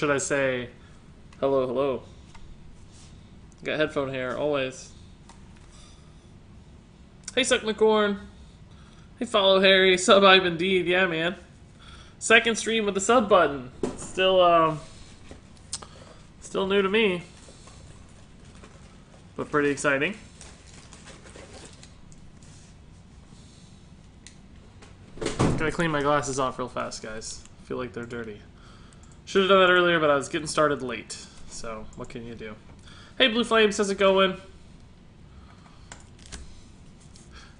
should I say hello, hello? Got headphone hair, always. Hey, Suck McCorn. Hey, Follow Harry. Sub hype indeed. Yeah, man. Second stream with the sub button. Still new to me. But pretty exciting. Gotta clean my glasses off real fast, guys. I feel like they're dirty. Should have done that earlier, but I was getting started late. So, what can you do? Hey, Blue Flames, how's it going?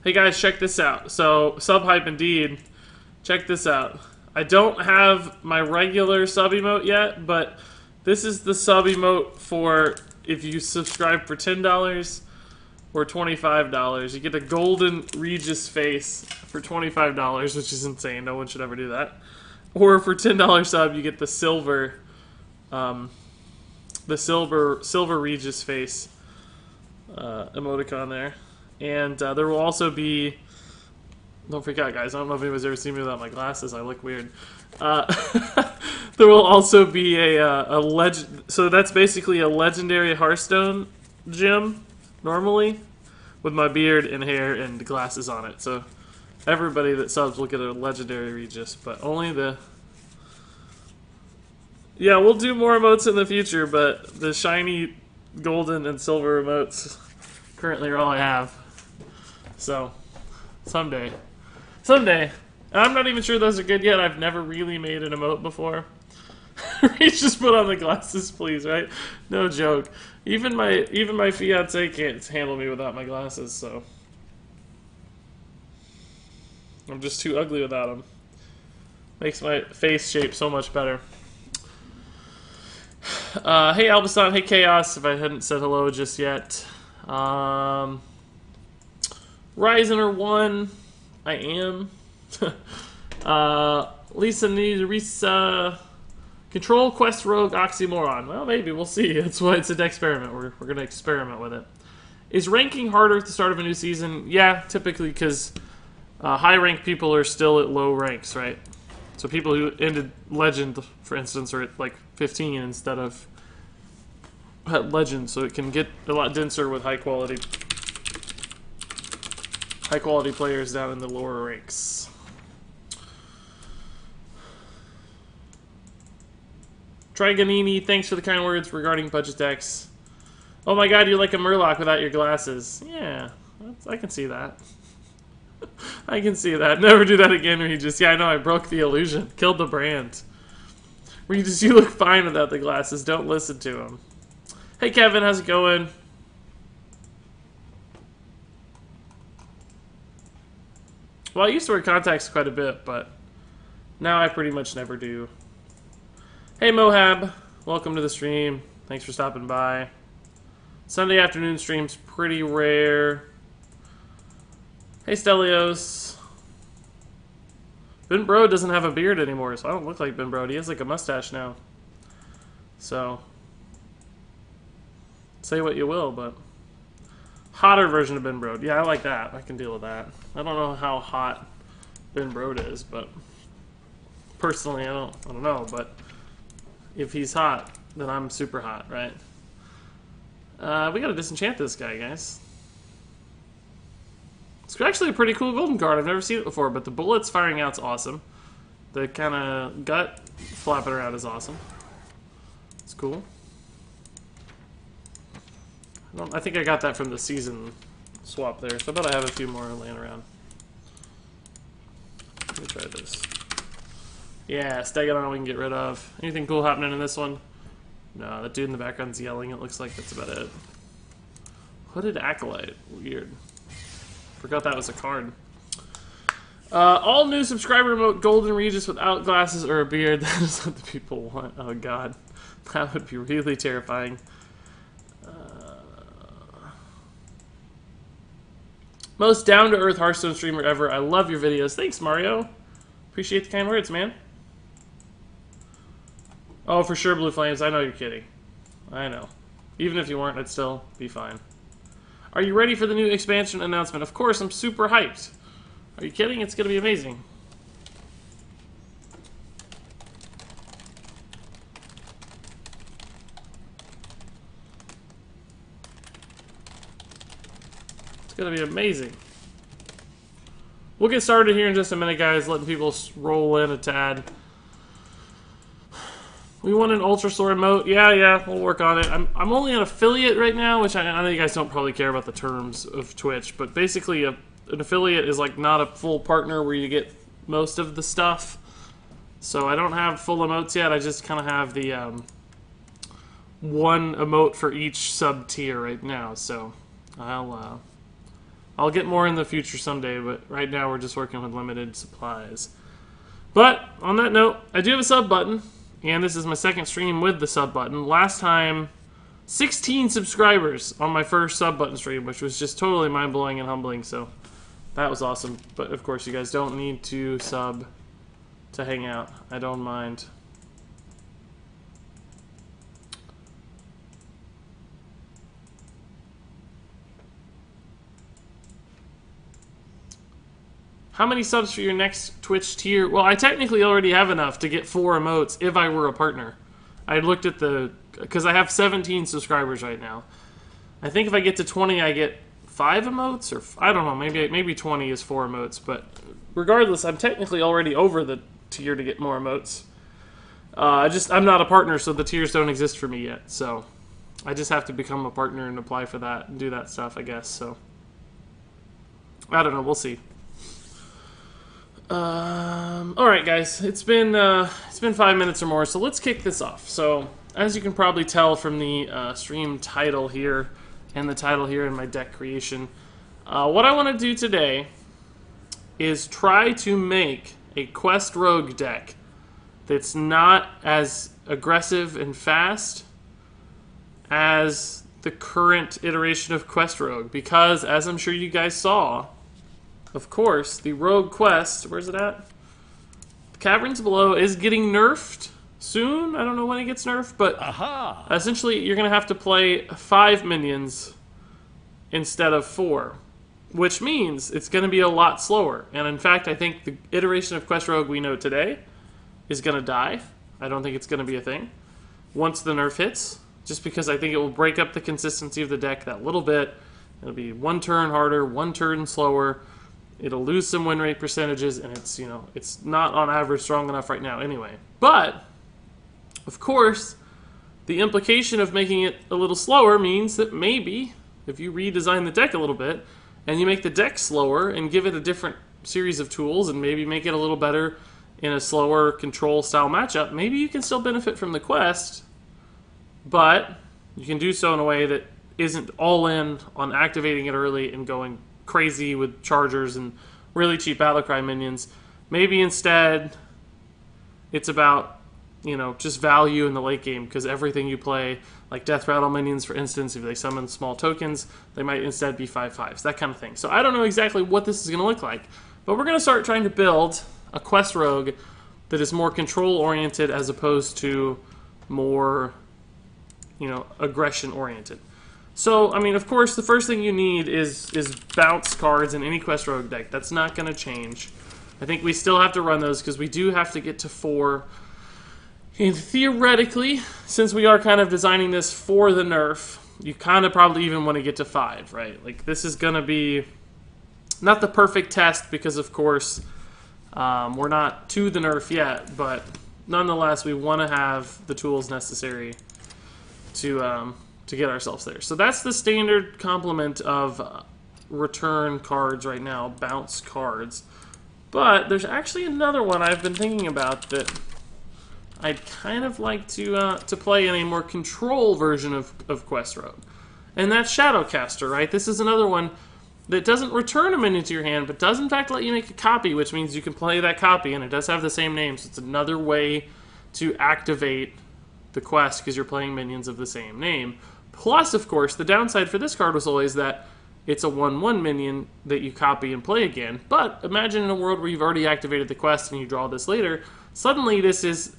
Hey, guys, check this out. So, sub hype indeed. Check this out. I don't have my regular sub emote yet, but this is the sub emote for if you subscribe for $10 or $25. You get a golden Regis face for $25, which is insane. No one should ever do that. Or for $10 sub, you get the silver Regis face emoticon there. And there will also be... Don't freak out, guys. I don't know if anyone's ever seen me without my glasses. I look weird. There will also be a legend. So that's basically a legendary Hearthstone gym, normally, with my beard and hair and glasses on it. So everybody that subs will get a legendary Regis, but only the... Yeah, we'll do more emotes in the future, but the shiny golden and silver emotes currently are all I have. So, someday. Someday. I'm not even sure those are good yet. I've never really made an emote before. Just put on the glasses, please, right? No joke. Even my fiance can't handle me without my glasses, so... I'm just too ugly without them. Makes my face shape so much better. Hey Albaston, hey Chaos, if I hadn't said hello just yet. Ryzener 1, I am. Lisa needs Risa. Control Quest Rogue Oxymoron. Well, maybe, we'll see. That's why it's an experiment. We're going to experiment with it. Is ranking harder at the start of a new season? Yeah, typically, because high rank people are still at low ranks, right? So people who ended Legend, for instance, are at like 15 instead of at Legend, so it can get a lot denser with high quality players down in the lower ranks. Trigonini, thanks for the kind words regarding budget decks. Oh my god, you're like a Murloc without your glasses. Yeah, I can see that. I can see that. Never do that again, Regis. Yeah, I know, I broke the illusion. Killed the brand. Regis, you look fine without the glasses. Don't listen to him. Hey, Kevin, how's it going? Well, I used to wear contacts quite a bit, but now I pretty much never do. Hey, Mohab. Welcome to the stream. Thanks for stopping by. Sunday afternoon stream's pretty rare. Hey, Stelios. Ben Bro doesn't have a beard anymore, so I don't look like Ben Bro. He has like a mustache now. So, say what you will, but hotter version of Ben Brode. Yeah, I like that. I can deal with that. I don't know how hot Ben Brode is, but personally, I don't know. But if he's hot, then I'm super hot, right? We gotta disenchant this guy, guys. It's actually a pretty cool golden card. I've never seen it before, but the bullets firing out's awesome. The kind of gut flapping around is awesome. It's cool. I think I got that from the season swap there, so I bet I have a few more laying around. Let me try this. Yeah, Stegodon we can get rid of. Anything cool happening in this one? No, that dude in the background's yelling. It looks like that's about it. Hooded Acolyte. Weird. Forgot that was a card. All new subscriber remote Golden Regis without glasses or a beard. That is what the people want. Oh god. That would be really terrifying. Most down-to-earth Hearthstone streamer ever. I love your videos. Thanks, Mario. Appreciate the kind words, man. Oh, for sure, Blue Flames. I know you're kidding. I know. Even if you weren't, I'd still be fine. Are you ready for the new expansion announcement? Of course, I'm super hyped. Are you kidding? It's going to be amazing. going to be amazing. We'll get started here in just a minute, guys, letting people roll in a tad. We want an Ultra Store emote. Yeah, we'll work on it. I'm only an affiliate right now, which I know you guys don't probably care about the terms of Twitch, but basically an affiliate is like not a full partner where you get most of the stuff. So I don't have full emotes yet. I just kind of have the one emote for each sub tier right now. So I'll get more in the future someday, but right now we're just working with limited supplies. But on that note, I do have a sub button. And this is my second stream with the sub button. Last time, 16 subscribers on my first sub button stream, which was just totally mind-blowing and humbling, so that was awesome. But of course, you guys don't need to sub to hang out. I don't mind. How many subs for your next Twitch tier? Well, I technically already have enough to get 4 emotes if I were a partner. I looked at because I have 17 subscribers right now. I think if I get to 20, I get 5 emotes, or I don't know, maybe 20 is 4 emotes. But regardless, I'm technically already over the tier to get more emotes. I'm not a partner, so the tiers don't exist for me yet. So I just have to become a partner and apply for that and do that stuff, I guess. So I don't know. We'll see. Alright guys, it's been 5 minutes or more, so let's kick this off. So, as you can probably tell from the stream title here, and the title here in my deck creation, what I want to do today is try to make a Quest Rogue deck that's not as aggressive and fast as the current iteration of Quest Rogue, because, as I'm sure you guys saw, of course, the Rogue Quest, where's it at? The Caverns Below is getting nerfed soon. I don't know when it gets nerfed, but essentially you're going to have to play 5 minions instead of 4, which means it's going to be a lot slower. And in fact, I think the iteration of Quest Rogue we know today is going to die. I don't think it's going to be a thing once the nerf hits, just because I think it will break up the consistency of the deck that little bit. It'll be 1 turn harder, 1 turn slower. It'll lose some win rate percentages, and it's not on average strong enough right now anyway. But, of course, the implication of making it a little slower means that maybe, if you redesign the deck a little bit, and you make the deck slower and give it a different series of tools, and maybe make it a little better in a slower control-style matchup, maybe you can still benefit from the quest, but you can do so in a way that isn't all in on activating it early and going crazy with chargers and really cheap Battlecry minions. Maybe instead it's about, just value in the late game, because everything you play, like Death Rattle minions, for instance, if they summon small tokens, they might instead be 5/5s, that kind of thing. So I don't know exactly what this is going to look like, but we're going to start trying to build a Quest Rogue that is more control-oriented as opposed to more, aggression-oriented. So, I mean, of course, the first thing you need is bounce cards in any Quest Rogue deck. That's not going to change. I think we still have to run those because we do have to get to 4. And theoretically, since we are kind of designing this for the nerf, you kind of probably even want to get to 5, right? Like, this is going to be not the perfect test because, of course, we're not to the nerf yet, but nonetheless, we want to have the tools necessary to get ourselves there. So that's the standard complement of return cards right now, bounce cards. But there's actually another one I've been thinking about that I'd kind of like to play in a more control version of Quest Rogue. And that's Shadowcaster, right? This is another one that doesn't return a minion to your hand, but does in fact let you make a copy, which means you can play that copy, and it does have the same name, so it's another way to activate the quest because you're playing minions of the same name. Plus, of course, the downside for this card was always that it's a 1/1 minion that you copy and play again. But imagine in a world where you've already activated the quest and you draw this later, suddenly this is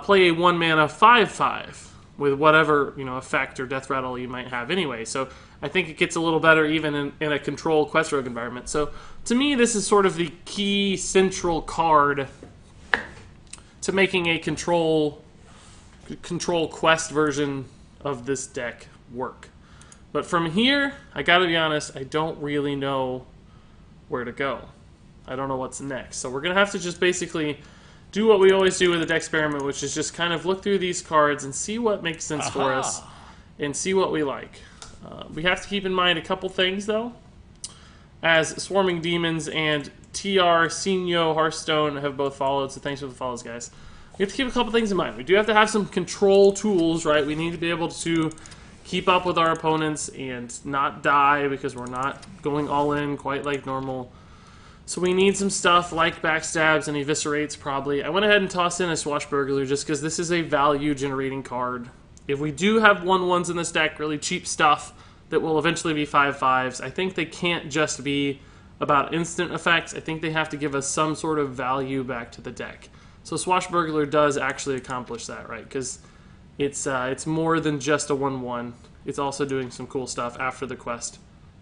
play a 1-mana 5/5 with whatever effect or death rattle you might have anyway. So I think it gets a little better even in a control Quest Rogue environment. So to me, this is sort of the key central card to making a control quest version of this deck work. But from here, I gotta be honest, I don't really know where to go. I don't know what's next. So we're going to have to just basically do what we always do with a deck experiment, which is just kind of look through these cards and see what makes sense for us and see what we like. We have to keep in mind a couple things, though. As Swarming Demons and TR, Sinyo, Hearthstone have both followed, so thanks for the follows, guys. We have to keep a couple things in mind. We do have to have some control tools, right? We need to be able to keep up with our opponents and not die because we're not going all in quite like normal. So we need some stuff like backstabs and eviscerates, probably. I went ahead and tossed in a Swashbuckler just because this is a value-generating card. If we do have 1/1s in this deck, really cheap stuff that will eventually be 5/5s, I think they can't just be about instant effects. I think they have to give us some sort of value back to the deck. So Swashbuckler does actually accomplish that, right? Because it's more than just a 1/1. It's also doing some cool stuff after the quest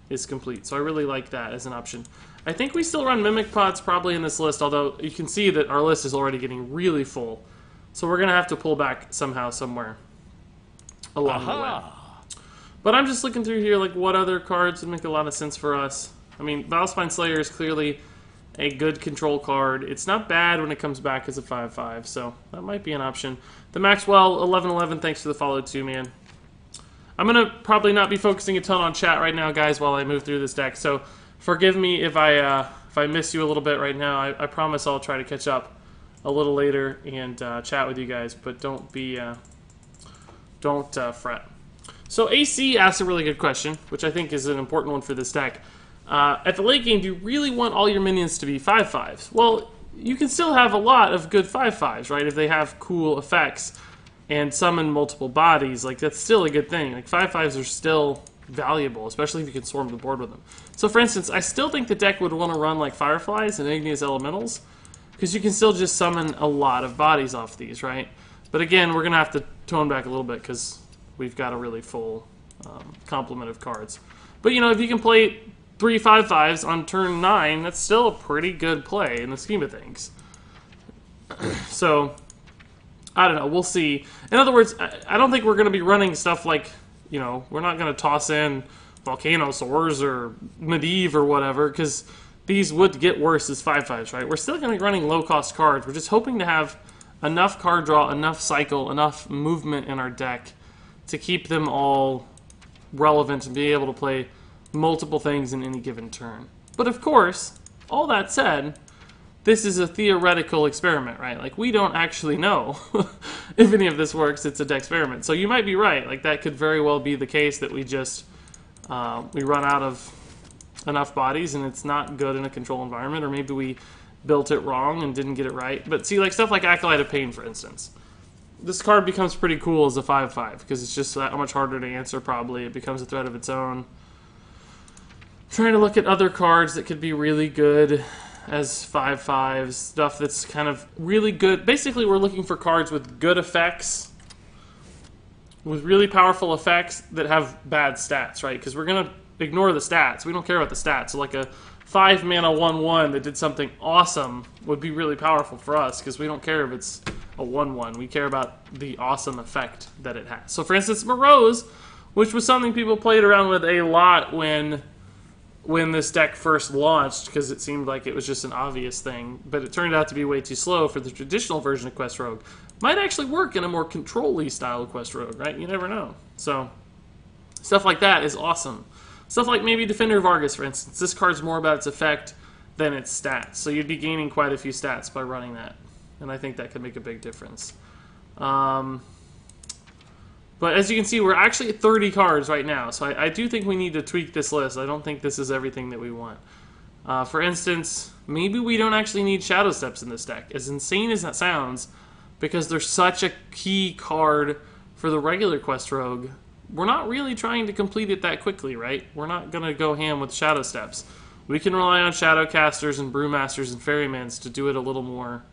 is complete. So I really like that as an option. I think we still run Mimic Pots probably in this list, although you can see that our list is already getting really full. So we're going to have to pull back somehow, somewhere along the way. But I'm just looking through here, like, what other cards would make a lot of sense for us. I mean, Valspine Slayer is clearly a good control card. It's not bad when it comes back as a 5/5, so that might be an option. The Maxwell 1111, thanks for the follow too, man. I'm going to probably not be focusing a ton on chat right now, guys, while I move through this deck, so forgive me if I miss you a little bit right now. I promise I'll try to catch up a little later and chat with you guys, but don't fret. So AC asked a really good question, which I think is an important one for this deck. At the late game, do you really want all your minions to be 5/5s? Well, you can still have a lot of good 5/5s, right? If they have cool effects and summon multiple bodies, like, that's still a good thing. Like, 5/5s are still valuable, especially if you can swarm the board with them. So, for instance, I still think the deck would want to run, like, Fireflies and Igneous Elementals, because you can still just summon a lot of bodies off these, right? But again, we're going to have to tone back a little bit, because we've got a really full complement of cards. But, you know, if you can play 3 5/5s on turn 9, that's still a pretty good play in the scheme of things. So, I don't know. We'll see. In other words, I don't think we're going to be running stuff like, you know, we're not going to toss in Volcanosaurs or Medivh or whatever, because these would get worse as 5/5s, right? We're still going to be running low-cost cards. We're just hoping to have enough card draw, enough cycle, enough movement in our deck to keep them all relevant and be able to play multiple things in any given turn. But of course, all that said, this is a theoretical experiment, right? Like, we don't actually know if any of this works. It's a deck experiment. So you might be right. Like, that could very well be the case that we just we run out of enough bodies and it's not good in a control environment, or maybe we built it wrong and didn't get it right. But see, like, stuff like Acolyte of Pain, for instance. This card becomes pretty cool as a 5/5 because it's just that much harder to answer, probably. It becomes a threat of its own. Trying to look at other cards that could be really good as 5/5s, stuff that's kind of really good. Basically, we're looking for cards with good effects, with really powerful effects that have bad stats, right? Because we're going to ignore the stats. We don't care about the stats. So like a 5-mana 1/1 that did something awesome would be really powerful for us, because we don't care if it's a 1/1. We care about the awesome effect that it has. So for instance, Morose, which was something people played around with a lot when this deck first launched, because it seemed like it was just an obvious thing, but it turned out to be way too slow for the traditional version of Quest Rogue. Might actually work in a more control-y style of Quest Rogue, right? You never know. So, stuff like that is awesome. Stuff like maybe Defender Vargas, for instance. This card's more about its effect than its stats, so you'd be gaining quite a few stats by running that, and I think that could make a big difference. But as you can see, we're actually at 30 cards right now, so I do think we need to tweak this list. I don't think this is everything that we want. For instance, maybe we don't actually need Shadow Steps in this deck, as insane as that sounds, because they're such a key card for the regular Quest Rogue. We're not really trying to complete it that quickly, right? We're not going to go ham with Shadow Steps. We can rely on Shadowcasters and Brewmasters and Ferrymans to do it a little more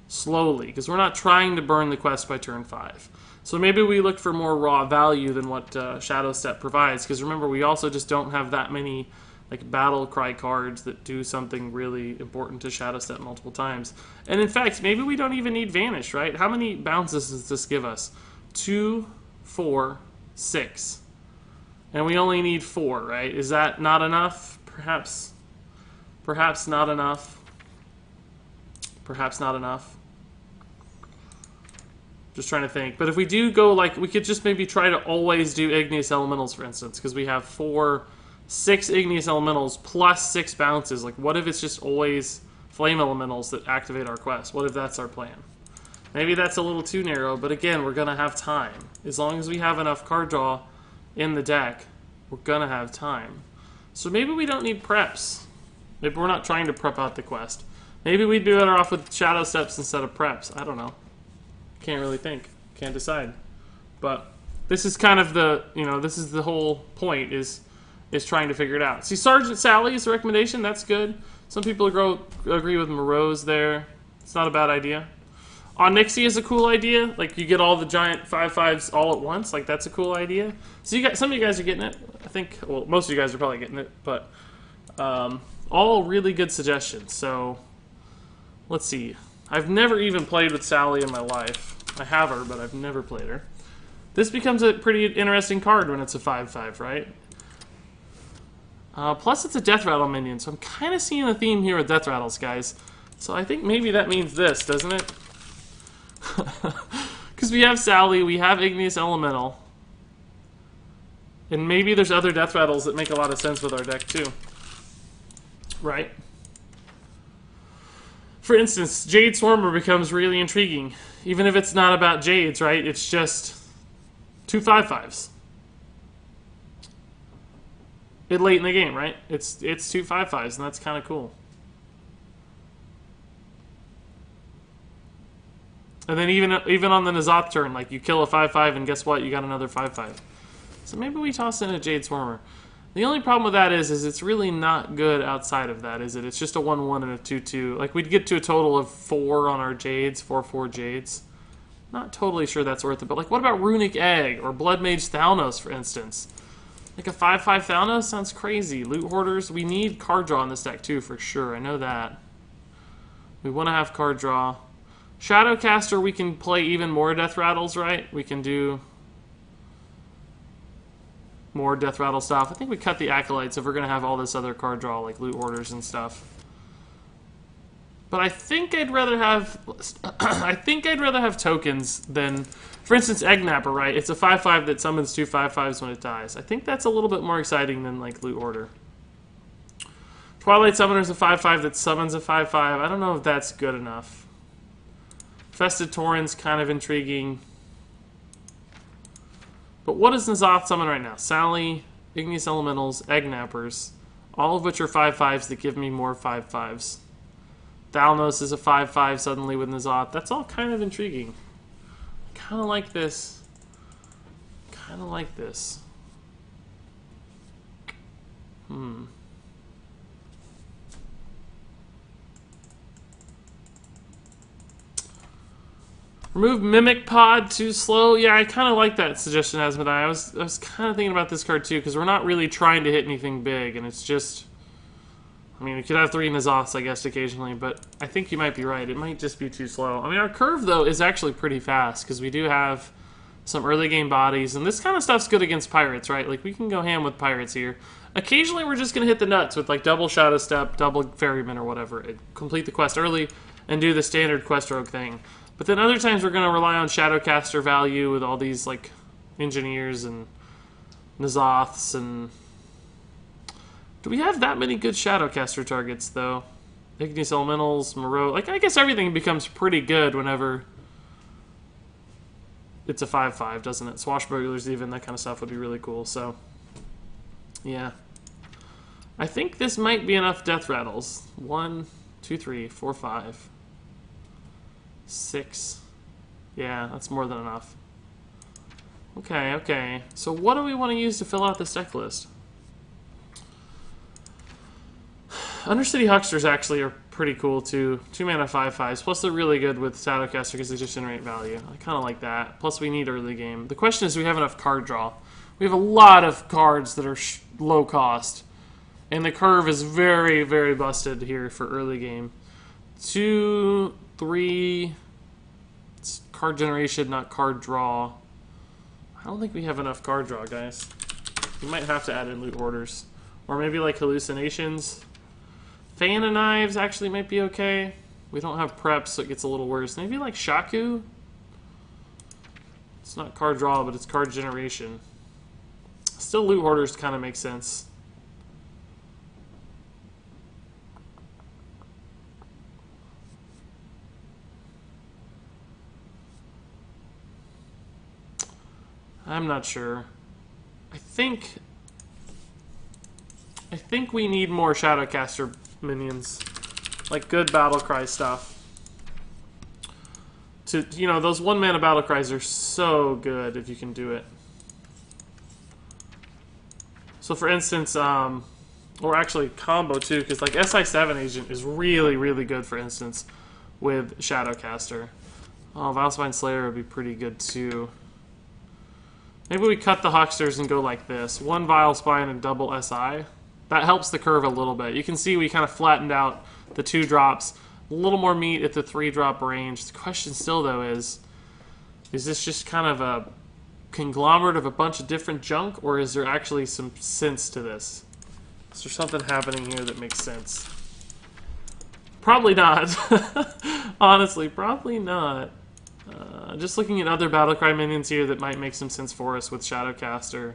slowly, because we're not trying to burn the quest by turn 5. So maybe we look for more raw value than what Shadow Step provides, because remember, we also just don't have that many like Battle Cry cards that do something really important to Shadow Step multiple times. And in fact, maybe we don't even need Vanish, right? How many bounces does this give us? 2, 4, 6. And we only need 4, right? Is that not enough? Perhaps not enough. Perhaps not enough. Just trying to think. But if we do go, like, we could just maybe try to always do igneous elementals, for instance, because we have 6 igneous elementals plus 6 bounces. Like, what if it's just always flame elementals that activate our quest? What if that's our plan? Maybe that's a little too narrow, but again, we're going to have time. As long as we have enough card draw in the deck, we're going to have time. So maybe we don't need preps. Maybe we're not trying to prep out the quest. Maybe we'd be better off with Shadow Steps instead of preps. I don't know. Can't really think. Can't decide. But this is kind of the, this is the whole point, is trying to figure it out. See, Sergeant Sally's recommendation, that's good. Some people agree with Moreau's there. It's not a bad idea. Onyxia is a cool idea. Like, you get all the giant 5/5s all at once. Like, that's a cool idea. So some of you guys are getting it. I think, well, most of you guys are probably getting it. But all really good suggestions. So let's see. I've never even played with Sally in my life. I have her, but I've never played her. This becomes a pretty interesting card when it's a 5/5, right? Plus, it's a Death Rattle minion, so I'm kind of seeing a theme here with Death Rattles, guys. So I think maybe that means this, doesn't it? Because we have Sally, we have Igneous Elemental. And maybe there's other Death Rattles that make a lot of sense with our deck, too. Right? For instance, Jade Swarmer becomes really intriguing. Even if it's not about Jades, right? It's just 2 5/5s. Late in the game, right? It's 2 5/5s, and that's kind of cool. And then even on the Nazoth turn, like, you kill a 5/5, and guess what? You got another 5/5. So maybe we toss in a Jade Swarmer. The only problem with that is it's really not good outside of that, is it? It's just a 1/1 and a 2/2. Like, we'd get to a total of 4 on our Jades, 4/4 Jades. Not totally sure that's worth it, but, like, what about Runic Egg or Blood Mage Thalnos, for instance? Like, a 5/5 Thalnos sounds crazy. Loot Hoarders, we need card draw in this deck, too, for sure. I know that. We want to have card draw. Shadowcaster, we can play even more Death Rattles, right? We can do more Death Rattle stuff. I think we cut the Acolytes if we're going to have all this other card draw, like Loot Hoarders and stuff. But I think I'd rather have tokens than, for instance, Egg Napper, right? It's a 5/5 that summons 2 5/5s when it dies. I think that's a little bit more exciting than, like, Loot Hoarder. Twilight Summoner is a 5/5 that summons a 5/5. I don't know if that's good enough. Fested Torrent's kind of intriguing. But what does Nazoth summon right now? Sally, Igneous Elementals, Egg Nappers, all of which are 5/5s that give me more 5/5s. Thalnos is a 5/5 suddenly with Nazoth. That's all kind of intriguing. Kind of like this. Kind of like this. Remove Mimic Pod, too slow. Yeah, I kind of like that suggestion, Asmodai. I was kind of thinking about this card, too, because we're not really trying to hit anything big, and it's just... I mean, we could have 3 Nazoths, I guess, occasionally, but I think you might be right. It might just be too slow. I mean, our curve, though, is actually pretty fast, because we do have some early game bodies, and this kind of stuff's good against Pirates, right? Like, we can go ham with Pirates here. Occasionally, we're just going to hit the nuts with, like, double Shadow Step, double Ferryman, or whatever, and complete the quest early and do the standard Quest Rogue thing. But then other times we're going to rely on Shadowcaster value with all these, like, Engineers and Nazoths and... Do we have that many good Shadowcaster targets, though? Igneous Elementals, Moreau... Like, I guess everything becomes pretty good whenever it's a 5/5, doesn't it? Swashbucklers even, that kind of stuff would be really cool, so... Yeah. I think this might be enough Death Rattles. 1, 2, 3, 4, 5... 6. Yeah, that's more than enough. Okay, okay. So what do we want to use to fill out this deck list? Undercity Hucksters actually are pretty cool too. 2 mana 5/5s. Plus they're really good with Shadowcaster because they just generate value. I kind of like that. Plus we need early game. The question is, do we have enough card draw? We have a lot of cards that are low cost. And the curve is very, very busted here for early game. 2, 3... It's card generation, not card draw. I don't think we have enough card draw, guys. We might have to add in loot hoarders. Or maybe like hallucinations. Fan of Knives actually might be okay. We don't have preps, so it gets a little worse. Maybe like Shaku? It's not card draw, but it's card generation. Still, loot hoarders kind of make sense. I'm not sure. I think we need more Shadowcaster minions. Like good Battlecry stuff. To, you know, those 1-mana Battlecries are so good if you can do it. So for instance, or actually combo too, because like SI7 Agent is really, really good, for instance, with Shadowcaster. Oh, Valspine Slayer would be pretty good too. Maybe we cut the Hucksters and go like this. 1 Vilespine and double SI. That helps the curve a little bit. You can see we kind of flattened out the 2 drops. A little more meat at the 3-drop range. The question still, though, is this just kind of a conglomerate of a bunch of different junk, or is there actually some sense to this? Is there something happening here that makes sense? Probably not. Honestly, probably not. Just looking at other Battlecry minions here that might make some sense for us with Shadowcaster.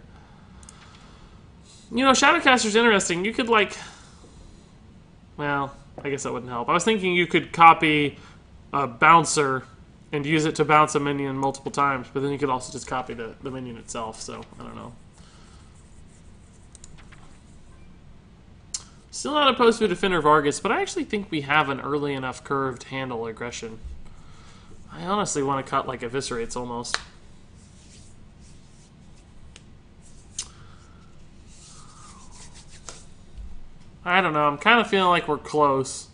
You know, Shadowcaster's interesting. You could, like... Well, I guess that wouldn't help. I was thinking you could copy a Bouncer and use it to bounce a minion multiple times, but then you could also just copy the minion itself, so I don't know. Still not opposed to a Defender of Argus, but I actually think we have an early enough curve to handle aggression. I honestly want to cut like Eviscerates almost. I don't know, I'm kind of feeling like we're close.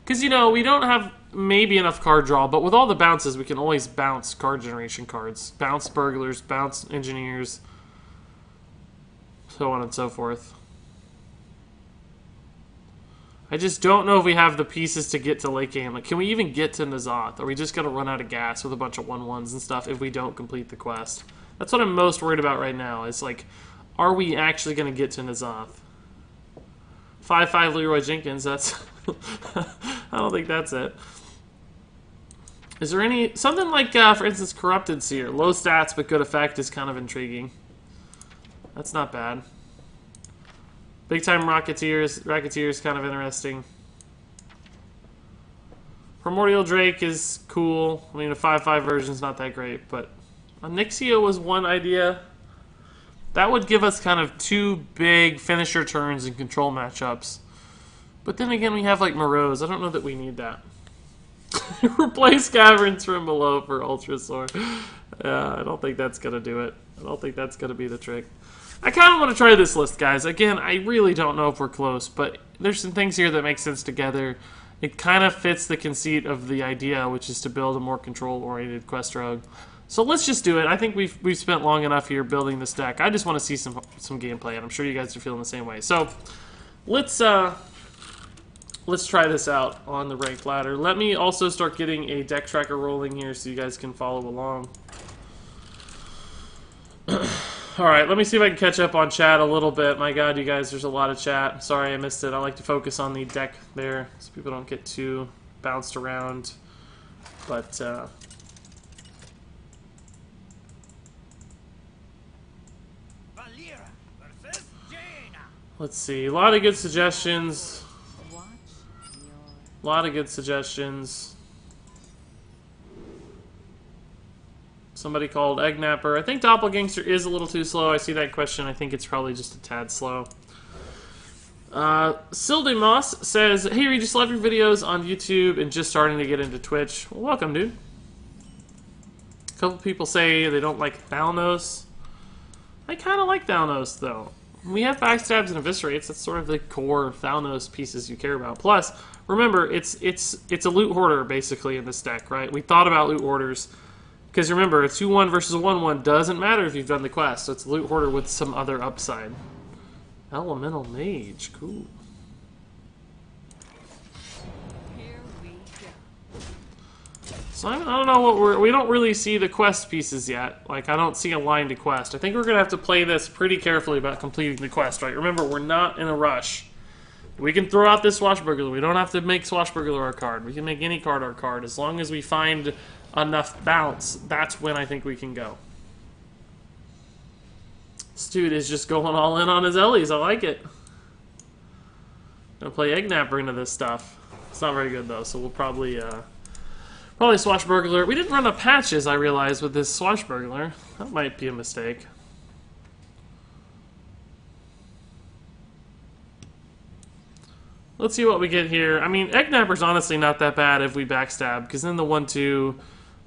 Because, you know, we don't have maybe enough card draw, but with all the bounces, we can always bounce card generation cards. Bounce Burglars, bounce Engineers, so on and so forth. I just don't know if we have the pieces to get to late game. Like, can we even get to N'Zoth? Are we just going to run out of gas with a bunch of 1/1s and stuff if we don't complete the quest? That's what I'm most worried about right now. Is like, are we actually going to get to N'Zoth? 5/5 Leroy Jenkins, that's... I don't think that's it. Is there any... Something like, for instance, Corrupted Seer. Low stats but good effect is kind of intriguing. That's not bad. Big Time Racketeer is kind of interesting. Primordial Drake is cool. I mean, a 5/5 version is not that great, but Onyxia was one idea. That would give us kind of 2 big finisher turns and control matchups. But then again, we have like Morose. I don't know that we need that. Replace Caverns from Below for Ultrasaur. Yeah, I don't think that's going to do it. I don't think that's going to be the trick. I kind of want to try this list, guys. Again, I really don't know if we're close, but there's some things here that make sense together. It kind of fits the conceit of the idea, which is to build a more control-oriented quest rogue. So let's just do it. I think we've spent long enough here building this deck. I just want to see some gameplay, and I'm sure you guys are feeling the same way. So let's try this out on the ranked ladder. Let me also start getting a deck tracker rolling here so you guys can follow along. Alright, let me see if I can catch up on chat a little bit. My god, you guys, there's a lot of chat. Sorry I missed it. I like to focus on the deck there so people don't get too bounced around. But, let's see. A lot of good suggestions. A lot of good suggestions. Somebody called Egg Napper. I think Doppelgangster is a little too slow. I see that question. I think it's probably just a tad slow. Silde Moss says, "Hey Regis, love your videos on YouTube and just starting to get into Twitch." Well, welcome, dude. A couple people say they don't like Thalnos. I kind of like Thalnos, though. We have backstabs and eviscerates. That's sort of the core Thalnos pieces you care about. Plus, remember, it's a loot hoarder, basically, in this deck, right? We thought about loot hoarders. Because remember, a 2/1 versus a 1/1 doesn't matter if you've done the quest. So it's a loot hoarder with some other upside. Elemental Mage, cool. Here we go. So I don't know what we don't really see the quest pieces yet. Like, I don't see a line to quest. I think we're going to have to play this pretty carefully about completing the quest, right? Remember, we're not in a rush. We can throw out this Swashbuckler. We don't have to make Swashbuckler our card. We can make any card our card. As long as we find enough bounce, that's when I think we can go. This dude is just going all in on his Ellies. I like it. Gonna play Egg Napper into this stuff. It's not very good, though, so we'll probably Swashbuckler. We didn't run up patches, I realized, with this Swashbuckler. That might be a mistake. Let's see what we get here. I mean, Egg Napper's honestly not that bad if we backstab, because then the 1-2,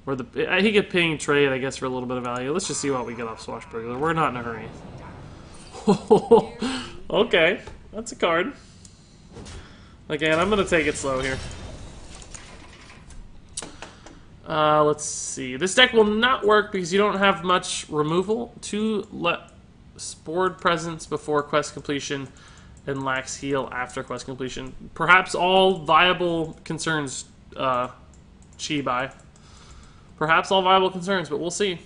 or he could ping trade, I guess, for a little bit of value. Let's just see what we get off Swashbuckler. We're not in a hurry. Okay, that's a card. Again, I'm going to take it slow here. Let's see. This deck will not work because you don't have much removal. 2 Spored Presence before quest completion and lacks heal after quest completion. Perhaps all viable concerns, Chi-Bai. Perhaps all viable concerns, but we'll see.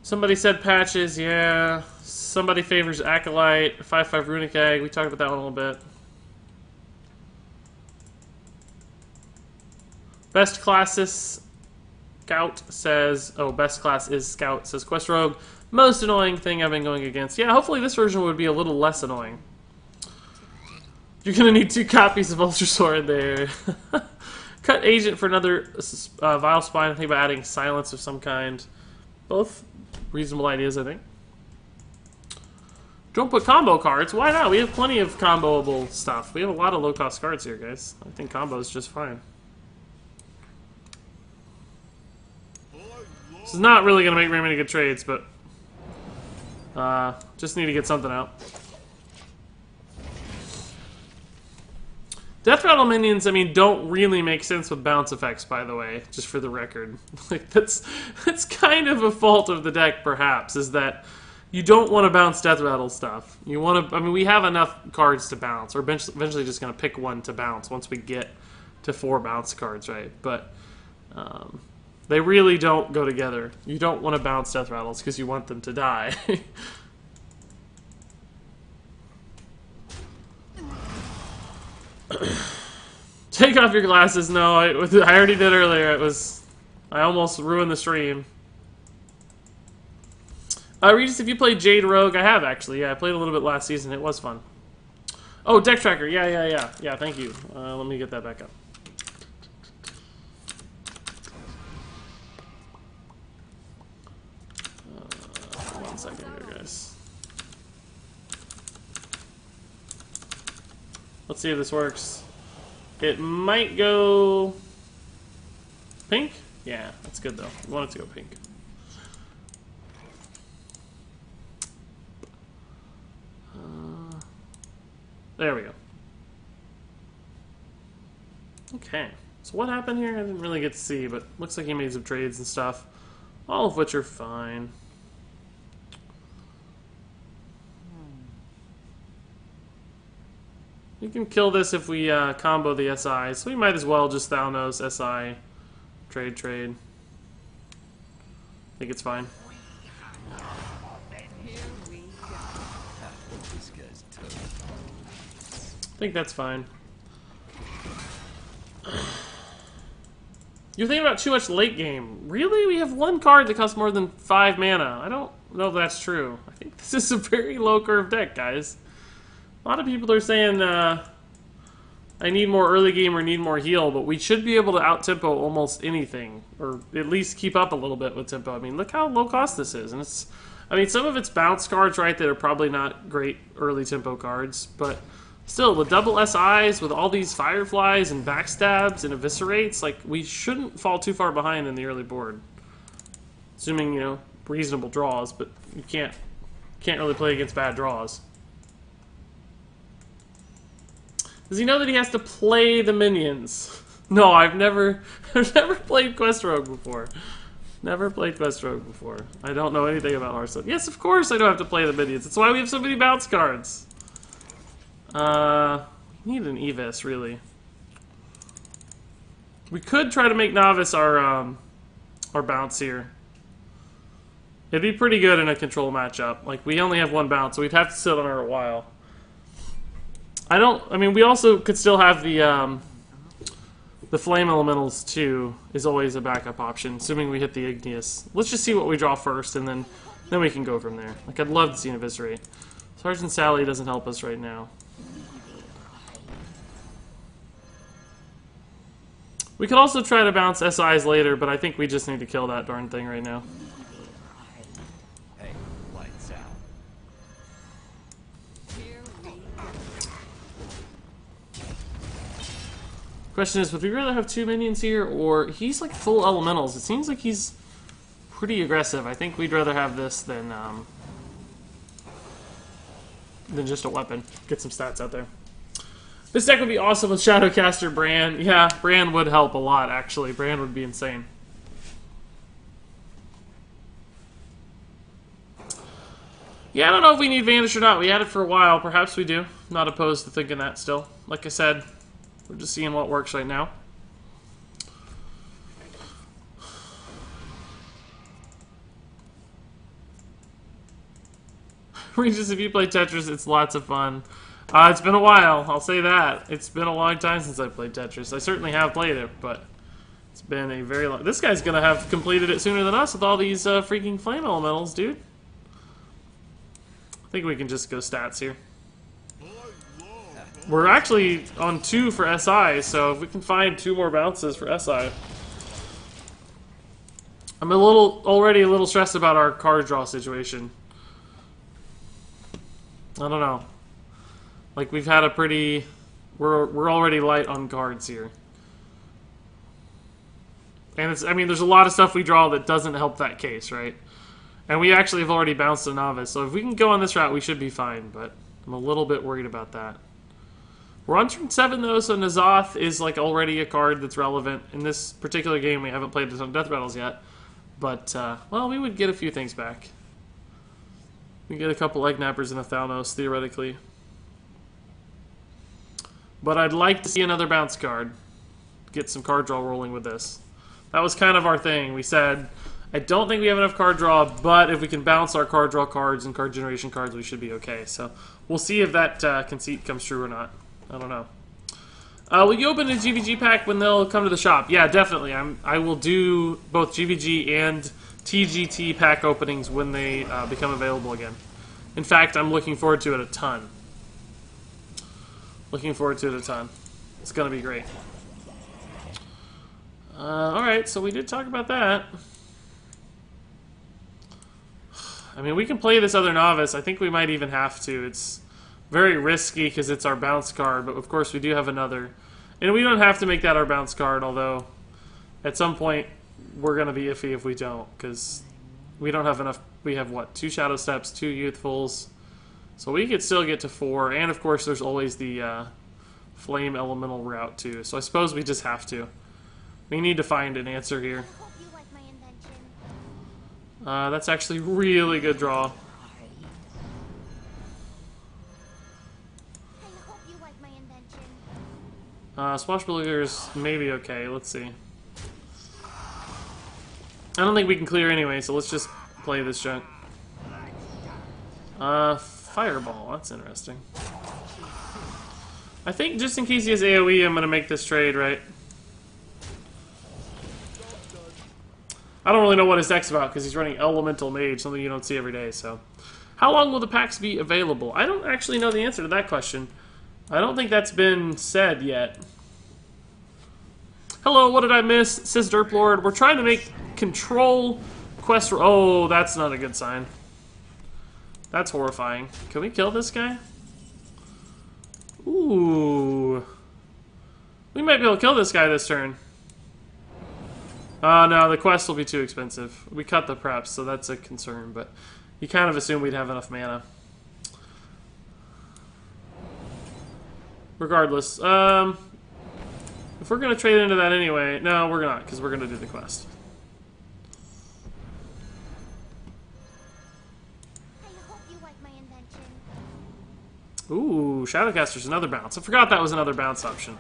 Somebody said patches, yeah. Somebody favors Acolyte, 5/5 Runic Egg. We talked about that one a little bit. Best classes Scout says, oh, best class is Scout, says Quest Rogue. Most annoying thing I've been going against. Yeah, hopefully this version would be a little less annoying. You're going to need 2 copies of Ultra Sword there. Cut Agent for another Vile Spine. Think about adding Silence of some kind. Both reasonable ideas, I think. Don't put combo cards. Why not? We have plenty of comboable stuff. We have a lot of low-cost cards here, guys. I think combo is just fine. This is not really going to make very many good trades, but just need to get something out. Death Rattle minions, I mean, don't really make sense with bounce effects, by the way, just for the record. Like, that's kind of a fault of the deck, perhaps, is that you don't want to bounce Death Rattle stuff. You want to, I mean, we have enough cards to bounce. We're eventually just going to pick one to bounce once we get to 4 bounce cards, right? But they really don't go together. You don't want to bounce Death Rattles because you want them to die. Take off your glasses. No, I already did earlier. I almost ruined the stream. Regis, if you played Jade Rogue, I have actually. Yeah, I played a little bit last season. It was fun. Oh, Deck Tracker. Yeah. Thank you. Let me get that back up. One second here, guys. Let's see if this works. It might go pink. Yeah, that's good though. We want it to go pink. There we go. Okay, so what happened here? I didn't really get to see, but looks like he made some trades and stuff, all of which are fine. You can kill this if we combo the SI, so we might as well just Thalnos, SI, trade. I think it's fine. I think that's fine. You're thinking about too much late game. Really? We have 1 card that costs more than 5 mana. I don't know if that's true. I think this is a very low curve deck, guys. A lot of people are saying I need more early game or need more heal, but we should be able to out-tempo almost anything, or at least keep up a little bit with tempo. I mean, look how low cost this is. And it's, I mean, some of it's bounce cards, right, that are probably not great early tempo cards, but still, with double SIs, with all these Fireflies and backstabs and eviscerates, like, we shouldn't fall too far behind in the early board. Assuming, you know, reasonable draws, but you can't really play against bad draws. Does he know that he has to play the minions? No, I've never played Quest Rogue before. Never played Quest Rogue before. I don't know anything about Hearthstone. Yes, of course I don't have to play the minions. That's why we have so many bounce cards. We need an Evis, really. We could try to make Novice our bounce here. It'd be pretty good in a control matchup. Like, we only have one bounce, so we'd have to sit on her a while. I mean, we also could still have the Flame Elementals, too, is always a backup option, assuming we hit the Igneous. Let's just see what we draw first, and then we can go from there. Like, I'd love to see an Eviscerate. Sergeant Sally doesn't help us right now. We could also try to bounce SIs later, but I think we just need to kill that darn thing right now. Hey, lights out. Question is, would we rather have 2 minions here, or he's like full elementals? It seems like he's pretty aggressive. I think we'd rather have this than just a weapon. Get some stats out there. This deck would be awesome with Shadowcaster Bran. Yeah, Bran would help a lot, actually. Bran would be insane. Yeah, I don't know if we need Vanish or not. We had it for a while. Perhaps we do. Not opposed to thinking that still. Like I said, we're just seeing what works right now. Regis, if you play Tetris, it's lots of fun. It's been a while, I'll say that. It's been a long time since I played Tetris. I certainly have played it, but it's been a very long... This guy's gonna have completed it sooner than us with all these freaking Flame Elementals, dude. I think we can just go stats here. We're actually on 2 for SI, so if we can find 2 more bounces for SI... I'm already a little stressed about our card draw situation. I don't know. Like, we've had a pretty... We're already light on cards here. And it's, I mean, there's a lot of stuff we draw that doesn't help that case, right? And we actually have already bounced a Novice, so if we can go on this route, we should be fine, but I'm a little bit worried about that. We're on turn 7, though, so N'Zoth is, like, already a card that's relevant. In this particular game, we haven't played some Death Battles yet. But, well, we would get a few things back. We get a couple Egg Nappers and a Thalnos, theoretically. But I'd like to see another bounce card. Get some card draw rolling with this. That was kind of our thing. We said, I don't think we have enough card draw, but if we can bounce our card draw cards and card generation cards, we should be okay. So we'll see if that conceit comes true or not. I don't know. Will you open a GVG pack when they'll come to the shop? Yeah, definitely. I will do both GVG and TGT pack openings when they become available again. In fact, I'm looking forward to it a ton. Looking forward to it a ton. It's going to be great. Alright, so we did talk about that. I mean, we can play this other Novice. I think we might even have to. It's very risky because it's our bounce card, but of course we do have another. And we don't have to make that our bounce card, although at some point we're going to be iffy if we don't, because we don't have enough. We have, what, 2 Shadow Steps, 2 Youthfuls. So we could still get to 4, and of course there's always the Flame Elemental route too. So I suppose we just have to. We need to find an answer here. That's actually really good draw. Swashbuckler's maybe okay. Let's see. I don't think we can clear anyway, so let's just play this junk. Fireball. That's interesting. I think just in case he has AoE, I'm going to make this trade, right? I don't really know what his deck's about because he's running Elemental Mage, something you don't see every day, so. How long will the packs be available? I don't actually know the answer to that question. I don't think that's been said yet. Hello, what did I miss? Says Derplord. We're trying to make control quest. Oh, that's not a good sign. That's horrifying. Can we kill this guy? Ooh. We might be able to kill this guy this turn. No, the quest will be too expensive. We cut the preps, so that's a concern, but you kind of assume we'd have enough mana. Regardless, if we're going to trade into that anyway... No, we're not, because we're going to do the quest. Ooh, Shadowcaster's another bounce. I forgot that was another bounce option.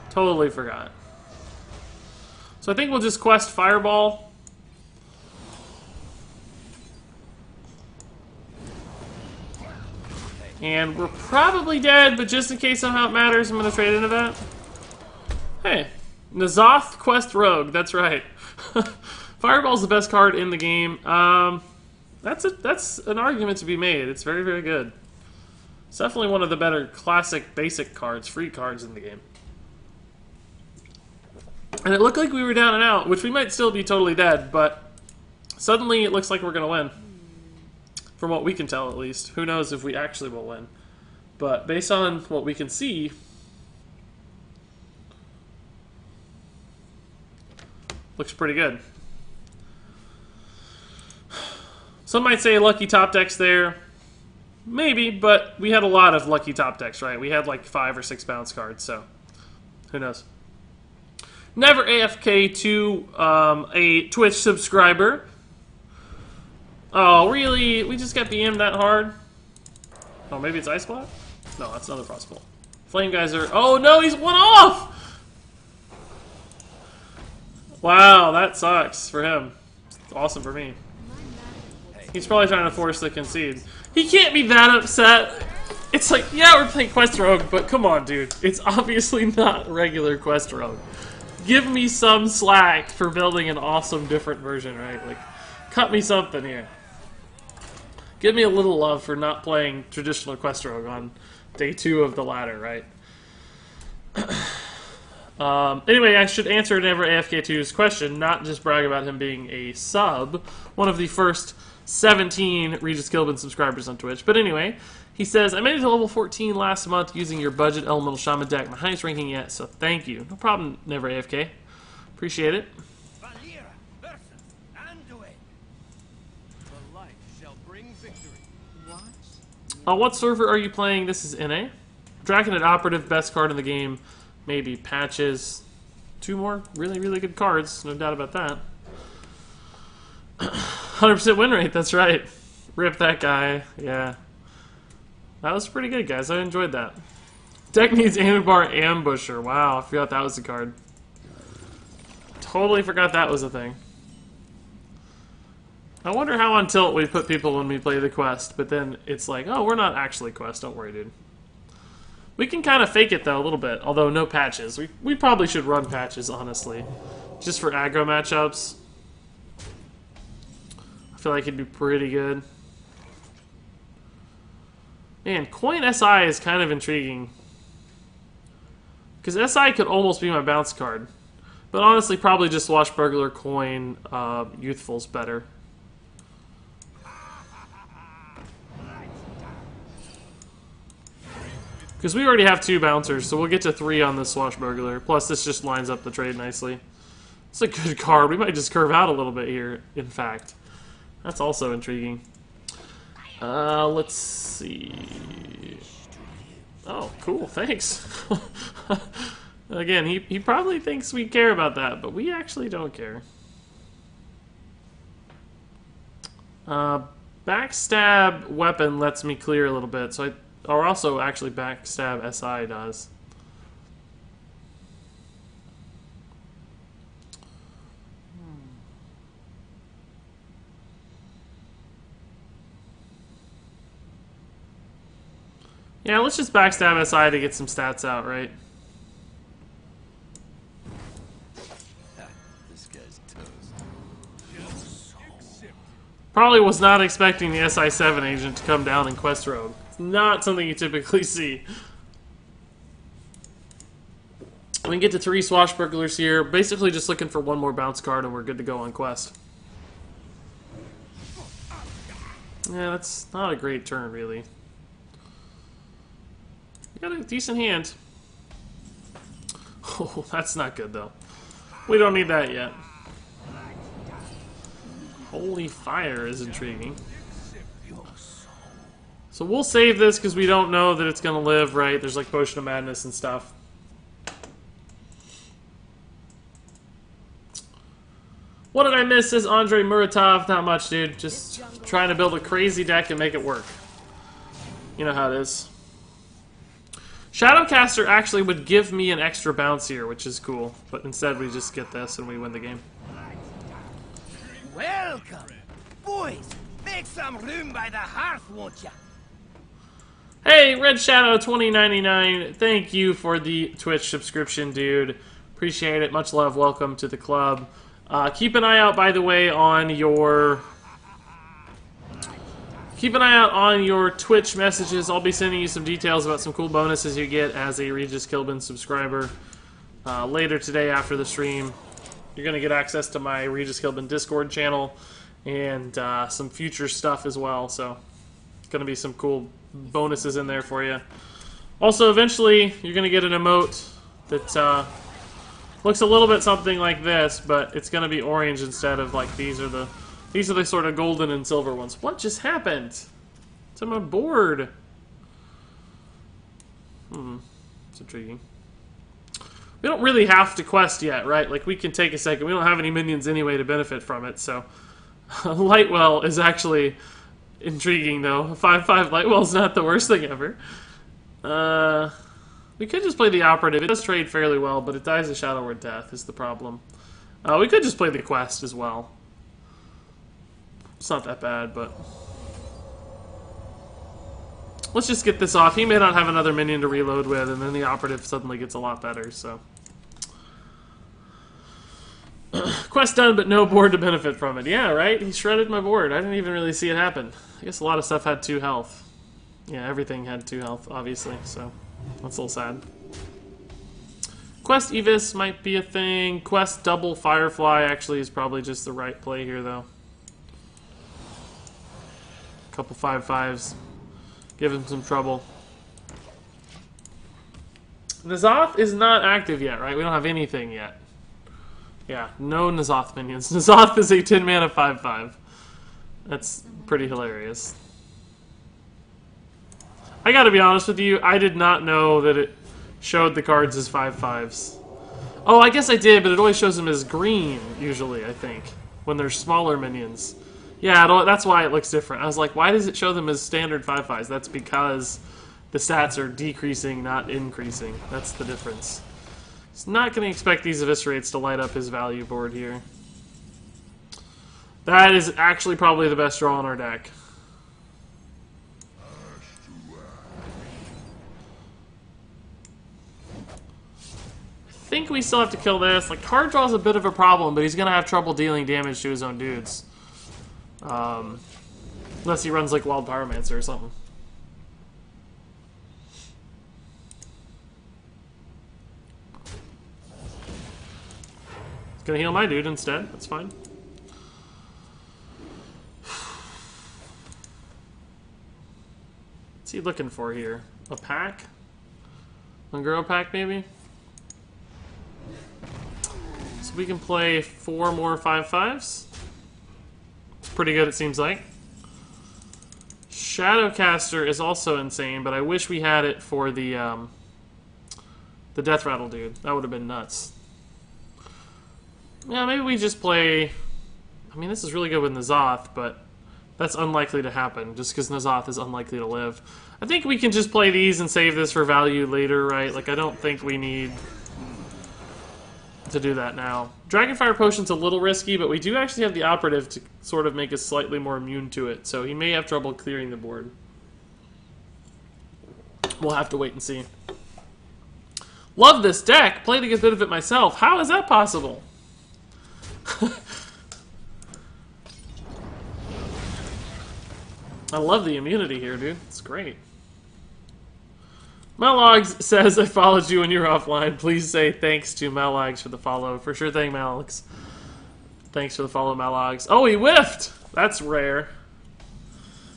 Totally forgot. So I think we'll just quest Fireball. And we're probably dead, but just in case somehow it matters, I'm going to trade into that. Hey, Nazoth Quest Rogue, that's right. Fireball's the best card in the game. That's an argument to be made. It's very, very good. It's definitely one of the better classic basic cards, free cards in the game. And it looked like we were down and out, which we might still be totally dead, but suddenly it looks like we're going to win. From what we can tell, at least. Who knows if we actually will win. But based on what we can see, looks pretty good. Some might say lucky top decks there. Maybe, but we had a lot of lucky top decks, right? We had like 5 or 6 bounce cards, so who knows. Never AFK to a Twitch subscriber. Oh, really? We just got BM'd that hard? Oh, maybe it's Ice Block? No, that's another Frostbolt. Flame Geyser. Oh, no, he's one off! Wow, that sucks for him. It's awesome for me. He's probably trying to force the concede. He can't be that upset. It's like, yeah, we're playing Quest Rogue, but come on, dude. It's obviously not regular Quest Rogue. Give me some slack for building an awesome different version, right? Like, cut me something here. Give me a little love for not playing traditional Quest Rogue on day 2 of the ladder, right? Anyway, I should answer Never AFK2's question, not just brag about him being a sub, one of the first 17 Regis Kilbin subscribers on Twitch. But anyway, he says, I made it to level 14 last month using your budget elemental shaman deck. My highest ranking yet, so thank you. No problem, Never AFK. Appreciate it. What server are you playing? This is NA. Draconid Operative, best card in the game. Maybe Patches. 2 more really, really good cards. No doubt about that. 100% win rate, that's right. Rip that guy. Yeah. That was pretty good, guys. I enjoyed that. Deck needs Amibar Ambusher. Wow, I forgot that was the card. Totally forgot that was a thing. I wonder how on tilt we put people when we play the quest, but then it's like, oh, we're not actually quest, don't worry, dude. We can kind of fake it, though, a little bit, although no patches. We probably should run patches, honestly. Just for aggro matchups. I feel like it'd be pretty good. Man, Coin SI is kind of intriguing. Because SI could almost be my bounce card. But honestly, probably just Swashbuckler, Coin, Youthful's better. Because we already have 2 bouncers, so we'll get to 3 on this Swashbuckler. Plus, this just lines up the trade nicely. It's a good card. We might just curve out a little bit here, in fact. That's also intriguing. Let's see. Oh, cool. Thanks. Again, he probably thinks we care about that, but we actually don't care. Backstab weapon lets me clear a little bit, so or also actually backstab SI does. Yeah, let's just backstab SI to get some stats out, right? This guy's toast. Probably was not expecting the SI7 agent to come down in Quest Rogue. It's not something you typically see. We can get to 3 Swashbucklers here. Basically just looking for 1 more bounce card and we're good to go on Quest. Yeah, that's not a great turn, really. You got a decent hand. Oh, that's not good, though. We don't need that yet. Holy Fire is intriguing. So we'll save this because we don't know that it's going to live, right? There's like Potion of Madness and stuff. What did I miss, says Andre Muratov? Not much, dude. Just trying to build a crazy deck and make it work. You know how it is. Shadowcaster actually would give me an extra bounce here, which is cool. But instead we just get this and we win the game. Welcome! Boys, make some room by the hearth, won't ya? Hey, Red Shadow 2099, thank you for the Twitch subscription, dude. Appreciate it. Much love. Welcome to the club. Keep an eye out, by the way, on your... Keep an eye out on your Twitch messages. I'll be sending you some details about some cool bonuses you get as a Regis Kilbin subscriber. Later today after the stream, you're going to get access to my Regis Kilbin Discord channel and some future stuff as well. So, it's going to be some cool bonuses in there for you. Also, eventually, you're going to get an emote that looks a little bit something like this, but it's going to be orange instead of like these are the sort of golden and silver ones. What just happened to my board? It's intriguing. We don't really have to quest yet, right? Like, we can take a second. We don't have any minions anyway to benefit from it, so... Lightwell is actually intriguing, though. 5/5 Lightwell's not the worst thing ever. We could just play the Operative. It does trade fairly well, but it dies a Shadow Word Death is the problem. We could just play the Quest as well. It's not that bad, but... Let's just get this off. He may not have another minion to reload with, and then the Operative suddenly gets a lot better, so... Quest done, but no board to benefit from it. Yeah, right? He shredded my board. I didn't even really see it happen. I guess a lot of stuff had 2 health. Yeah, everything had 2 health, obviously, so... That's a little sad. Quest Evis might be a thing. Quest Double Firefly actually is probably just the right play here, though. Couple 5/5s. Give him some trouble. N'Zoth is not active yet, right? We don't have anything yet. Yeah, no N'Zoth minions. N'Zoth is a 10 mana 5/5. That's pretty hilarious. I gotta be honest with you, I did not know that it showed the cards as 5/5s. Oh, I guess I did, but it always shows them as green, usually, I think, when they're smaller minions. Yeah, that's why it looks different. I was like, why does it show them as standard 5/5s? That's because the stats are decreasing, not increasing. That's the difference. He's not going to expect these Eviscerates to light up his value board here. That is actually probably the best draw on our deck. I think we still have to kill this. Like, card draw's a bit of a problem, but he's going to have trouble dealing damage to his own dudes. Unless he runs like Wild Pyromancer or something. He's gonna heal my dude instead. That's fine. What's he looking for here? A pack? Unguro pack, maybe? So we can play 4 more 5/5s. It's pretty good, it seems like. Shadowcaster is also insane, but I wish we had it for the Death Rattle dude. That would have been nuts. Yeah, maybe we just play... I mean, this is really good with N'Zoth, but that's unlikely to happen, just because N'Zoth is unlikely to live. I think we can just play these and save this for value later, right? Like, I don't think we need to do that now. Dragonfire Potion's a little risky, but we do actually have the Operative to sort of make us slightly more immune to it, so he may have trouble clearing the board. We'll have to wait and see. Love this deck! Played a good bit of it myself. How is that possible? I love the immunity here, dude. It's great. Malogs says, I followed you when you were offline. Please say thanks to Malogs for the follow. For sure thing, Malogs. Thanks for the follow, Malogs. Oh, he whiffed! That's rare.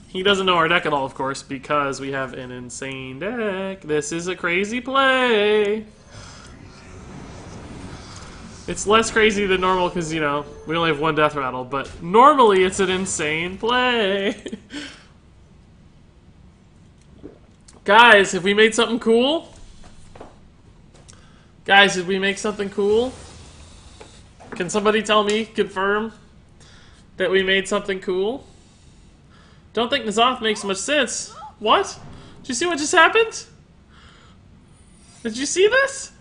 He doesn't know our deck at all, of course, because we have an insane deck. This is a crazy play. It's less crazy than normal because, you know, we only have 1 Death Rattle, but normally it's an insane play. Guys, have we made something cool? Guys, did we make something cool? Can somebody tell me, confirm, that we made something cool? Don't think N'Zoth makes much sense. What? Did you see what just happened? Did you see this?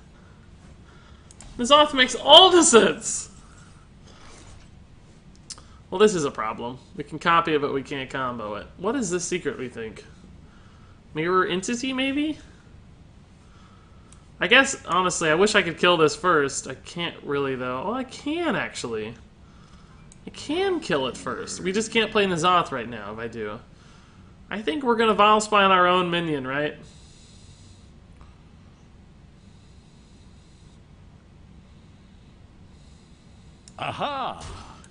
N'Zoth makes all the sense! Well, this is a problem. We can copy it, but we can't combo it. What is this secret, we think? Mirror entity, maybe? I guess, honestly, I wish I could kill this first. I can't really, though. Oh, I can, actually. I can kill it first. We just can't play N'Zoth right now, if I do. I think we're gonna Vile Spy on our own minion, right? Aha!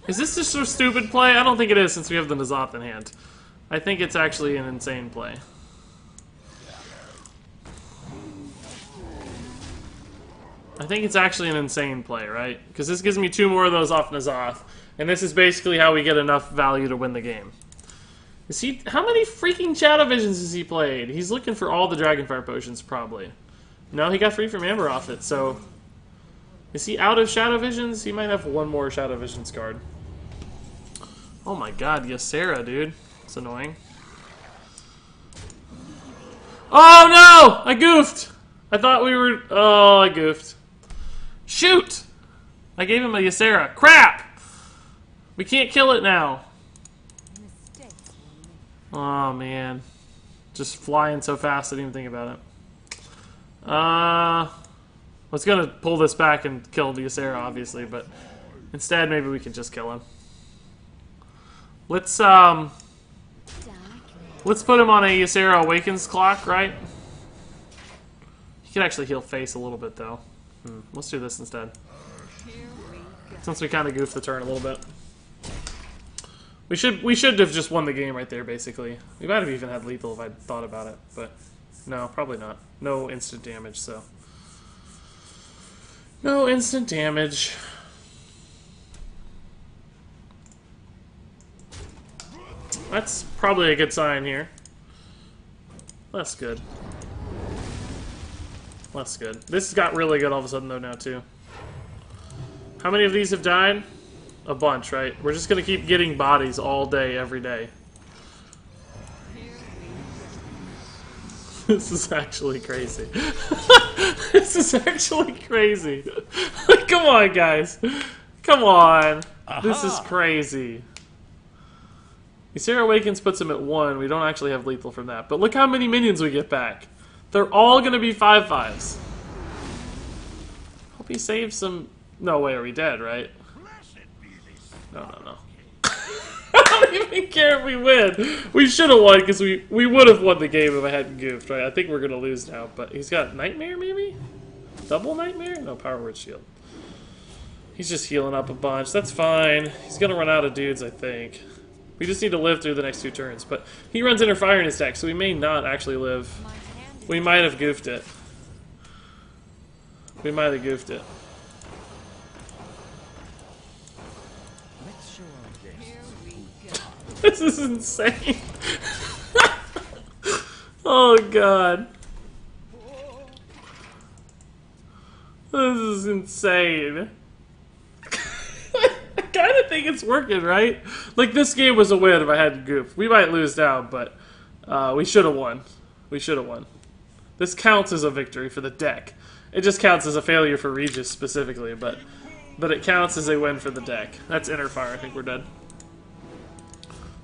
Is this just a stupid play? I don't think it is, since we have the N'Zoth in hand. I think it's actually an insane play. I think it's actually an insane play, right? Because this gives me 2 more of those off N'Zoth, and this is basically how we get enough value to win the game. Is he? How many freaking Shadow Visions has he played? He's looking for all the Dragonfire potions, probably. No, he got free from Amber off it, so... Is he out of Shadow Visions? He might have 1 more Shadow Visions card. Oh my god, Ysera, dude. It's annoying. Oh no! I goofed! I thought we were... Oh, I goofed. Shoot! I gave him a Ysera. Crap! We can't kill it now. Oh, man. Just flying so fast I didn't even think about it. I was going to pull this back and kill the Ysera, obviously, but instead maybe we can just kill him. Let's put him on a Ysera Awakens clock, right? He can actually heal face a little bit, though. Let's do this instead. Since we kind of goofed the turn a little bit. We should have just won the game right there, basically. We might have even had lethal if I'd thought about it, but no, probably not. No instant damage, so. No instant damage. That's probably a good sign here. That's good. That's good. This got really good all of a sudden, though, now, too. How many of these have died? A bunch, right? We're just gonna keep getting bodies all day, every day. This is actually crazy. This is actually crazy. Come on, guys. Come on. This is crazy. Ysera Awakens puts him at 1. We don't actually have lethal from that. But look how many minions we get back. They're all gonna be 5/5s. Hope he saves some... No way, are we dead, right? No. I don't even care if we win. We should have won, because we would have won the game if I hadn't goofed, right? I think we're gonna lose now, but he's got Nightmare, maybe? Double Nightmare? No, Power Word Shield. He's just healing up a bunch. That's fine. He's gonna run out of dudes, I think. We just need to live through the next 2 turns, but he runs Inner Fire in his deck, so we may not actually live. We might have goofed it. We might have goofed it. This is insane. Oh god. This is insane. I kind of think it's working, right? Like, this game was a win if I hadn't goofed. We might lose now, but we should have won. We should have won. This counts as a victory for the deck. It just counts as a failure for Regis specifically, but it counts as a win for the deck. That's Inner Fire. I think we're dead.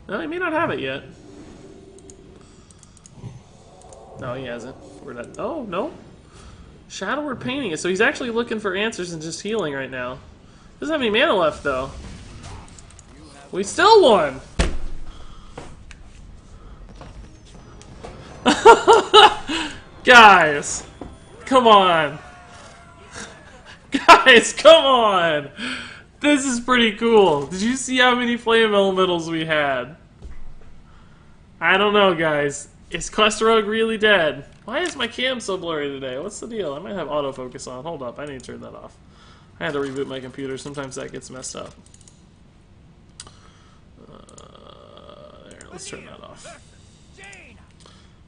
No, he may not have it yet. No, he hasn't. We're dead. Oh, no. Shadow Word painting it, so he's actually looking for answers and just healing right now. Doesn't have any mana left, though. We still won! Guys! Come on! Guys, come on! This is pretty cool. Did you see how many flame elementals we had? I don't know, guys. Is Quest Rogue really dead? Why is my cam so blurry today? What's the deal? I might have autofocus on. Hold up, I need to turn that off. I had to reboot my computer. Sometimes that gets messed up. There, let's turn that off.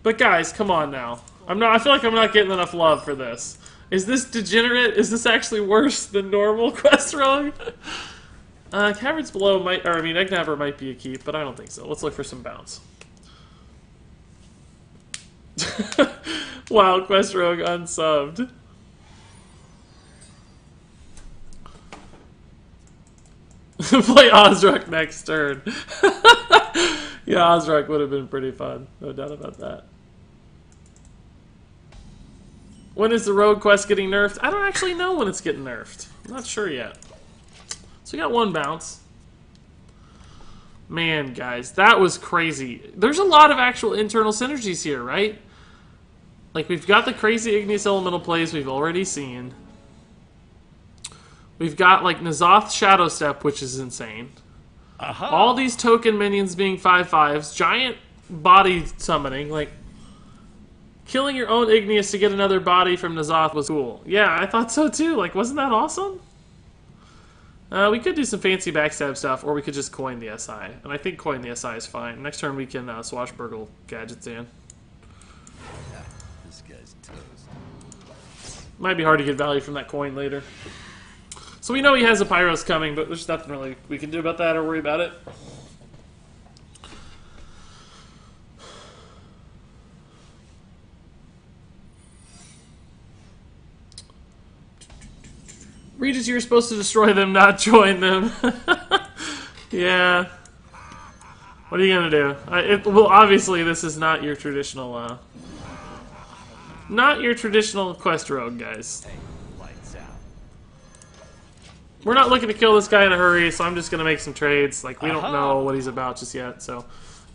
But guys, come on now. I feel like I'm not getting enough love for this. Is this degenerate? Is this actually worse than normal Quest Rogue? Caverns Below might, or I mean, Eggnabber might be a keep, but I don't think so. Let's look for some bounce. Wow, Quest Rogue unsubbed. Play Ozruk next turn. Yeah, Ozruk would have been pretty fun. No doubt about that. When is the Rogue Quest getting nerfed? I don't actually know when it's getting nerfed. I'm not sure yet. So we got one bounce. Man, guys, that was crazy. There's a lot of actual internal synergies here, right? Like, we've got the crazy Igneous Elemental plays we've already seen. We've got, like, N'Zoth Shadow Step, which is insane. All these token minions being 5/5s. Giant body summoning. Like, killing your own Igneous to get another body from N'Zoth was cool. Yeah, I thought so too. Like, wasn't that awesome? We could do some fancy backstab stuff, or we could just coin the SI. And I think coin the SI is fine. Next turn we can swashbuckle gadgets in. This guy's toast. Might be hard to get value from that coin later. So we know he has a Pyros coming, but there's nothing really we can do about that or worry about it. Regis, you're supposed to destroy them, not join them. Yeah. What are you gonna do? Well, obviously this is not your traditional, not your traditional quest rogue, guys. We're not looking to kill this guy in a hurry, so I'm just gonna make some trades. Like, we don't know what he's about just yet, so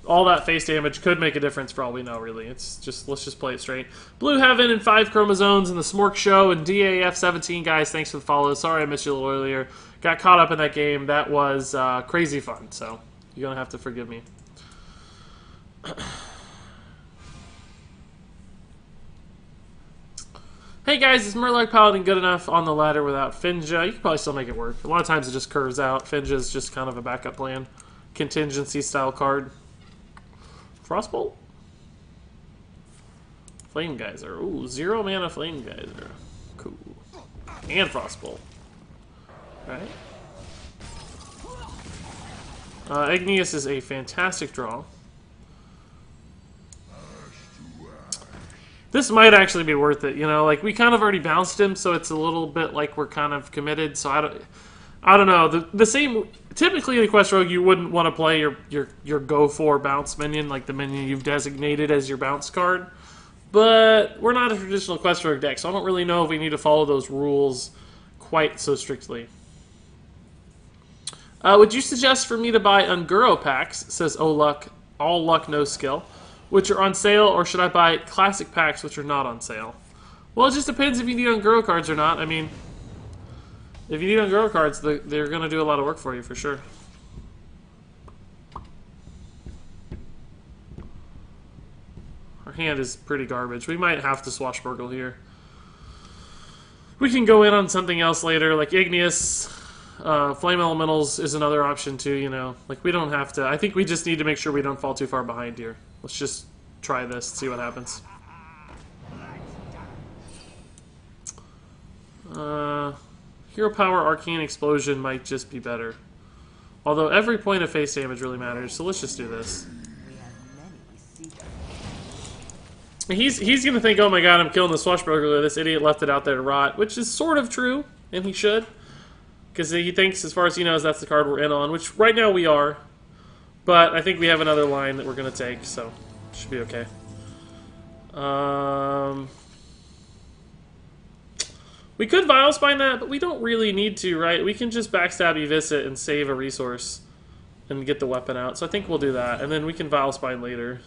all that face damage could make a difference for all we know, really. It's just, let's just play it straight. Blue Heaven and 5 Chromosomes and the Smork Show and DAF17, guys, thanks for the follow. Sorry I missed you a little earlier. Got caught up in that game. That was crazy fun, so you're gonna have to forgive me. Hey guys, is Murloc Paladin good enough on the ladder without Finja? You can probably still make it work. A lot of times it just curves out. Finja is just kind of a backup plan. Contingency style card. Frostbolt? Flame Geyser. Ooh, 0 mana Flame Geyser. Cool. And Frostbolt. Right. Igneous is a fantastic draw. This might actually be worth it, you know, like we kind of already bounced him, so it's a little bit like we're kind of committed, so I don't know. The same, typically in the Quest Rogue you wouldn't want to play your go for bounce minion, like the minion you've designated as your bounce card. But we're not a traditional Quest Rogue deck, so I don't really know if we need to follow those rules quite so strictly. Would you suggest for me to buy Unguro packs, says All Luck No Skill, which are on sale, or should I buy classic packs which are not on sale? Well, it just depends if you need Unguro cards or not. I mean, if you need Unguro cards, they're going to do a lot of work for you, for sure. Our hand is pretty garbage. We might have to swashbuckle here. We can go in on something else later, like Igneous. Flame Elementals is another option too, you know. Like, we don't have to... I think we just need to make sure we don't fall too far behind here. Let's just try this, see what happens. Hero Power Arcane Explosion might just be better. Although every point of face damage really matters, so let's just do this. He's gonna think, oh my god, I'm killing the swashbuckler, this idiot left it out there to rot, which is sort of true, and he should. Because he thinks, as far as he knows, that's the card we're in on, which right now we are. But I think we have another line that we're going to take, so should be okay. We could Vilespine that, but we don't really need to, right? We can just backstab Evisit and save a resource and get the weapon out. So I think we'll do that, and then we can Vilespine later.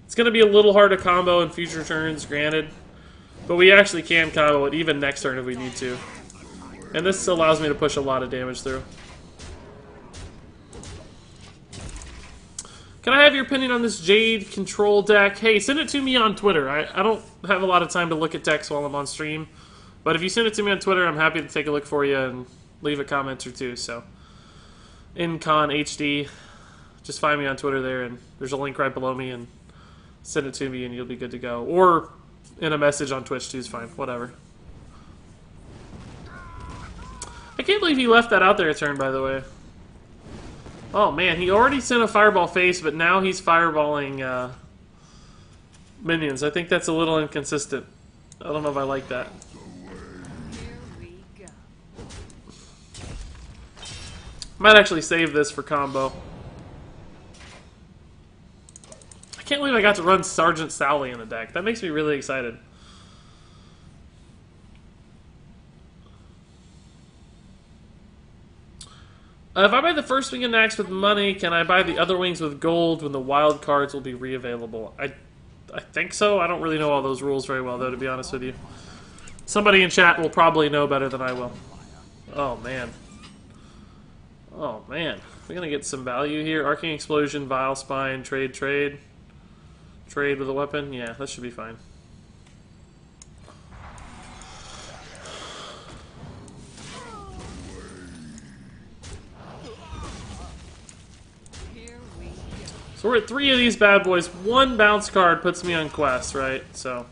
It's going to be a little hard to combo in future turns, granted. But we actually can combo it even next turn if we need to. And this allows me to push a lot of damage through. Can I have your opinion on this Jade Control deck? Hey, send it to me on Twitter. I don't have a lot of time to look at decks while I'm on stream. But if you send it to me on Twitter, I'm happy to take a look for you and leave a comment or two. So, InCon HD. Just find me on Twitter there, and there's a link right below me, and send it to me, and you'll be good to go. Or in a message on Twitch too is fine. Whatever. I can't believe he left that out there a turn, by the way. Oh man, he already sent a Fireball face, but now he's fireballing minions. I think that's a little inconsistent. I don't know if I like that. Here we go. Might actually save this for combo. I can't believe I got to run Sergeant Sally in the deck. That makes me really excited. If I buy the first wing of Nax with money, can I buy the other wings with gold when the wild cards will be re-available? I think so. I don't really know all those rules very well, though, to be honest with you. Somebody in chat will probably know better than I will. Oh, man. Oh, man. We're going to get some value here. Arcing Explosion, Vile Spine, trade. Trade with a weapon. Yeah, that should be fine. Here we go. So we're at 3 of these bad boys. 1 bounce card puts me on quest, right? So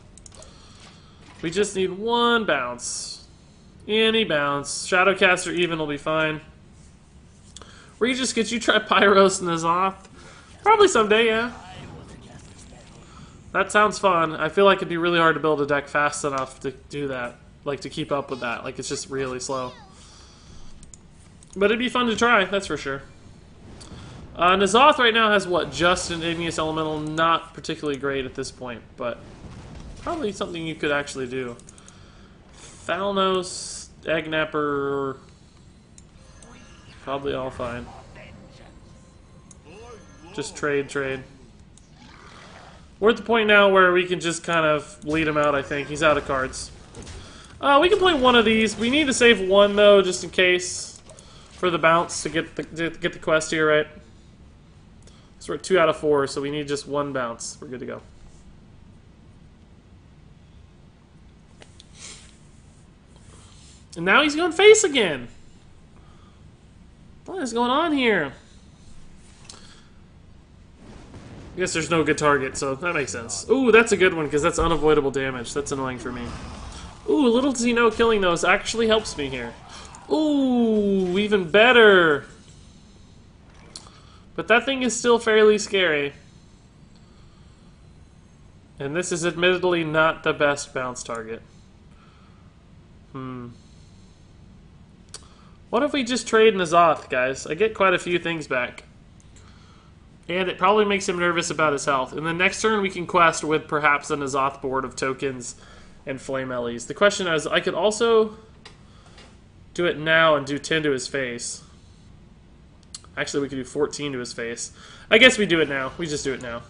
we just need 1 bounce. Any bounce. Shadowcaster even will be fine. Regis, could you try Pyros and Azoth? Probably someday, yeah. That sounds fun. I feel like it'd be really hard to build a deck fast enough to do that. Like, to keep up with that. Like, it's just really slow. But it'd be fun to try, that's for sure. N'Zoth right now has what? Just an Igneous Elemental. Not particularly great at this point, but probably something you could actually do. Falnos, Eggnapper, probably all fine. Just trade. We're at the point now where we can just kind of lead him out, I think. He's out of cards. We can play 1 of these. We need to save 1, though, just in case, for the bounce to get the quest here, right? So we're at 2 out of 4, so we need just 1 bounce. We're good to go. And now he's going face again. What is going on here? I guess there's no good target, so that makes sense. Ooh, that's a good one, because that's unavoidable damage. That's annoying for me. Ooh, little does he know killing those actually helps me here. Ooh, even better. But that thing is still fairly scary. And this is admittedly not the best bounce target. What if we just trade N'Zoth, guys? I get quite a few things back. And it probably makes him nervous about his health. And then next turn we can quest with perhaps a N'Zoth board of tokens and Flame Ellies. The question is, I could also do it now and do 10 to his face. Actually, we could do 14 to his face. I guess we do it now. We just do it now.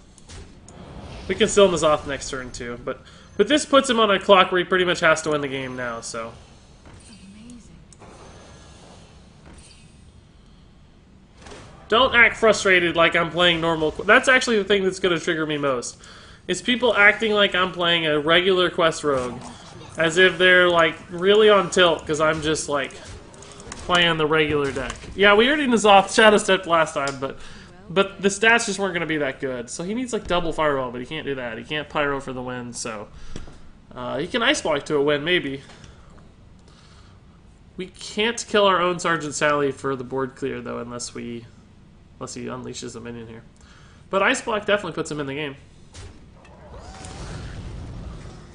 We can still N'Zoth next turn too. But this puts him on a clock where he pretty much has to win the game now, so... Don't act frustrated like I'm playing normal... That's actually the thing that's going to trigger me most. Is people acting like I'm playing a regular quest rogue. As if they're, like, really on tilt, because I'm just, like, playing the regular deck. Yeah, we already N'Zoth Shadow Stepped last time, but the stats just weren't going to be that good. So he needs, like, double Fireball, but he can't do that. He can't Pyro for the win, so... he can Ice Block to a win, maybe. We can't kill our own Sergeant Sally for the board clear, though, unless he unleashes a minion here. But Ice Block definitely puts him in the game.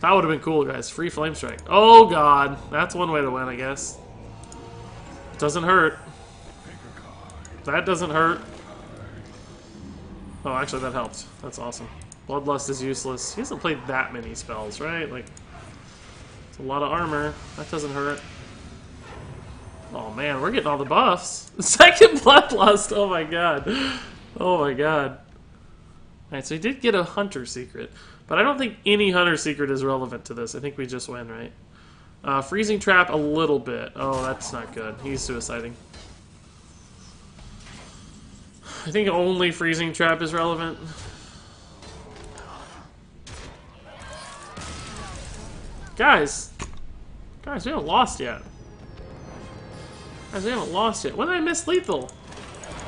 That would have been cool, guys. Free Flame Strike. Oh, God. That's one way to win, I guess. Doesn't hurt. That doesn't hurt. Oh, actually, that helped. That's awesome. Bloodlust is useless. He hasn't played that many spells, right? Like, it's a lot of armor. That doesn't hurt. Oh, man, we're getting all the buffs. Second Bloodlust. Oh, my God. Oh, my God. Alright, so he did get a Hunter Secret. But I don't think any Hunter Secret is relevant to this. I think we just win, right? Freezing Trap a little bit. Oh, that's not good. He's suiciding. I think only Freezing Trap is relevant. Guys, we haven't lost yet. Guys, we haven't lost yet. When did I miss lethal?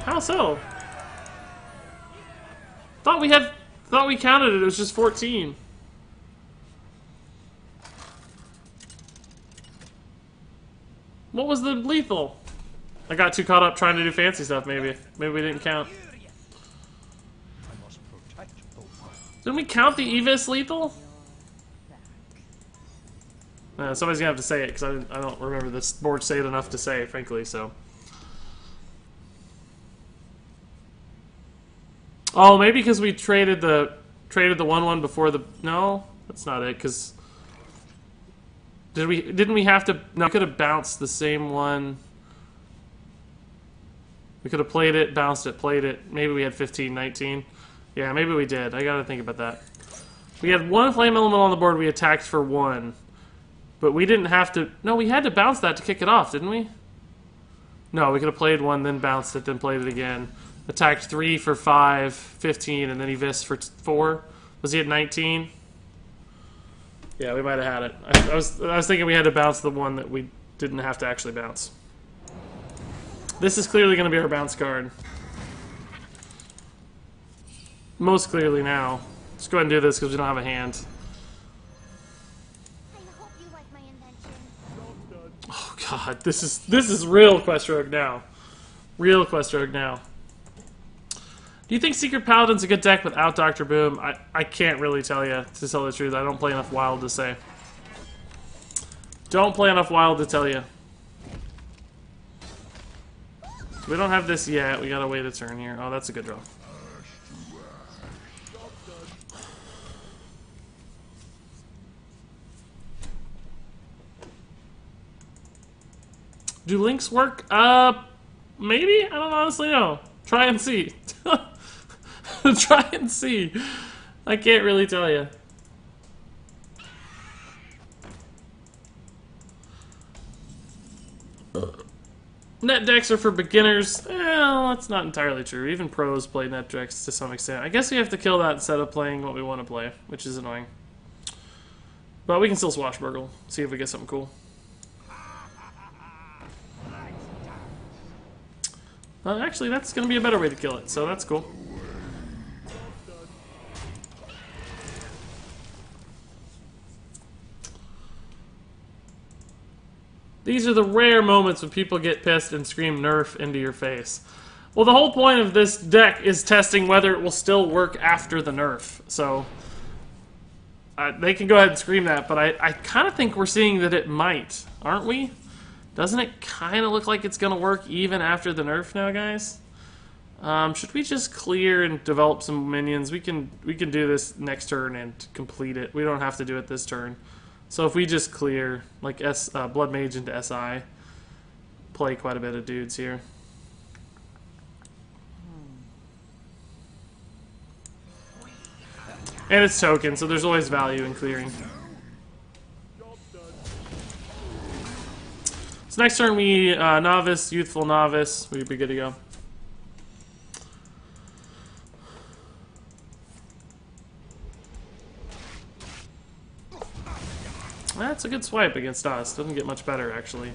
How so? Thought we counted it. It was just 14. What was the lethal? I got too caught up trying to do fancy stuff, maybe. Maybe we didn't count. Didn't we count the Evis lethal? Somebody's gonna have to say it because I don't remember this board say it enough to say, frankly. So, oh, maybe because we traded the 1/1 before the. No, that's not it. Because didn't we have to? No, we could have bounced the same one. We could have played it, bounced it, played it. Maybe we had 15, 19. Yeah, maybe we did. I gotta think about that. We had one flame elemental on the board. We attacked for 1. But we didn't have to... No, we had to bounce that to kick it off, didn't we? No, we could have played 1, then bounced it, then played it again. Attacked 3 for 5, 15, and then he Vis for 4. Was he at 19? Yeah, we might have had it. I was thinking we had to bounce the one that we didn't have to actually bounce. This is clearly going to be our bounce card. Most clearly now. Let's go ahead and do this because we don't have a hand. Oh god, this is real Quest Rogue now. Real Quest Rogue now. Do you think Secret Paladin's a good deck without Dr. Boom? I can't really tell you, to tell the truth. I don't play enough Wild to say. Don't play enough Wild to tell you. We don't have this yet. We gotta wait a turn here. Oh, that's a good draw. Do links work? Maybe? I don't honestly know. Try and see. Try and see. I can't really tell you. Net decks are for beginners. Well, that's not entirely true. Even pros play net decks to some extent. I guess we have to kill that instead of playing what we want to play, which is annoying. But we can still swashbuckle. See if we get something cool. Actually, that's going to be a better way to kill it, so that's cool. These are the rare moments when people get pissed and scream nerf into your face. Well, the whole point of this deck is testing whether it will still work after the nerf, so they can go ahead and scream that, but I kind of think we're seeing that it might, aren't we? Doesn't it kind of look like it's going to work even after the nerf now, guys? Should we just clear and develop some minions? We can do this next turn and complete it. We don't have to do it this turn. So if we just clear, like Blood Mage into SI, play quite a bit of dudes here. And it's token, so there's always value in clearing. So next turn we Novice, Youthful Novice. We'd be good to go. That's a good swipe against us. Doesn't get much better, actually.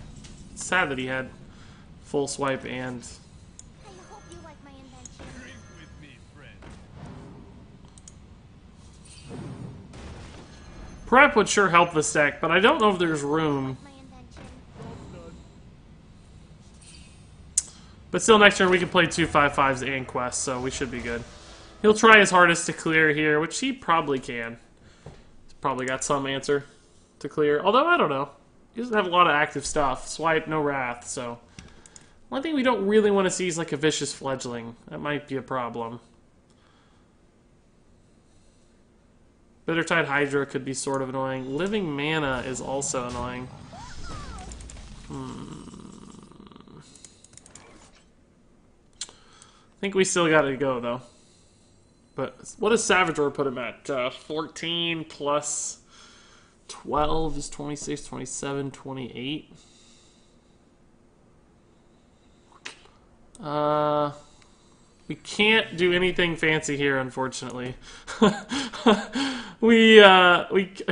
It's sad that he had full swipe and... I hope you like my invention. Drink with me, friend. Prep would sure help this deck, but I don't know if there's room. My invention. But still, next turn we can play 2 5/5s and quests, so we should be good. He'll try his hardest to clear here, which he probably can. He's probably got some answer to clear. Although, I don't know. He doesn't have a lot of active stuff. Swipe, no Wrath, so... One thing we don't really want to see is like a Vicious Fledgling. That might be a problem. Bittertide Hydra could be sort of annoying. Living Mana is also annoying. I think we still gotta go, though. But what does Savage Roar put him at? 14 plus 12 is 26, 27, 28. We can't do anything fancy here, unfortunately. we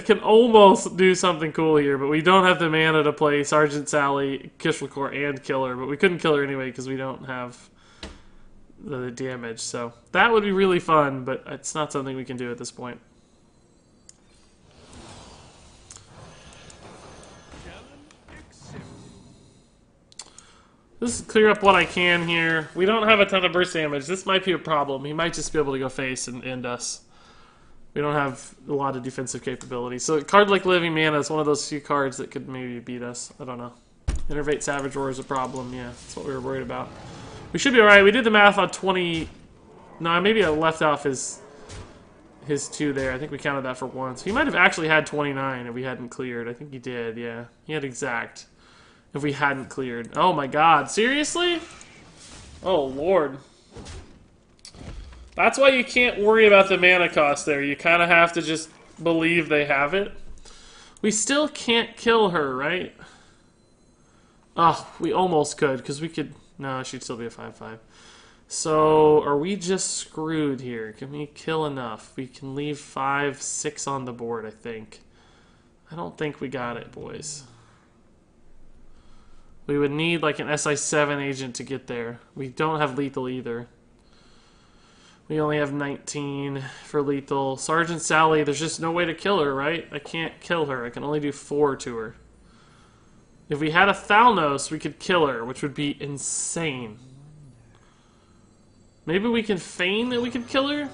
can almost do something cool here, but we don't have the mana to play Sergeant Sally, Kishwakor, and kill her. But we couldn't kill her anyway because we don't have the damage. So that would be really fun, but it's not something we can do at this point. Let's clear up what I can here. We don't have a ton of burst damage. This might be a problem. He might just be able to go face and end us. We don't have a lot of defensive capability. So a card like Living Mana is one of those few cards that could maybe beat us. I don't know. Innervate Savage Roar is a problem. Yeah, that's what we were worried about. We should be alright. We did the math on 20... No, maybe I left off his 2 there. I think we counted that for once. He might have actually had 29 if we hadn't cleared. I think he did, yeah. He had exact. If we hadn't cleared. Oh my god, seriously? Oh lord. That's why you can't worry about the mana cost there. You kind of have to just believe they have it. We still can't kill her, right? Oh, we almost could, because we could... No, she'd still be a 5/5. So, are we just screwed here? Can we kill enough? We can leave 5, 6 on the board, I think. I don't think we got it, boys. We would need like an SI7 agent to get there. We don't have lethal either. We only have 19 for lethal. Sergeant Sally, there's just no way to kill her, right? I can't kill her. I can only do 4 to her. If we had a Thalnos, we could kill her, which would be insane. Maybe we can feign that we could kill her?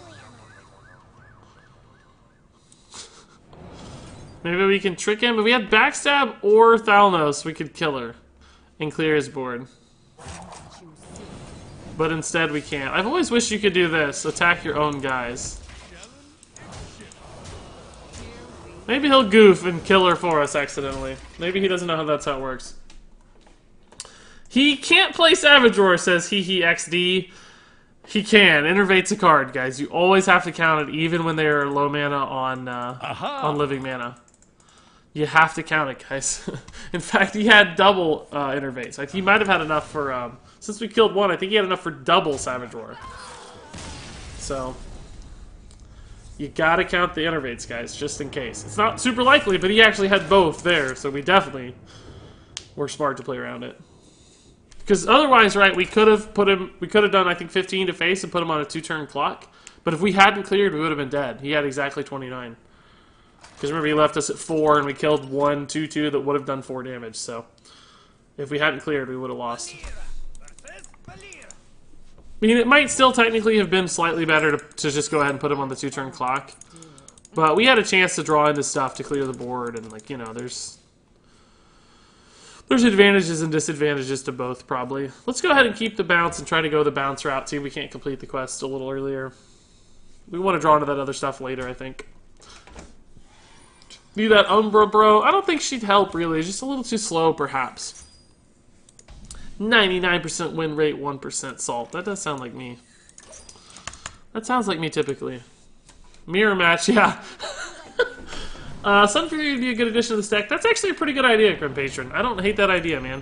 Maybe we can trick him. If we had Backstab or Thalnos, we could kill her and clear his board. But instead we can't. I've always wished you could do this. Attack your own guys. Maybe he'll goof and kill her for us accidentally. Maybe he doesn't know that's how it works. He can't play Savage Roar, says XD. He can. Innervate's a card, guys. You always have to count it, even when they're low mana on Living Mana. You have to count it, guys. In fact, he had double Innervates. Like, he might have had enough for... since we killed one, I think he had enough for double Savage Roar. So... You gotta count the Innervates, guys, just in case. It's not super likely, but he actually had both there, so we definitely were smart to play around it. Because otherwise, right, we could have done, I think, 15 to face and put him on a 2-turn clock. But if we hadn't cleared, we would have been dead. He had exactly 29. Because remember, he left us at 4, and we killed 1, 2 that would have done 4 damage, so... If we hadn't cleared, we would have lost. I mean, it might still technically have been slightly better to just go ahead and put him on the 2-turn clock. But we had a chance to draw into stuff to clear the board, and, like, you know, there's advantages and disadvantages to both, probably. Let's go ahead and keep the bounce and try to go the bounce route, see if we can't complete the quest a little earlier. We want to draw into that other stuff later, I think. Need that Umbra, bro? I don't think she'd help, really. It's just a little too slow, perhaps. 99% win rate, 1% salt. That does sound like me. That sounds like me typically. Mirror match, yeah. Sun Fury would be a good addition to the stack. That's actually a pretty good idea, Grim Patron. I don't hate that idea, man.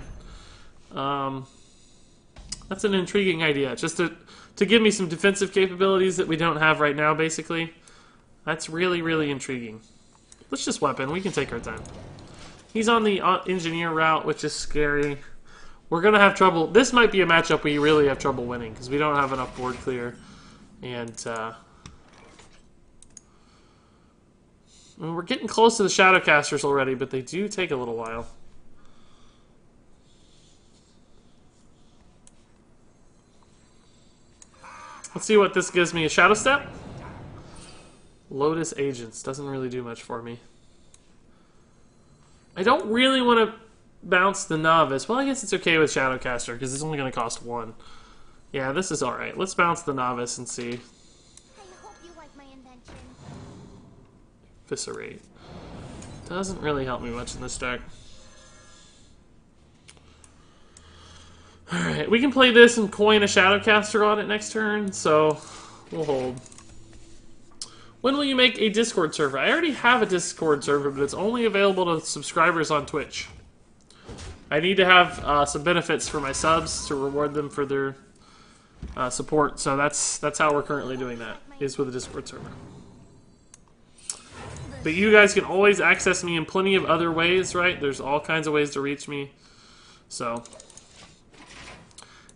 That's an intriguing idea. Just to give me some defensive capabilities that we don't have right now, basically. That's really, really intriguing. Let's just weapon. We can take our time. He's on the engineer route, which is scary. We're going to have trouble. This might be a matchup we really have trouble winning, because we don't have enough board clear. And, I mean, we're getting close to the Shadowcasters already, but they do take a little while. Let's see what this gives me. A Shadow Step? Lotus Agents. Doesn't really do much for me. I don't really want to bounce the Novice. Well, I guess it's okay with Shadowcaster, because it's only going to cost 1. Yeah, this is alright. Let's bounce the Novice and see. I hope you like my invention. Eviscerate. Doesn't really help me much in this deck. Alright, we can play this and coin a Shadowcaster on it next turn, so we'll hold. When will you make a Discord server? I already have a Discord server, but it's only available to subscribers on Twitch. I need to have some benefits for my subs to reward them for their support, so that's how we're currently doing that, is with a Discord server. But you guys can always access me in plenty of other ways, right? There's all kinds of ways to reach me. So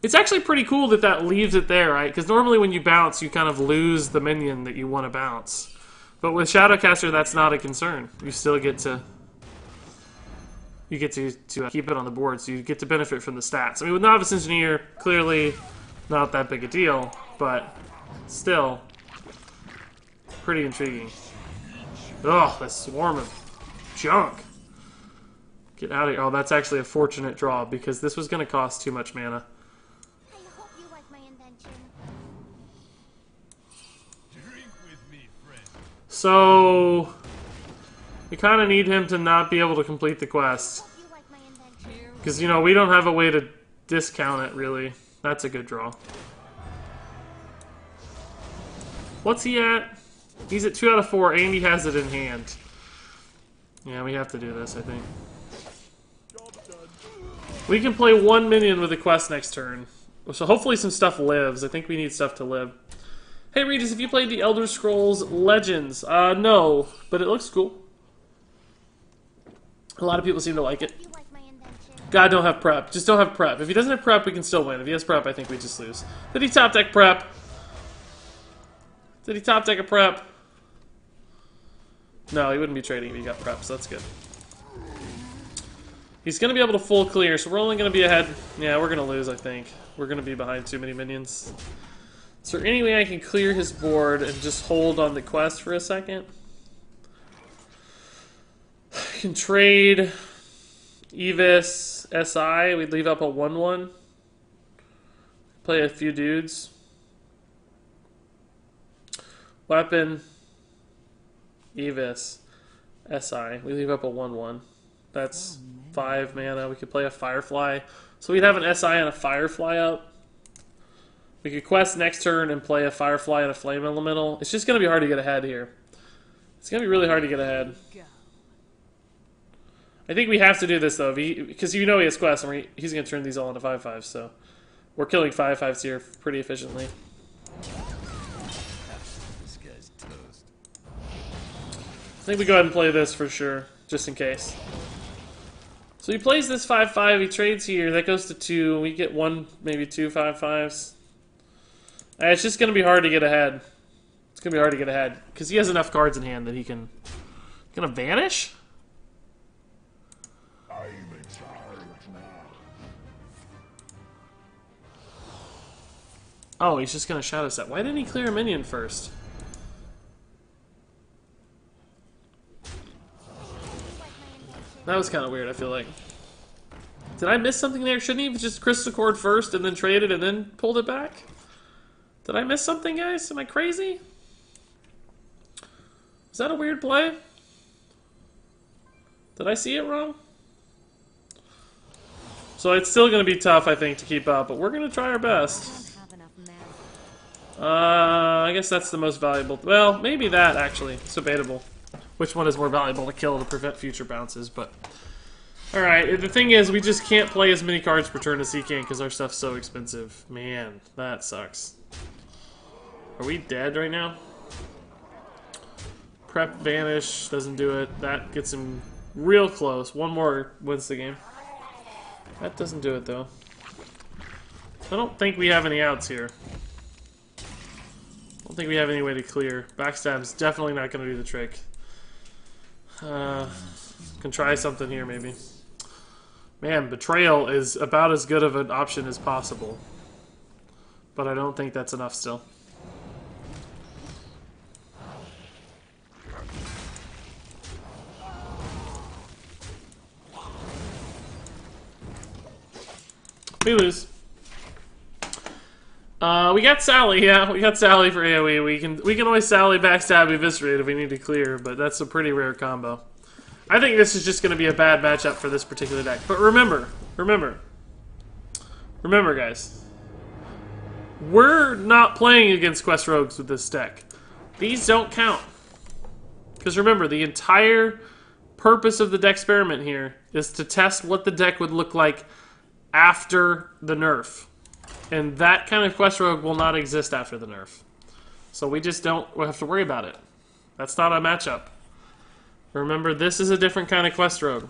it's actually pretty cool that that leaves it there, right? Because normally when you bounce, you kind of lose the minion that you want to bounce. But with Shadowcaster, that's not a concern. You still get to... You get to keep it on the board, so you get to benefit from the stats. I mean, with Novice Engineer, clearly not that big a deal, but still pretty intriguing. Ugh, that swarm of junk. Get out of here. Oh, that's actually a fortunate draw because this was going to cost too much mana. I hope you like my invention. Drink with me, friend. So we kind of need him to not be able to complete the quest. Hope you like my invention. Because, you know, we don't have a way to discount it, really. That's a good draw. What's he at? He's at 2 out of 4, and he has it in hand. Yeah, we have to do this, I think. We can play 1 minion with a quest next turn. So hopefully some stuff lives. I think we need stuff to live. Hey, Regis, have you played the Elder Scrolls Legends? No, but it looks cool. A lot of people seem to like it. You like my invention. God, don't have prep. Just don't have prep. If he doesn't have prep, we can still win. If he has prep, I think we just lose. Did he top deck prep? Did he top deck a prep? No, he wouldn't be trading if he got prep, so that's good. He's going to be able to full clear, so we're only going to be ahead. Yeah, we're going to lose, I think. We're going to be behind too many minions. Is there any way I can clear his board and just hold on the quest for a second? I can trade Evis SI. We'd leave up a 1-1. Play a few dudes. Weapon. Evis SI. We leave up a 1-1. That's 5 mana. We could play a Firefly. So we'd have an SI and a Firefly up. We could quest next turn and play a Firefly and a Flame Elemental. It's just going to be hard to get ahead here. It's going to be really hard to get ahead. I think we have to do this, though, because you know he has quests, and he's going to turn these all into 5/5s, so we're killing 5/5s here pretty efficiently. This guy's toast. I think we go ahead and play this for sure, just in case. So he plays this 5/5, he trades here, that goes to 2, we get 1, maybe 2 5/5s. It's just going to be hard to get ahead. It's going to be hard to get ahead, because he has enough cards in hand that he can... Gonna vanish? Oh, he's just gonna Shadow Step. Why didn't he clear a minion first? That was kind of weird, I feel like. Did I miss something there? Shouldn't he have just Crystal Cord first and then traded and then pulled it back? Did I miss something, guys? Am I crazy? Is that a weird play? Did I see it wrong? So it's still going to be tough, I think, to keep up, but we're going to try our best. I guess that's the most valuable. Well, maybe that, actually. It's debatable. Which one is more valuable to kill to prevent future bounces, but... Alright, the thing is, we just can't play as many cards per turn as he can because our stuff's so expensive. Man, that sucks. Are we dead right now? Prep Vanish doesn't do it. That gets him real close. One more wins the game. That doesn't do it, though. I don't think we have any outs here. I don't think we have any way to clear. Backstab's definitely not going to do the trick. Can try something here, maybe. Man, Betrayal is about as good of an option as possible. But I don't think that's enough still. We lose. We got Sally, yeah. We got Sally for AoE. We can always Sally, backstab, eviscerate if we need to clear, but that's a pretty rare combo. I think this is just going to be a bad matchup for this particular deck. But remember, guys. We're not playing against Quest Rogues with this deck. These don't count. Because remember, the entire purpose of the deck experiment here is to test what the deck would look like after the nerf. And that kind of Quest Rogue will not exist after the nerf. So we just don't have to worry about it. That's not a matchup. Remember, this is a different kind of Quest Rogue.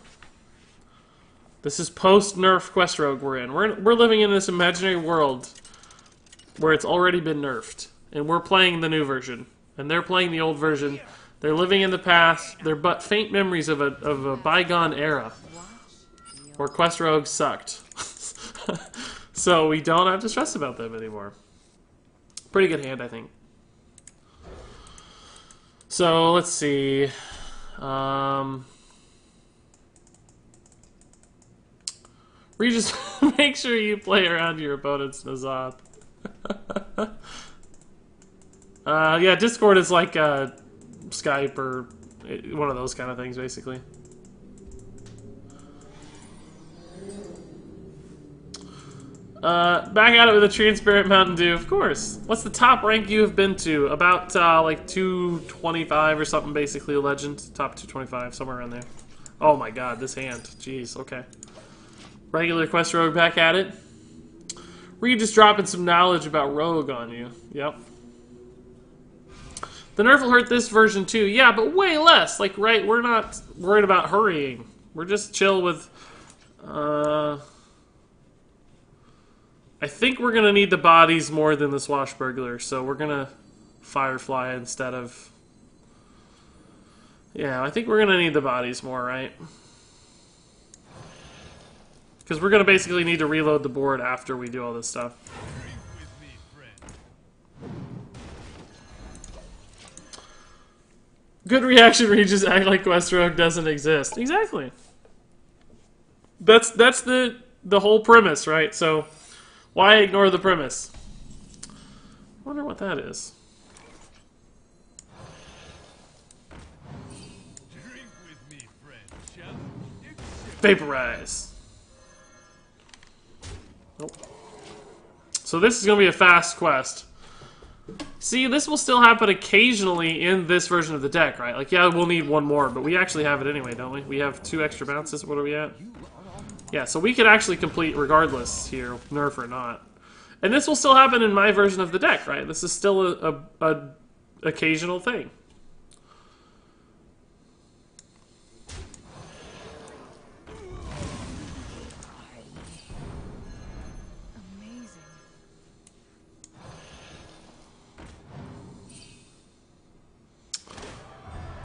This is post-nerf Quest Rogue we're in. We're living in this imaginary world where it's already been nerfed. And we're playing the new version. And they're playing the old version. They're living in the past. They're but faint memories of a bygone era where Quest Rogue sucked. So we don't have to stress about them anymore. Pretty good hand, I think. So let's see. Regis, make sure you play around your opponent's Nazoth. Yeah, Discord is like Skype or one of those kind of things, basically. Back at it with a transparent Mountain Dew, of course. What's the top rank you have been to? About like 225 or something, basically. Legend, top 225, somewhere around there. Oh my god, this hand. Jeez, okay. Regular Quest Rogue back at it. Reed just dropping some knowledge about Rogue on you. Yep. The nerf will hurt this version too. Yeah, but way less. Like, right, we're not worried about hurrying. We're just chill with... I think we're going to need the bodies more than the Swashbuckler, so we're going to Firefly instead of... Yeah, I think we're going to need the bodies more, right? Because we're going to basically need to reload the board after we do all this stuff. Drink with me, friend. Good reaction, Regis. Act like Quest Rogue doesn't exist. Exactly. That's the whole premise, right? So... Why ignore the premise? I wonder what that is. Drink with me, friend. Shall we? Vaporize. Nope. So this is going to be a fast quest. See, this will still happen occasionally in this version of the deck, right? Like, yeah, we'll need one more, but we actually have it anyway, don't we? We have 2 extra bounces. What are we at? Yeah, so we could actually complete regardless here, nerf or not. And this will still happen in my version of the deck, right? This is still a occasional thing. Amazing.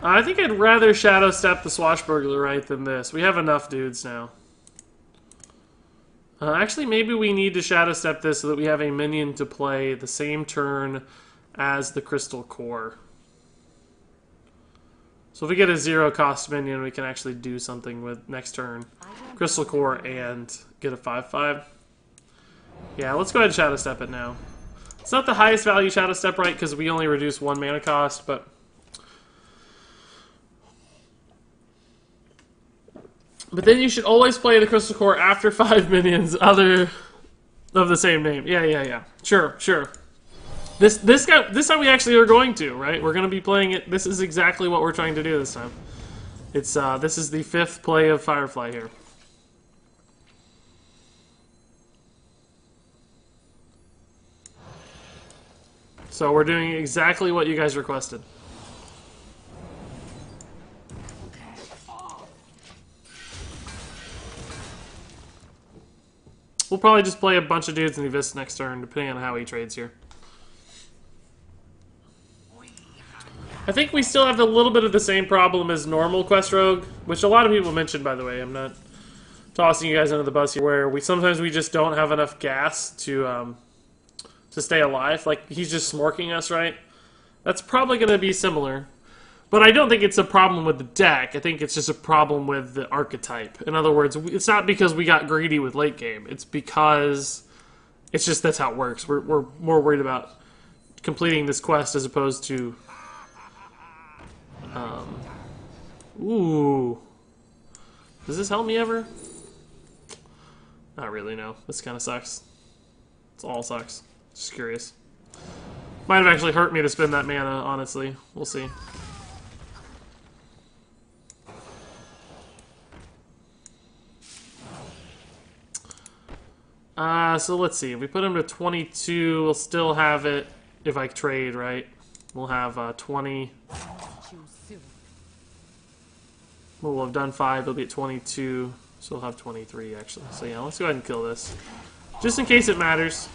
I think I'd rather Shadow Step the Swashbuckler, right, than this. We have enough dudes now. Actually, maybe we need to Shadow Step this so that we have a minion to play the same turn as the Crystal Core. So if we get a 0-cost minion, we can actually do something with next turn. Crystal Core and get a 5/5. Yeah, let's go ahead and Shadow Step it now. It's not the highest value Shadow Step, right, because we only reduce 1 mana cost, but... But then you should always play the Crystal Core after 5 minions other of the same name. Yeah. Sure. This time we actually are going to, right? We're going to be playing it. This is exactly what we're trying to do this time. It's this is the 5th play of Firefly here. So we're doing exactly what you guys requested. We'll probably just play a bunch of dudes in the Abyss next turn, depending on how he trades here. I think we still have a little bit of the same problem as normal Quest Rogue, which a lot of people mentioned, by the way. I'm not tossing you guys under the bus here, where sometimes we just don't have enough gas to stay alive. Like, he's just smorking us, right? That's probably going to be similar. But I don't think it's a problem with the deck. I think it's just a problem with the archetype. In other words, it's not because we got greedy with late game. It's because it's just that's how it works. We're more worried about completing this quest as opposed to... Ooh. Does this help me ever? Not really, no. This kind of sucks. It all sucks. Just curious. Might have actually hurt me to spend that mana, honestly. We'll see. So let's see. If we put him to 22, we'll still have it if I trade, right? We'll have 20. We'll have done 5. It'll be at 22. So we'll have 23, actually. So yeah, let's go ahead and kill this. Just in case it matters.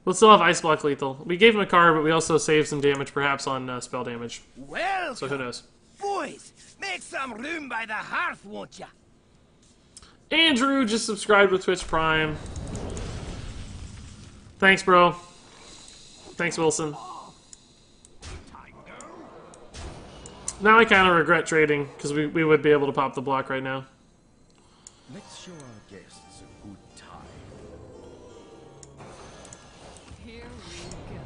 We'll still have Ice Block lethal. We gave him a card, but we also saved some damage, perhaps, on spell damage. Well, So who knows? boys, make some room by the hearth, won't ya? Andrew just subscribed with Twitch Prime. Thanks, bro. Thanks, Wilson. Now I kind of regret trading, because we would be able to pop the block right now. Let's show our guests a good time. Here we go.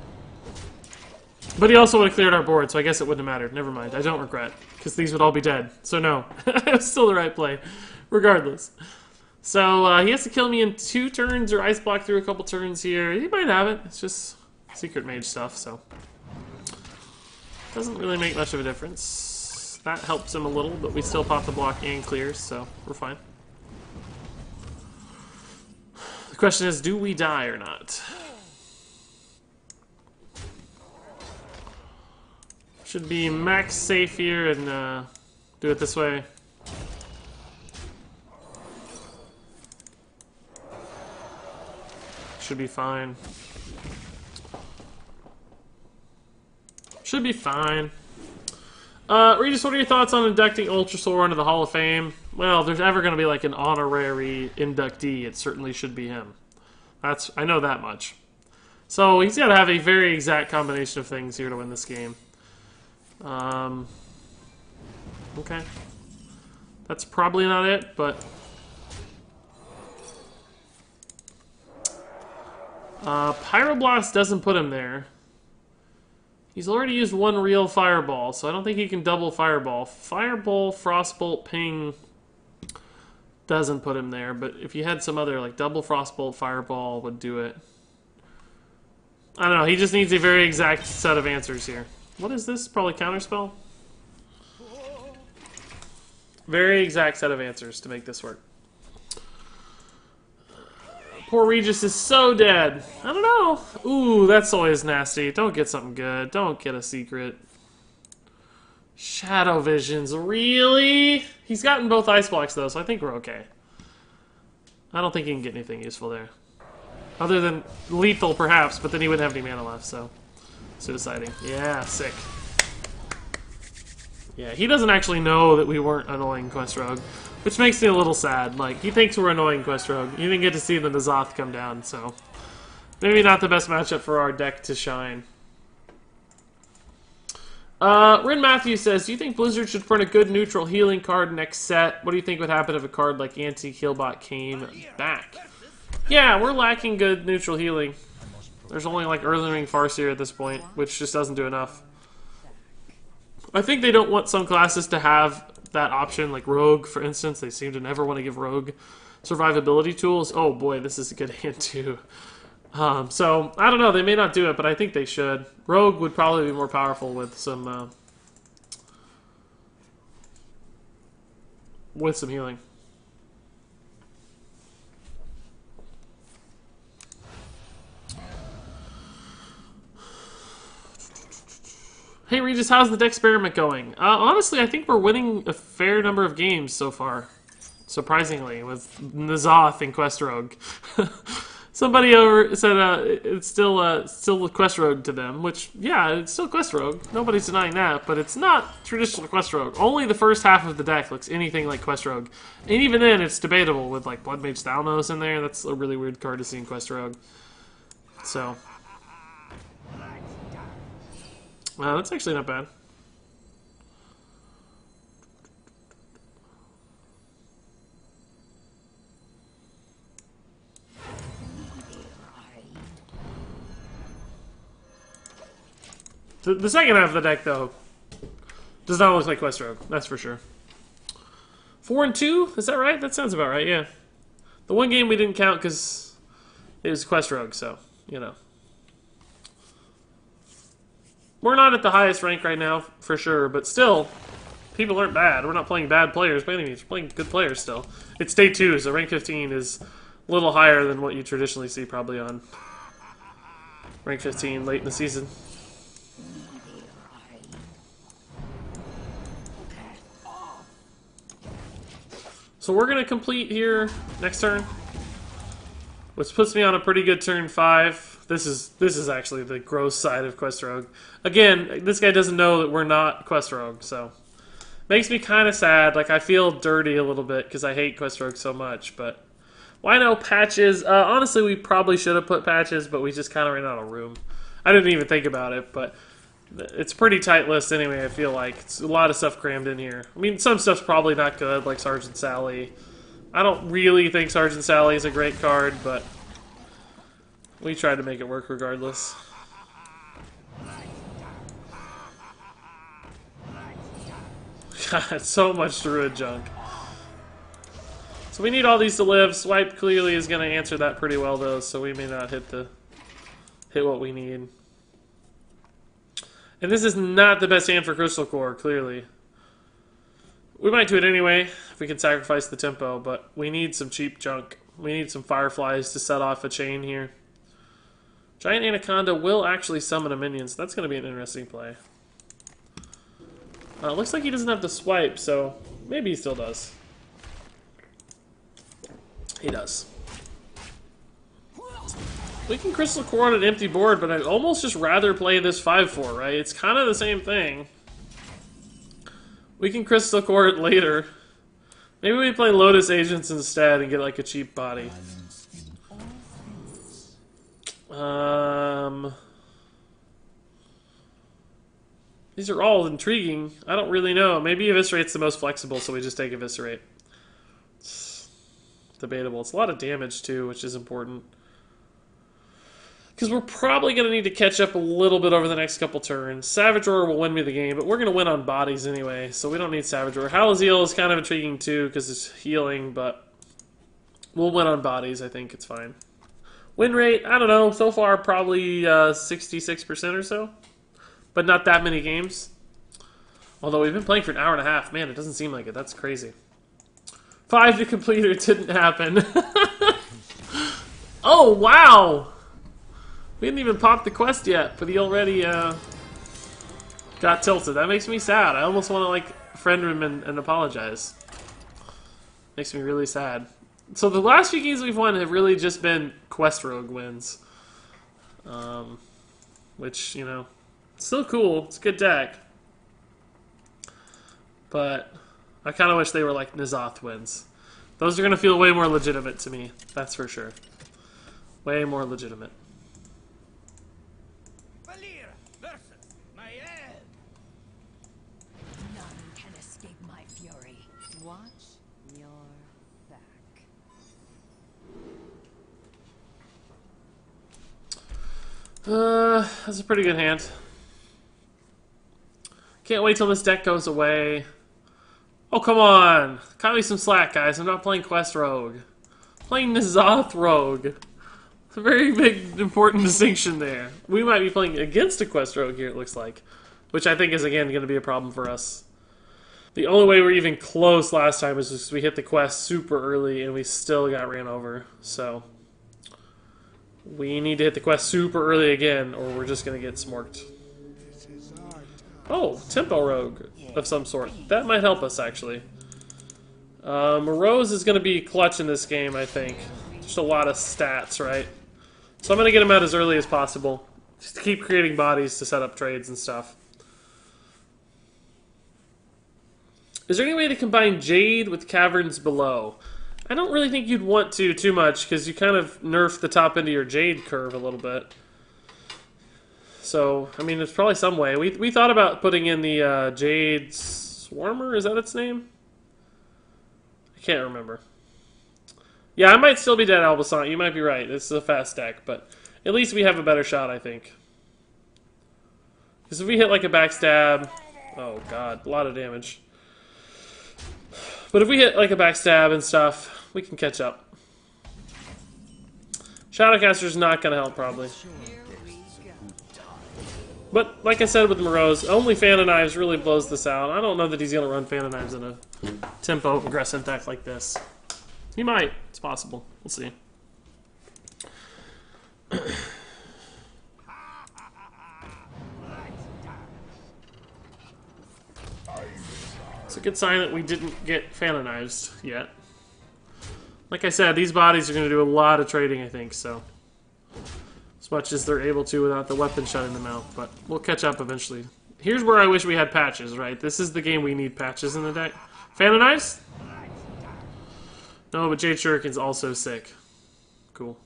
But he also would have cleared our board, so I guess it wouldn't have mattered. Never mind. I don't regret, because these would all be dead. So no, it was still the right play, regardless. So he has to kill me in 2 turns or ice block through a couple turns here. He might have it. It's just secret mage stuff, so doesn't really make much of a difference. That helps him a little, but we still pop the block and clears, so we're fine. The question is, do we die or not? Should be max safe here and do it this way. Should be fine. Should be fine. Regis, what are your thoughts on inducting Ultrasaur into the Hall of Fame? Well, if there's ever going to be like an honorary inductee, it certainly should be him. I know that much. So he's got to have a very exact combination of things here to win this game. Okay. That's probably not it, but Pyroblast doesn't put him there. He's already used 1 real Fireball, so I don't think he can double Fireball. Fireball, Frostbolt, Ping doesn't put him there, but if you had some other, like, double Frostbolt, Fireball would do it. I don't know, he just needs a very exact set of answers here. What is this? Probably Counterspell? Very exact set of answers to make this work. Poor Regis is so dead. I don't know. Ooh, that's always nasty. Don't get something good. Don't get a secret. Shadow Visions. Really? He's gotten both ice blocks, though, so I think we're okay. I don't think he can get anything useful there. Other than lethal, perhaps, but then he wouldn't have any mana left, so... Suiciding. Yeah, sick. Yeah, he doesn't actually know that we weren't annoying Quest Rogue. Which makes me a little sad. Like, he thinks we're annoying Quest Rogue. You didn't get to see the Nazoth come down, so... Maybe not the best matchup for our deck to shine. Rin Matthews says, do you think Blizzard should print a good neutral healing card next set? What do you think would happen if a card like Anti-Healbot came back? Yeah, we're lacking good neutral healing. There's only like Earthling Farseer at this point, which just doesn't do enough. I think they don't want some classes to have that option, like Rogue, for instance. They seem to never want to give Rogue survivability tools. Oh boy, this is a good hand too. So, I don't know, they may not do it, but I think they should. Rogue would probably be more powerful with some healing. Hey Regis, how's the deck experiment going? Honestly, I think we're winning a fair number of games so far. Surprisingly, with Nazoth and Quest Rogue. Somebody over said it's still Quest Rogue to them, which, yeah, it's still Quest Rogue. Nobody's denying that, but it's not traditional Quest Rogue. Only the first half of the deck looks anything like Quest Rogue. And even then, it's debatable with, like, Blood Mage Thalnos in there. That's a really weird card to see in Quest Rogue. So... that's actually not bad. The second half of the deck, though, does not look like Quest Rogue. That's for sure. 4-2? Is that right? That sounds about right, yeah. The one game we didn't count because it was Quest Rogue, so, you know. We're not at the highest rank right now, for sure, but still, people aren't bad. We're not playing bad players by any means. We're playing good players still. It's day 2, so rank 15 is a little higher than what you traditionally see probably on rank 15 late in the season. So we're going to complete here next turn, which puts me on a pretty good turn 5. This is actually the gross side of Quest Rogue. Again, this guy doesn't know that we're not Quest Rogue, so makes me kind of sad. Like, I feel dirty a little bit because I hate Quest Rogue so much, but why no patches? Honestly, we probably should have put patches, but we just kind of ran out of room. I didn't even think about it, but It's a pretty tight list anyway, I feel like. It's a lot of stuff crammed in here. I mean, some stuff's probably not good, like Sergeant Sally. I don't really think Sergeant Sally is a great card, but we tried to make it work regardless. God, so much Druid junk. So we need all these to live. Swipe clearly is going to answer that pretty well, though, so we may not hit what we need. And this is not the best hand for Crystal Core, clearly. We might do it anyway, if we can sacrifice the tempo, but we need some cheap junk. We need some Fireflies to set off a chain here. Giant Anaconda will actually summon a minion, so that's going to be an interesting play. Looks like he doesn't have to swipe, so maybe he still does. He does. We can Crystal Core on an empty board, but I'd almost just rather play this 5/4, right? It's kind of the same thing. We can Crystal Core it later. Maybe we play Lotus Agents instead and get like a cheap body. These are all intriguing. I don't really know. Maybe Eviscerate's the most flexible, so we just take Eviscerate. It's debatable. It's a lot of damage, too, which is important. Because we're probably going to need to catch up a little bit over the next couple turns. Savage Roar will win me the game, but we're going to win on bodies anyway, so we don't need Savage Roar. Halazeal is kind of intriguing, too, because it's healing, but we'll win on bodies. I think it's fine. Win rate, I don't know. So far, probably 66% or so. But not that many games. Although we've been playing for an hour and a half. Man, it doesn't seem like it. That's crazy. 5 to complete it didn't happen. Oh, wow! We didn't even pop the quest yet, but he already got tilted. That makes me sad. I almost want to, like, friend him and apologize. Makes me really sad. So the last few games we've won have really just been quest rogue wins. Which, you know... Still cool. It's a good deck. But I kind of wish they were like N'Zoth wins. Those are going to feel way more legitimate to me. That's for sure. Way more legitimate. Valir versus Mael. None can escape my fury. Watch your back. That's a pretty good hand. Can't wait till this deck goes away. Oh, come on. Cut me some slack, guys. I'm not playing Quest Rogue. I'm playing N'Zoth Rogue. It's a very big, important distinction there. We might be playing against a Quest Rogue here, it looks like. Which I think is, again, going to be a problem for us. The only way we're even close last time was just we hit the quest super early and we still got ran over. So, we need to hit the quest super early again or we're just going to get smorked. Oh, Tempo Rogue of some sort. That might help us, actually. Morose is going to be clutch in this game, I think. Just a lot of stats, right? So I'm going to get him out as early as possible. Just to keep creating bodies to set up trades and stuff. Is there any way to combine Jade with Caverns Below? I don't really think you'd want to too much, because you kind of nerf the top end of your Jade curve a little bit. So, I mean, there's probably some way. We thought about putting in the Jade Swarmer, is that its name? I can't remember. Yeah, I might still be dead, Albasant. You might be right. This is a fast deck, but at least we have a better shot, I think. Because if we hit like a backstab... Oh, God. A lot of damage. But if we hit like a backstab and stuff, we can catch up. Shadowcaster's not going to help, probably. But, like I said with Morose, only Fan of Knives really blows this out. I don't know that he's going to run Fan of Knives in a tempo aggressive deck like this. He might. It's possible. We'll see. It's a good sign that we didn't get Fan of Knives yet. Like I said, these bodies are going to do a lot of trading, I think, so... As much as they're able to without the weapon shutting them out, but we'll catch up eventually. Here's where I wish we had patches, right? This is the game we need patches in the deck. Fan of Knives? No, but Jade Shuriken's also sick. Cool.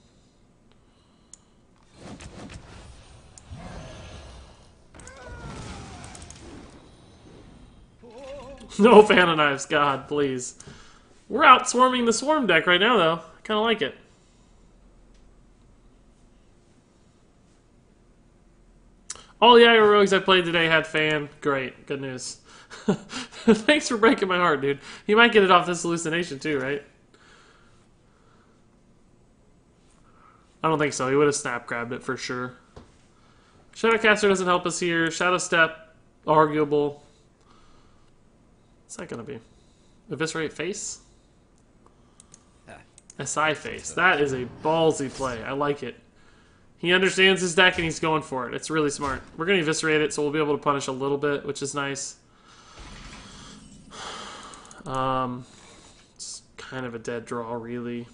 No fan of knives, God, please. We're out swarming the swarm deck right now, though. I kind of like it. All the Aggro rogues I played today had fan. Great, good news. Thanks for breaking my heart, dude. He might get it off this hallucination too, right? I don't think so. He would have snap grabbed it for sure. Shadowcaster doesn't help us here. Shadow Step, arguable. What's that gonna be? Eviscerate face? SI face. That is a ballsy play. I like it. He understands his deck and he's going for it. It's really smart. We're going to eviscerate it, so we'll be able to punish a little bit, which is nice. It's kind of a dead draw, really.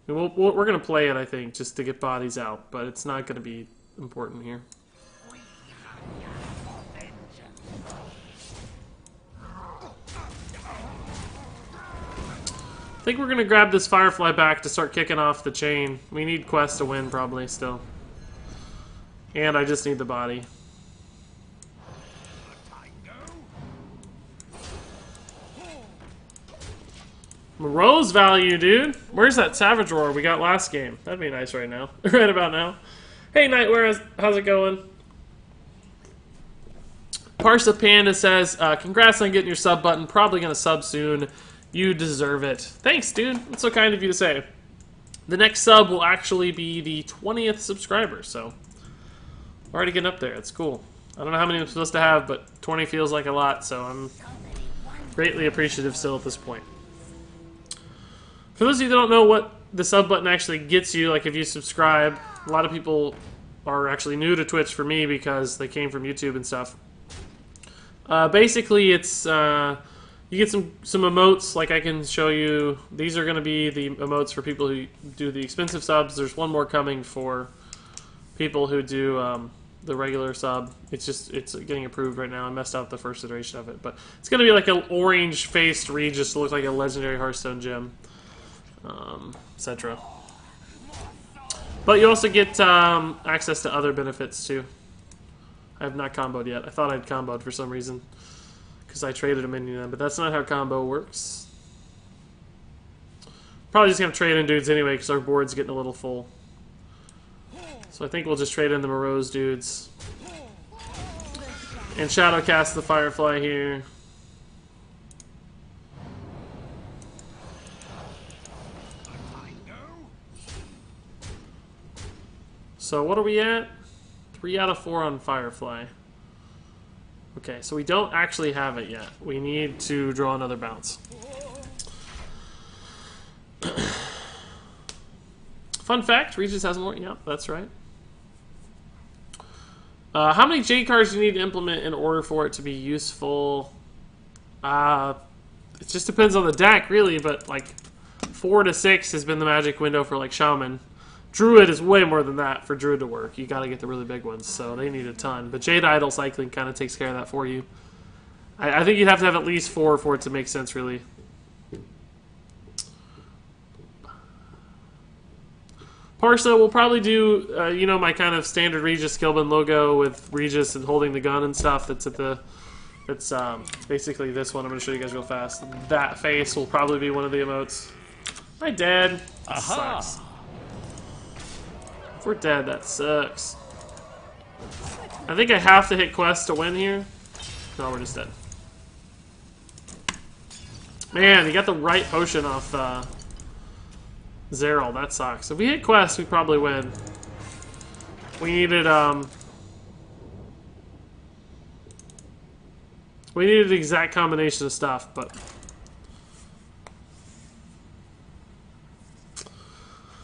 We're going to play it, I think, just to get bodies out, but it's not going to be important here. I think we're going to grab this Firefly back to start kicking off the chain. We need Quest to win, probably, still. And I just need the body. Moreau's value, dude. Where's that Savage Roar we got last game? That'd be nice right now. Right about now. Hey, Nightwear, how's it going? Parsa Panda says, congrats on getting your sub button. Probably going to sub soon. You deserve it. Thanks, dude. That's so kind of you to say. The next sub will actually be the 20th subscriber, so already getting up there. It's cool. I don't know how many I'm supposed to have, but 20 feels like a lot, so I'm greatly appreciative still at this point. For those of you that don't know what the sub button actually gets you, like if you subscribe, a lot of people are actually new to Twitch for me because they came from YouTube and stuff. Basically, it's you get some emotes, like I can show you. These are going to be the emotes for people who do the expensive subs. There's one more coming for people who do the regular sub. It's getting approved right now. I messed up the first iteration of it, but it's going to be like an orange-faced Regis to look like a legendary Hearthstone gem, etc. But you also get access to other benefits too. I have not comboed yet. I thought I'd comboed for some reason, because I traded a minion in, but that's not how combo works. Probably just going to trade in dudes anyway, because our board's getting a little full. So I think we'll just trade in the Moreau's dudes. And Shadowcast the Firefly here. So what are we at? 3 out of 4 on Firefly. Okay, so we don't actually have it yet. We need to draw another bounce. Fun fact, Regis has more. Yep, that's right. How many J cards do you need to implement in order for it to be useful? It just depends on the deck, really, but like 4 to 6 has been the magic window for like Shaman. Druid is way more than that for Druid to work. You gotta get the really big ones, so they need a ton. But Jade Idol cycling kind of takes care of that for you. I think you'd have to have at least 4 for it to make sense, really. Parsa will probably do, you know, my kind of standard Regis Skillbin logo with Regis and holding the gun and stuff. That's at the, that's basically this one. I'm gonna show you guys real fast. That face will probably be one of the emotes. Hi, Dad. Sucks. If we're dead, that sucks. I think I have to hit Quest to win here. No, we're just dead. Man, he got the right potion off Zeril. That sucks. If we hit Quest, we probably win. We needed the exact combination of stuff, but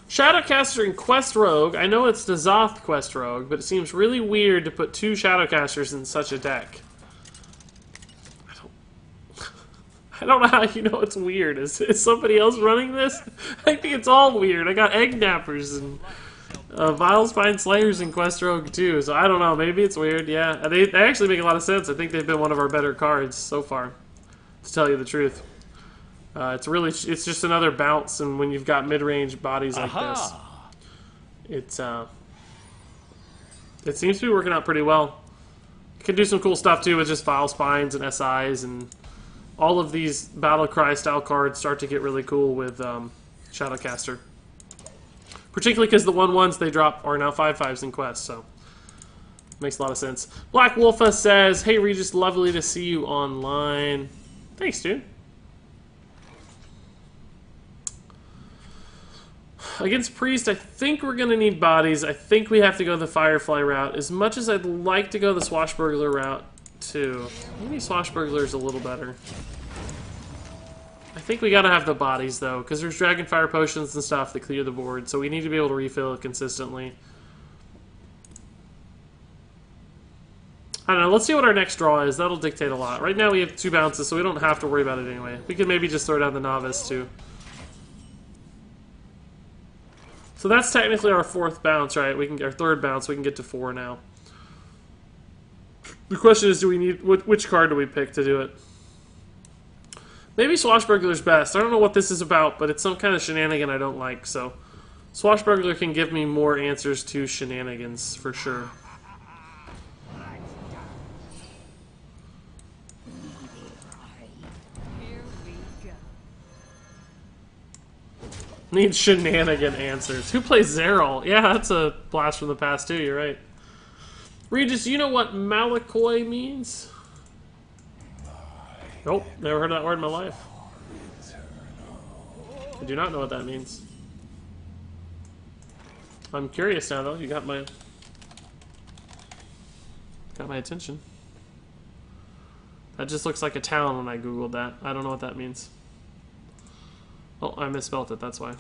Shadowcaster and Quest Rogue. I know it's the Zoth Quest Rogue, but it seems really weird to put 2 Shadowcasters in such a deck. I don't know how you know it's weird. Is somebody else running this? I think it's all weird. I got Egg Nappers and Vilespine Slayers and Quest Rogue too, so I don't know. Maybe it's weird, yeah. They actually make a lot of sense. I think they've been one of our better cards so far, to tell you the truth. It's just another bounce, and when you've got mid-range bodies like this, it seems to be working out pretty well. Can do some cool stuff too with just Vile Spines and SIs, and all of these Battle Cry style cards start to get really cool with Shadowcaster. Particularly because the 1/1s they drop are now 5/5s in Quest, so makes a lot of sense. Black Wolfa says, "Hey Regis, lovely to see you online." Thanks, dude. Against Priest, I think we're going to need bodies. I think we have to go the Firefly route. As much as I'd like to go the Swashbuckler route, too. Maybe Swashbuckler is a little better. I think we got to have the bodies, though, because there's Dragonfire potions and stuff that clear the board, so we need to be able to refill it consistently. I don't know. Let's see what our next draw is. That'll dictate a lot. Right now we have 2 bounces, so we don't have to worry about it anyway. We could maybe just throw down the Novice, too. So that's technically our 4th bounce, right? We can our 3rd bounce. We can get to 4 now. The question is, do we need which card do we pick to do it? Maybe Swashbuckler's best. I don't know what this is about, but it's some kind of shenanigan I don't like. So Swashbuckler can give me more answers to shenanigans for sure. Here we go. Need shenanigan answers. Who plays Zeril? Yeah, that's a blast from the past too, you're right. Regis, you know what Malakoi means? Nope, never heard that word in my life. I do not know what that means. I'm curious now though, you got my attention. That just looks like a town when I googled that. I don't know what that means. Oh, I misspelled it, that's why.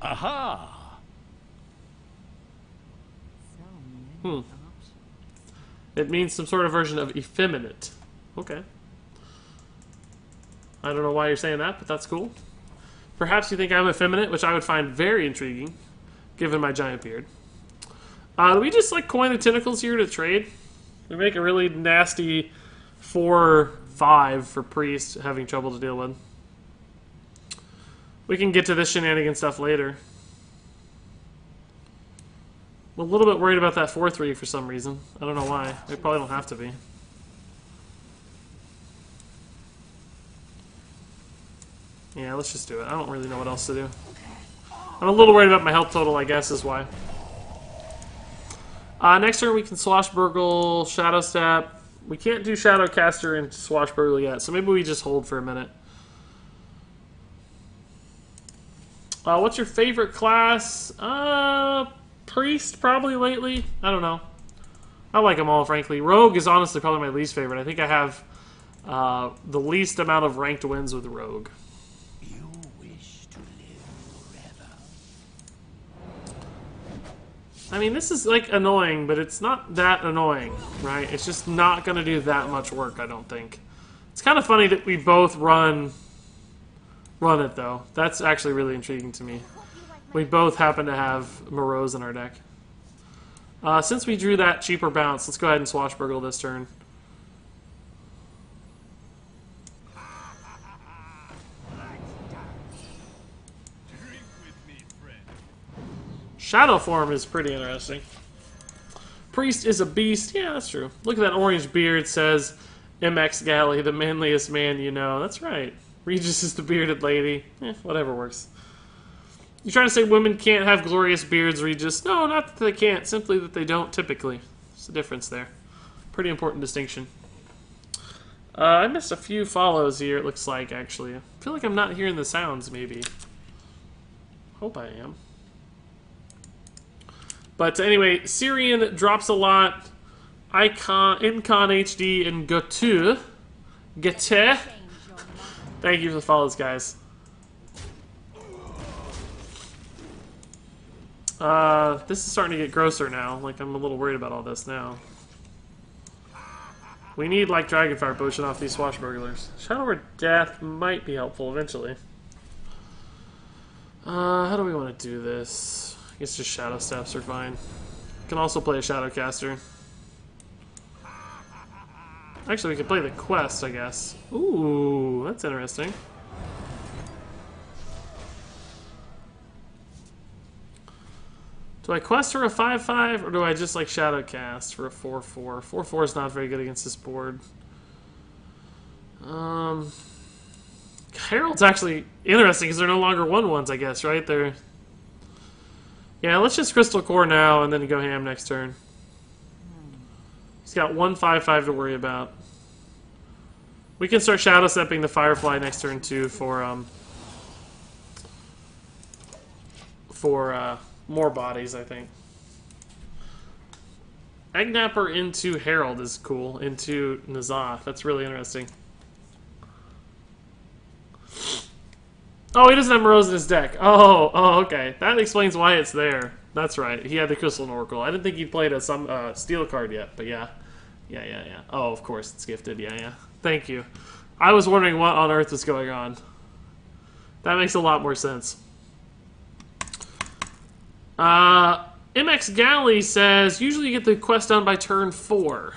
Aha! So many options. It means some sort of version of effeminate. Okay. I don't know why you're saying that, but that's cool. Perhaps you think I'm effeminate, which I would find very intriguing, given my giant beard. Do we just like coin the tentacles here to trade? We make a really nasty 4/5 for Priest having trouble to deal with. We can get to this shenanigan stuff later. I'm a little bit worried about that 4/3 for some reason. I don't know why. We probably don't have to be. Yeah, let's just do it. I don't really know what else to do. I'm a little worried about my health total, I guess, is why. Next turn we can Swashbuckle, Shadow Step. We can't do Shadowcaster and Swashbuckle yet, so maybe we just hold for a minute. What's your favorite class? Priest, probably lately. I don't know. I like them all, frankly. Rogue is honestly probably my least favorite. I think I have the least amount of ranked wins with Rogue. You wish to live forever. I mean, this is, like, annoying, but it's not that annoying, right? It's just not going to do that much work, I don't think. It's kind of funny that we both run it, though. That's actually really intriguing to me. We both happen to have Morose in our deck. Since we drew that cheaper bounce, let's go ahead and Swashbuckle this turn. Drink with me, friend. Shadow form is pretty interesting. Priest is a beast. Yeah, that's true. Look at that orange beard. Says MX Galley, the manliest man you know. That's right. Regis is the bearded lady. Whatever works. You trying to say women can't have glorious beards, Regis? No, not that they can't. Simply that they don't typically. There's a difference there. Pretty important distinction. I missed a few follows here, it looks like, actually. I feel like I'm not hearing the sounds, maybe. Hope I am. But anyway, Syrian drops a lot. Icon, Incon HD, and Gotu. Gete. Thank you for the follows, guys. This is starting to get grosser now. Like, I'm a little worried about all this now. We need, like, Dragonfire Potion off these Swashbucklers. Shadow or Death might be helpful eventually. How do we want to do this? I guess just Shadow Steps are fine. Can also play a Shadowcaster. Actually, we could play the quest, I guess. Ooh, that's interesting. Do I quest for a 5/5 or do I just like shadow cast for a 4/4? 4/4 is not very good against this board. Herald's actually interesting because they're no longer 1/1s, I guess, right? They're... Yeah, let's just Crystal Core now and then go ham next turn. He's got 1 5/5 to worry about. We can start Shadow Stepping the Firefly next turn too for more bodies, I think. Eggnapper into Herald is cool. Into N'Zoth. That's really interesting. Oh, he doesn't have Morose in his deck. Oh, okay. That explains why it's there. That's right. He had the Crystal Oracle. I didn't think he played a steel card yet, but yeah. Yeah. Oh, of course, it's gifted. Yeah. Thank you. I was wondering what on earth is going on. That makes a lot more sense. MX Galley says, usually you get the quest done by turn 4.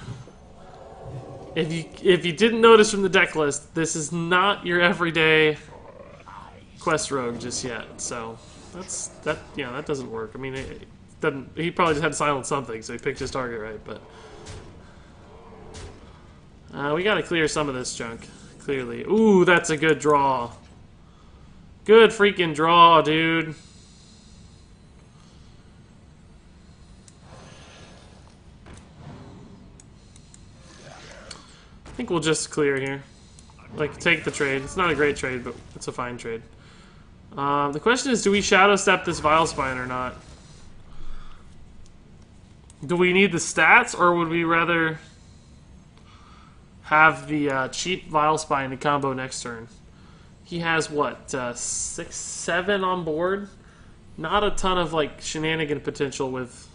If you didn't notice from the deck list, this is not your everyday quest rogue just yet. So that doesn't work. I mean, it doesn't. He probably just had to silence something, so he picked his target right. But we got to clear some of this junk. Clearly, ooh, that's a good draw. Good freaking draw, dude. I think we'll just clear here. Like, take the trade. It's not a great trade, but it's a fine trade. The question is, do we Shadow Step this Vilespine or not? Do we need the stats, or would we rather have the cheap Vilespine to combo next turn? He has, what, 6, 7 on board? Not a ton of, like, shenanigan potential with...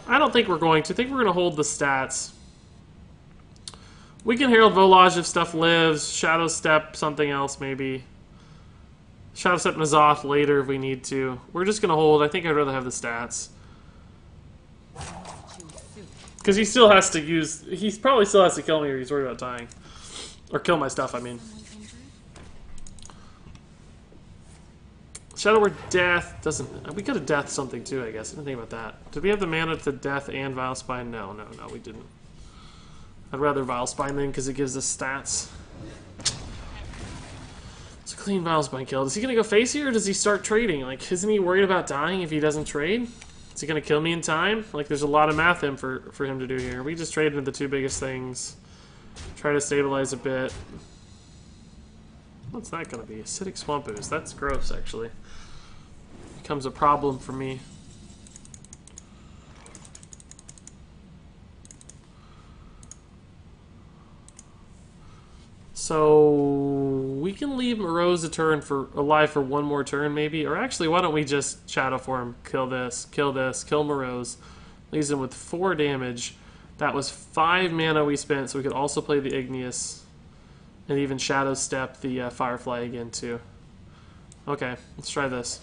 I don't think we're going to. I think we're going to hold the stats. We can Herald Volage if stuff lives. Shadow Step something else, maybe. Shadow Step N'Zoth later if we need to. We're just going to hold. I think I'd rather have the stats. Because he still has to use... He probably still has to kill me or he's worried about dying. Or kill my stuff, I mean. Shadow Word Death doesn't... We could have Death something too, I guess. I didn't think about that. Did we have the mana to Death and Vilespine? No, we didn't. I'd rather Vilespine then because it gives us stats. It's a clean Vilespine kill. Is he going to go face here or does he start trading? Like, isn't he worried about dying if he doesn't trade? Is he going to kill me in time? Like, there's a lot of math for him to do here. We just traded into the 2 biggest things. Try to stabilize a bit. What's that going to be? Acidic Swamp Ooze. That's gross, actually. Becomes a problem for me. So we can leave Morose alive for 1 more turn, maybe. Or actually, why don't we just Shadow Form, kill this, kill Morose. Leaves him with 4 damage. That was 5 mana we spent, so we could also play the Igneous. And even Shadow Step the Firefly again, too. Okay, let's try this.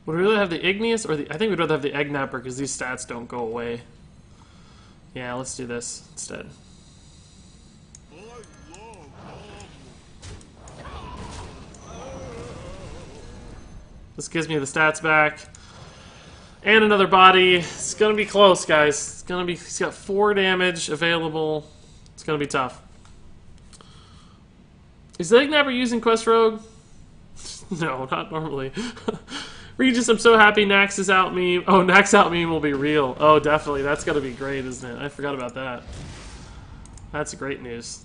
Would we rather have the Igneous or the... I think we'd rather have the Eggnapper because these stats don't go away. Yeah, let's do this instead. This gives me the stats back. And another body. It's gonna be close, guys. It's gonna be... He's got 4 damage available. It's gonna be tough. Is the Eggnapper using Quest Rogue? No, not normally. Regis, I'm so happy Nax is out meme. Oh, Nax out meme will be real. Oh, definitely. That's gotta be great, isn't it? I forgot about that. That's great news.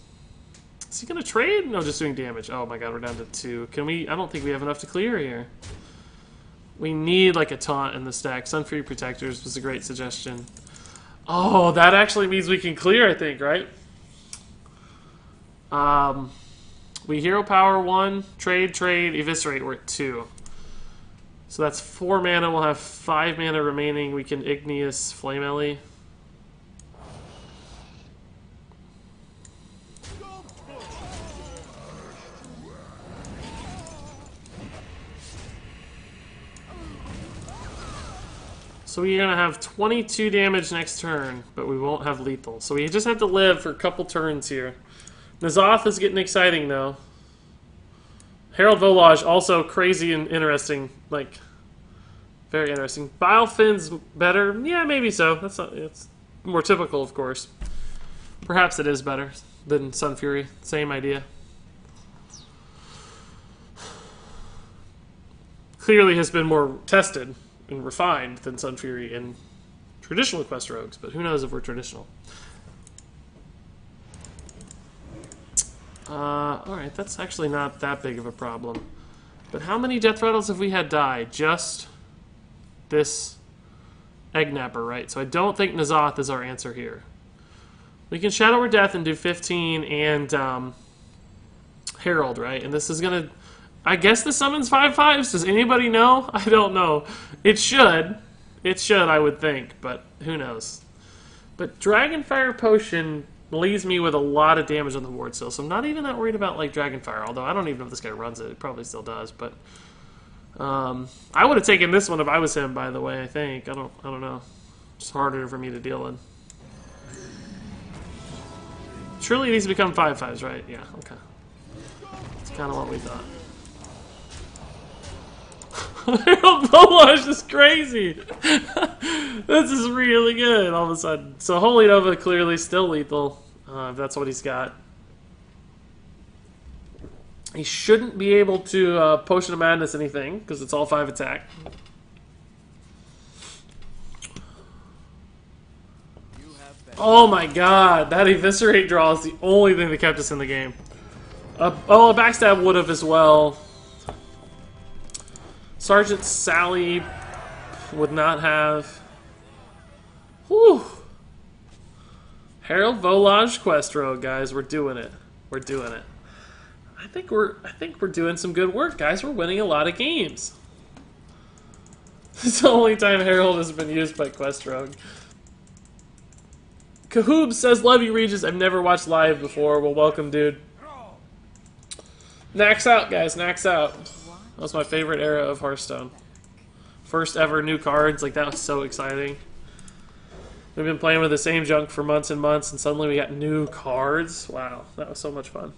Is he gonna trade? No, just doing damage. Oh my god, we're down to 2. Can we... I don't think we have enough to clear here. We need, like, a taunt in the stack. Sun-Free Protectors was a great suggestion. Oh, that actually means we can clear, I think, right? We Hero Power 1, trade, Eviscerate, we're at 2. So that's 4 mana, we'll have 5 mana remaining. We can Igneous Flame Ellie. So we're going to have 22 damage next turn, but we won't have lethal. So we just have to live for a couple turns here. N'Zoth is getting exciting, though. Harold Volage, also crazy and interesting. Like, very interesting. Bilefin's better? Yeah, maybe so. It's more typical, of course. Perhaps it is better than Sun Fury. Same idea. Clearly has been more tested and refined than Sun Fury in traditional Quest Rogues, but who knows if we're traditional. Alright, that's actually not that big of a problem. But how many Death Rattles have we had die? Just this Egg Napper, right? So I don't think N'Zoth is our answer here. We can Shadow or Death and do 15 and Herald, right? And this is gonna... I guess this summons 5/5s. Does anybody know? I don't know. It should. It should, I would think, but who knows. But Dragonfire Potion leaves me with a lot of damage on the board still, so I'm not even that worried about like Dragonfire, although I don't even know if this guy runs it. It probably still does, but I would have taken this one if I was him, by the way, I think. I don't know. It's harder for me to deal with. Surely these become 5/5s, right? Yeah, okay. That's kind of what we thought. Volage is crazy! This is really good all of a sudden. So Holy Nova clearly still lethal, if that's what he's got. He shouldn't be able to Potion of Madness anything, because it's all 5 attack. Oh my god, that Eviscerate draw is the only thing that kept us in the game. Oh, a Backstab would have as well. Sergeant Sally would not have. Whew. Harold Volage Quest Rogue, guys. We're doing it. We're doing it. I think we're doing some good work, guys. We're winning a lot of games. It's the only time Harold has been used by Quest Rogue. Kahoob says, love you, Regis. I've never watched live before. Well, welcome, dude. Nax out, guys. Nax out. That was my favorite era of Hearthstone. First ever new cards. Like, that was so exciting. We've been playing with the same junk for months and months, and suddenly we got new cards. Wow, that was so much fun.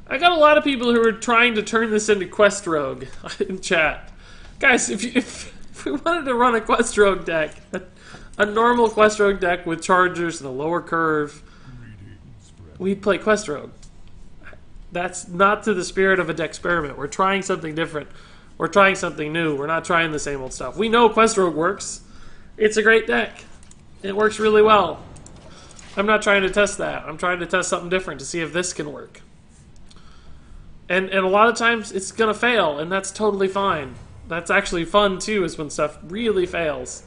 I got a lot of people who are trying to turn this into Quest Rogue in chat. Guys, if we wanted to run a Quest Rogue deck, a normal Quest Rogue deck with Chargers and a lower curve, we'd play Quest Rogue. That's not to the spirit of a deck experiment. We're trying something different. We're trying something new. We're not trying the same old stuff. We know Quest Rogue works. It's a great deck. It works really well. I'm not trying to test that. I'm trying to test something different to see if this can work. And a lot of times it's going to fail, and that's totally fine. That's actually fun, too, is when stuff really fails.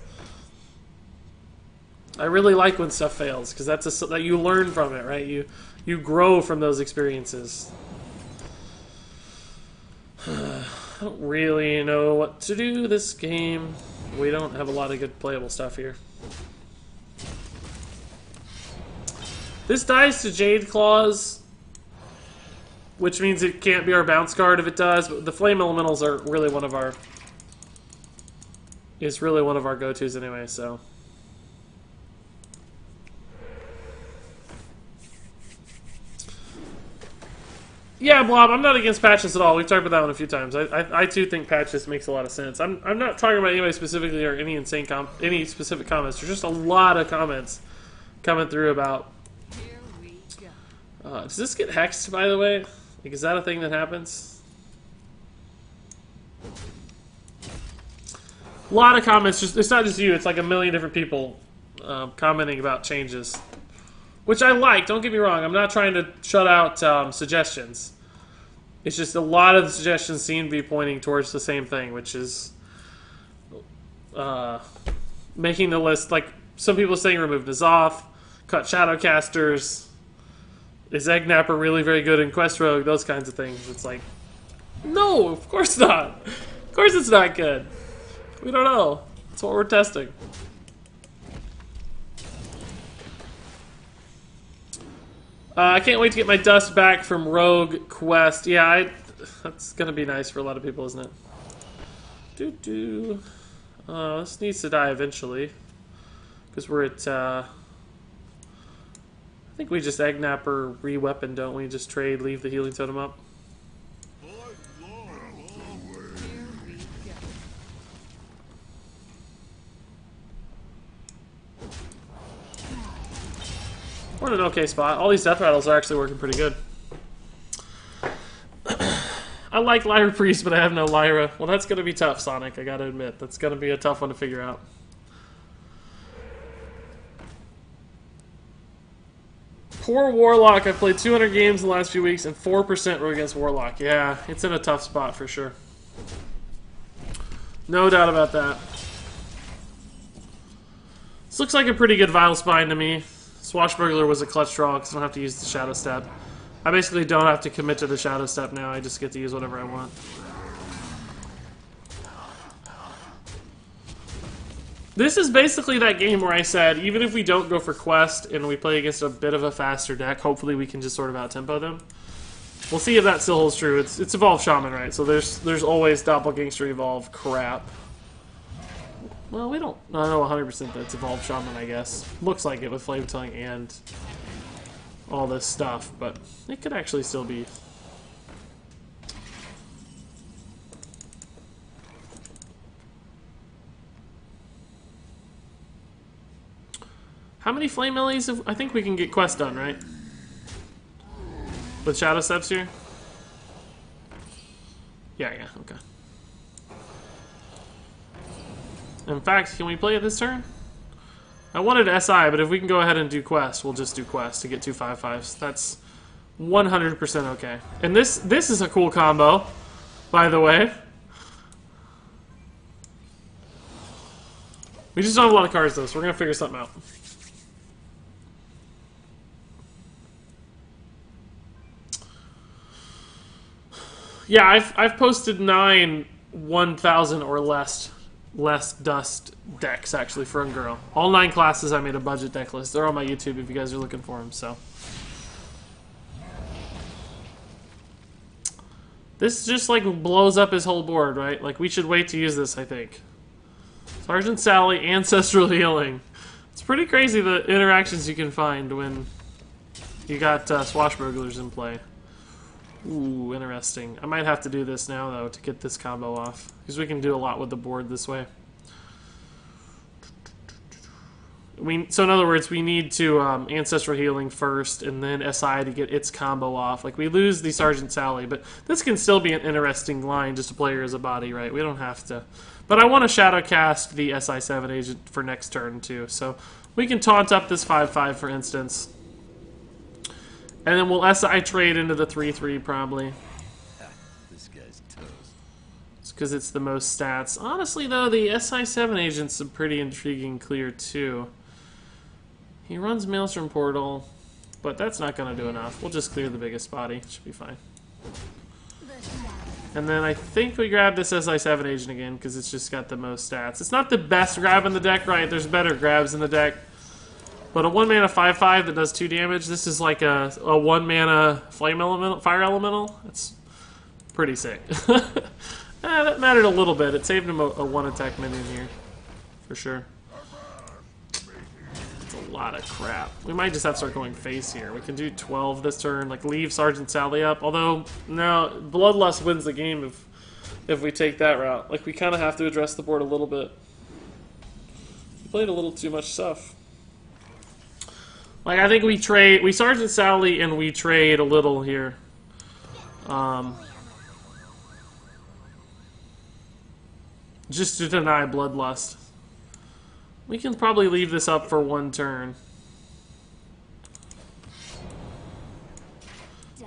I really like when stuff fails, because that you learn from it, right? You grow from those experiences. I don't really know what to do this game. We don't have a lot of good playable stuff here. This dies to Jade Claws, which means it can't be our bounce card if it does, but the Flame Elementals are really one of our... It's really one of our go-tos anyway, so... Yeah, Blob, I'm not against patches at all. We've talked about that one a few times. I too think patches makes a lot of sense. I'm not talking about anybody specifically or any any specific comments. There's just a lot of comments coming through about... does this get hexed, by the way? Like, is that a thing that happens? A lot of comments. It's not just you. It's like a million different people commenting about changes. Which I like, don't get me wrong. I'm not trying to shut out suggestions. It's just a lot of the suggestions seem to be pointing towards the same thing, which is making the list. Like, some people are saying remove N'Zoth, cut Shadowcasters. Is Egg Napper really very good in Quest Rogue? Those kinds of things. It's like, no, of course not. Of course it's not good. We don't know. That's what we're testing. I can't wait to get my dust back from Rogue Quest. Yeah, that's going to be nice for a lot of people, isn't it? This needs to die eventually. Because we're at I think we just egg nap or re-weapon, don't we? Just trade, leave the healing totem up. We're in an okay spot. All these death rattles are actually working pretty good. I like Lyra Priest, but I have no Lyra. Well, that's going to be tough, Sonic, I gotta admit. That's going to be a tough one to figure out. Poor Warlock. I've played 200 games in the last few weeks, and 4% were against Warlock. Yeah, it's in a tough spot for sure. No doubt about that. This looks like a pretty good Vile Spine to me. Swashbuckler was a clutch draw because I don't have to use the Shadow Step. I basically don't have to commit to the Shadow Step now. I just get to use whatever I want. This is basically that game where I said, even if we don't go for Quest and we play against a bit of a faster deck, hopefully we can just sort of out-tempo them. We'll see if that still holds true. It's Evolved Shaman, right? So there's always Doppelgangster Evolve crap. Well, we don't... I don't know 100% that's Evolved Shaman, I guess. Looks like it with Flame Tongue and all this stuff, but it could actually still be. How many Flame Melees have... I think we can get Quest done, right? With Shadow Steps here? Yeah, okay. In fact, can we play it this turn? I wanted SI, but if we can go ahead and do Quest, we'll just do Quest to get 2 5/5s. That's 100% okay. And this is a cool combo, by the way. We just don't have a lot of cards, though, so we're going to figure something out. Yeah, I've posted 9 1,000 or less dust decks, actually, for Ungirl. All 9 classes I made a budget deck list. They're on my YouTube if you guys are looking for them, so. This just, like, blows up his whole board, right? Like, we should wait to use this, I think. Sergeant Sally, Ancestral Healing. It's pretty crazy the interactions you can find when you got Swashbucklers in play. Ooh, interesting. I might have to do this now, though, to get this combo off. Because we can do a lot with the board this way. So in other words, we need to Ancestral Healing first, and then SI to get its combo off. Like, we lose the Sergeant Sally, but this can still be an interesting line just to play her as a body, right? We don't have to. But I want to Shadow Cast the SI7 agent for next turn, too. So we can taunt up this 5/5, for instance. And then we'll SI trade into the 3/3 probably. This guy's toast. It's because it's the most stats. Honestly, though, the SI7 agent's a pretty intriguing clear, too. He runs Maelstrom Portal, but that's not going to do enough. We'll just clear the biggest body. Should be fine. And then I think we grab this SI7 agent again because it's just got the most stats. It's not the best grab in the deck, right? There's better grabs in the deck. But a 1-mana 5/5 that does 2 damage, this is like a 1-mana Flame Elemental, Fire Elemental. It's pretty sick. That mattered a little bit. It saved him a 1-attack minion here, for sure. It's a lot of crap. We might just have to start going face here. We can do 12 this turn, like leave Sergeant Sally up. Although, no, Bloodlust wins the game if we take that route. Like, we kind of have to address the board a little bit. We played a little too much stuff. Like, I think we Sergeant Sally and we trade a little here. Just to deny Bloodlust. We can probably leave this up for 1 turn.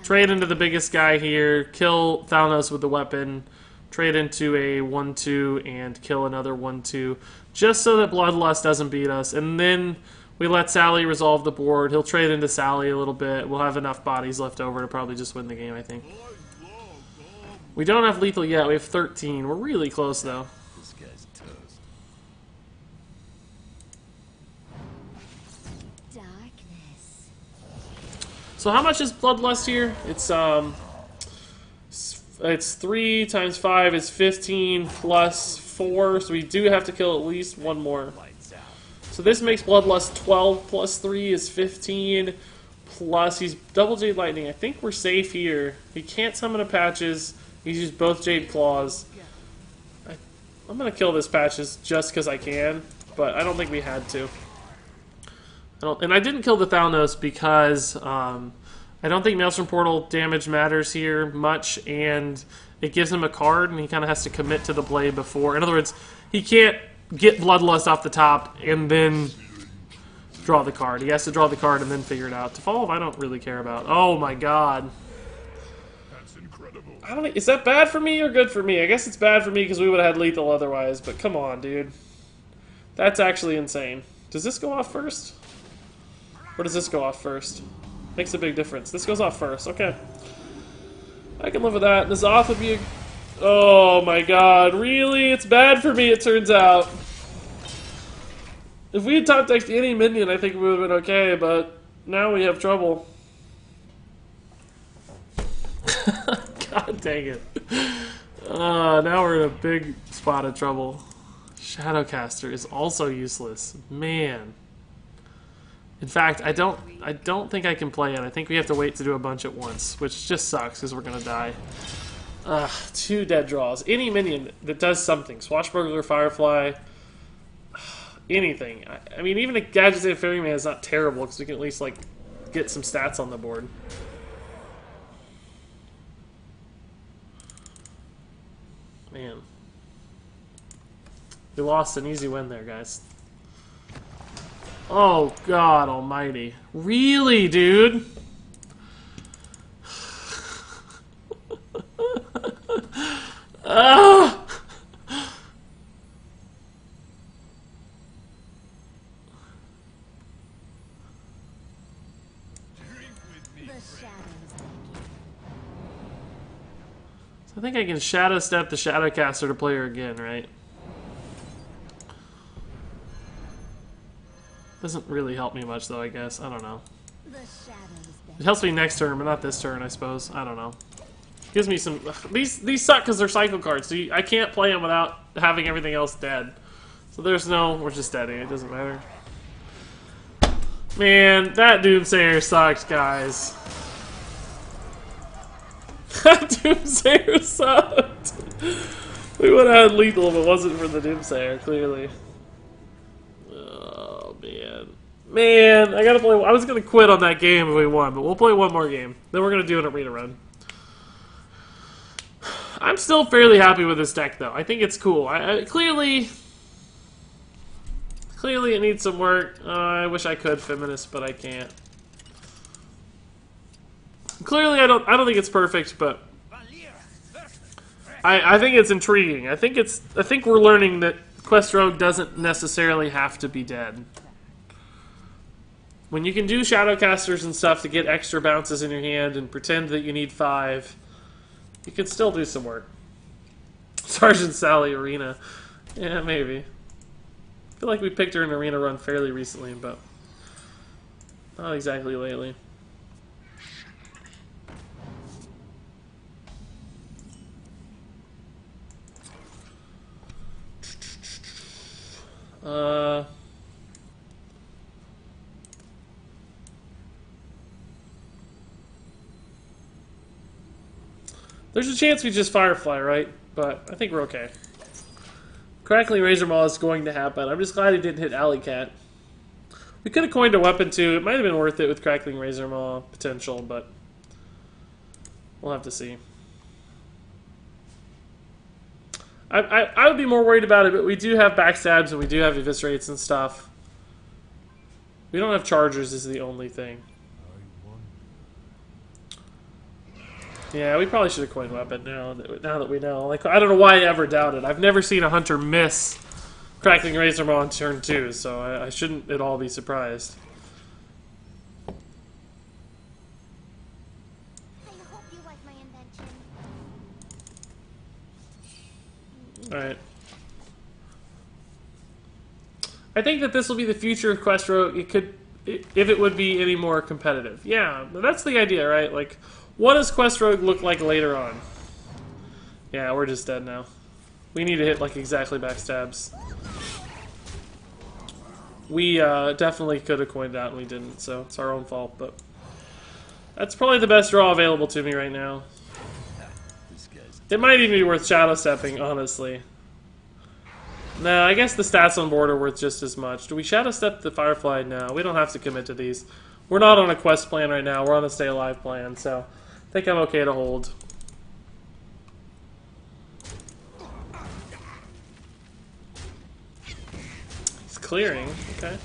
Trade into the biggest guy here, kill Thanos with the weapon, trade into a 1/2 and kill another 1/2, just so that Bloodlust doesn't beat us, and then we let Sally resolve the board. He'll trade into Sally a little bit. We'll have enough bodies left over to probably just win the game, I think. We don't have lethal yet. We have 13. We're really close, though. This guy's toast. Darkness. So how much is Bloodlust here? It's 3 times 5 is 15 plus 4, so we do have to kill at least 1 more. So this makes Bloodlust 12 plus 3 is 15. plus he's double Jade Lightning. I think we're safe here. He can't summon a Patches. He's used both Jade Claws. I'm gonna kill this Patches just because I can, but I don't think we had to. And I didn't kill the Thalnos because I don't think Maelstrom Portal damage matters here much, and it gives him a card, and he kind of has to commit to the play before. In other words, he can't get Bloodlust off the top and then draw the card. He has to draw the card and then figure it out. Devolve, I don't really care about. Oh my god. That's incredible. I don't think, is that bad for me or good for me? I guess it's bad for me because we would have had lethal otherwise, but come on, dude. That's actually insane. Does this go off first? Or does this go off first? Makes a big difference. This goes off first. Okay. I can live with that. This off would be a... Oh my god. Really? It's bad for me, it turns out. If we had top decked any minion, I think we would have been okay, but now we have trouble. God dang it. Now we're in a big spot of trouble. Shadowcaster is also useless. Man. In fact, I don't think I can play it. I think we have to wait to do a bunch at once, which just sucks because we're gonna die. 2 dead draws. Any minion that does something. Swashbuckler, Firefly, anything. I mean, even a Gadgeted Ferryman is not terrible because we can at least like get some stats on the board. Man. We lost an easy win there, guys. Oh, God almighty. Really, dude? Ah! Drink with me, The friend. shadows beg you. So I think I can Shadow Step the Shadowcaster to play her again, right? Doesn't really help me much, though, I guess. I don't know. The shadows beg It helps me next turn, but not this turn, I suppose. I don't know. Gives me some... These suck because they're cycle cards, so I can't play them without having everything else dead. So there's no... We're just deading. It doesn't matter. Man, that Doomsayer sucked, guys. That Doomsayer sucked. We would have had lethal if it wasn't for the Doomsayer, clearly. Oh, man. Man, I gotta play... I was gonna quit on that game if we won, but we'll play one more game. Then we're gonna do an arena run. I'm still fairly happy with this deck, though. I think it's cool. Clearly it needs some work. I wish I could Feminist, but I can't. Clearly, I don't think it's perfect, but I think it's intriguing. I think we're learning that Quest Rogue doesn't necessarily have to be dead. When you can do Shadowcasters and stuff to get extra bounces in your hand and pretend that you need 5, you can still do some work. Sergeant Sally Arena. Yeah, maybe. I feel like we picked her in Arena Run fairly recently, but not exactly lately. There's a chance we just Firefly, right? But I think we're okay. Crackling Razor Maw is going to happen. I'm just glad he didn't hit Alley Cat. We could have coined a weapon too. It might have been worth it with Crackling Razor Maw potential, but we'll have to see. I would be more worried about it, but we do have backstabs and we do have eviscerates and stuff. We don't have chargers is the only thing. Yeah, we probably should have coined weapon now that we know. Like, I don't know why I ever doubted. I've never seen a hunter miss Crackling Razor Maw on turn 2, so I shouldn't at all be surprised. I hope you like my invention. Alright. I think that this will be the future of Quest Rogue. It could, if it would be any more competitive. Yeah, that's the idea, right? Like, what does Quest Rogue look like later on? Yeah, we're just dead now. We need to hit, like, exactly backstabs. We definitely could have coined that and we didn't, so it's our own fault, but That's probably the best draw available to me right now. This guy's It might even be worth shadow stepping, honestly. No, I guess the stats on board are worth just as much. Do we shadow step the Firefly? No, we don't have to commit to these. We're not on a quest plan right now. We're on a stay alive plan, so I think I'm okay to hold. He's clearing. Okay.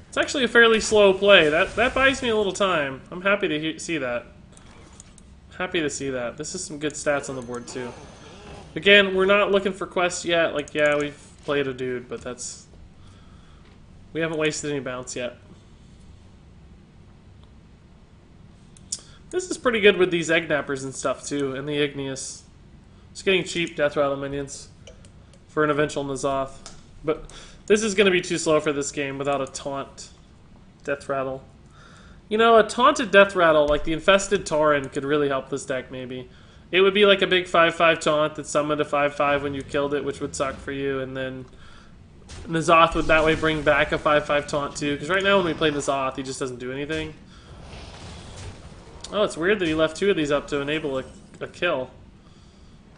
It's actually a fairly slow play. That buys me a little time. I'm happy to see that. Happy to see that. This is some good stats on the board, too. Again, we're not looking for quests yet. Like, yeah, we've played a dude, but that's... We haven't wasted any bounce yet. This is pretty good with these egg nappers and stuff, too, and the Igneous. Just getting cheap Death Rattle minions for an eventual N'Zoth. But this is going to be too slow for this game without a taunt Death Rattle. You know, a taunted Death Rattle, like the Infested Tauren, could really help this deck, maybe. It would be like a big 5/5 taunt that summoned a 5/5 when you killed it, which would suck for you, and then N'Zoth would that way bring back a 5/5 taunt, too. Because right now when we play N'Zoth, he just doesn't do anything. Oh, it's weird that he left 2 of these up to enable a kill.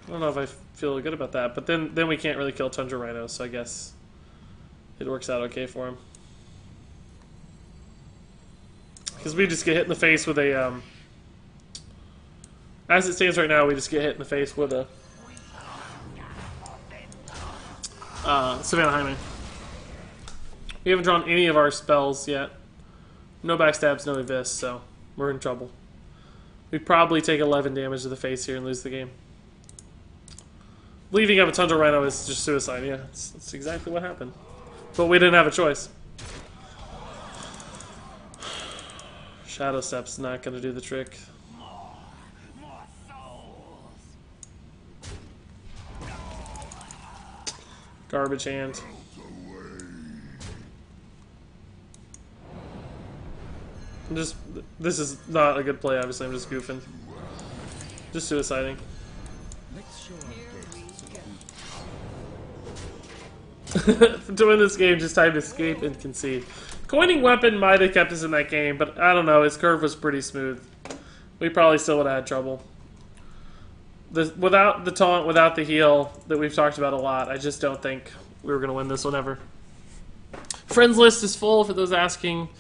I don't know if I feel good about that, but then we can't really kill Tundra Rhino, so I guess it works out okay for him. Because we just get hit in the face with a... as it stands right now, we just get hit in the face with a... Savannah Hymen. We haven't drawn any of our spells yet. No backstabs, no evis, so we're in trouble. We'd probably take 11 damage to the face here and lose the game. Leaving up a Tundra Rhino is just suicide, yeah. That's exactly what happened. But we didn't have a choice. Shadow Step's not going to do the trick. Garbage hand. This is not a good play, obviously. I'm just goofing. Just suiciding. Let's show our guests To win this game, just time to escape and concede. Coining Weapon might have kept us in that game, but I don't know. His curve was pretty smooth. We probably still would have had trouble. Without the taunt, without the heal that we've talked about a lot, I just don't think we were going to win this one ever. Friends list is full for those asking.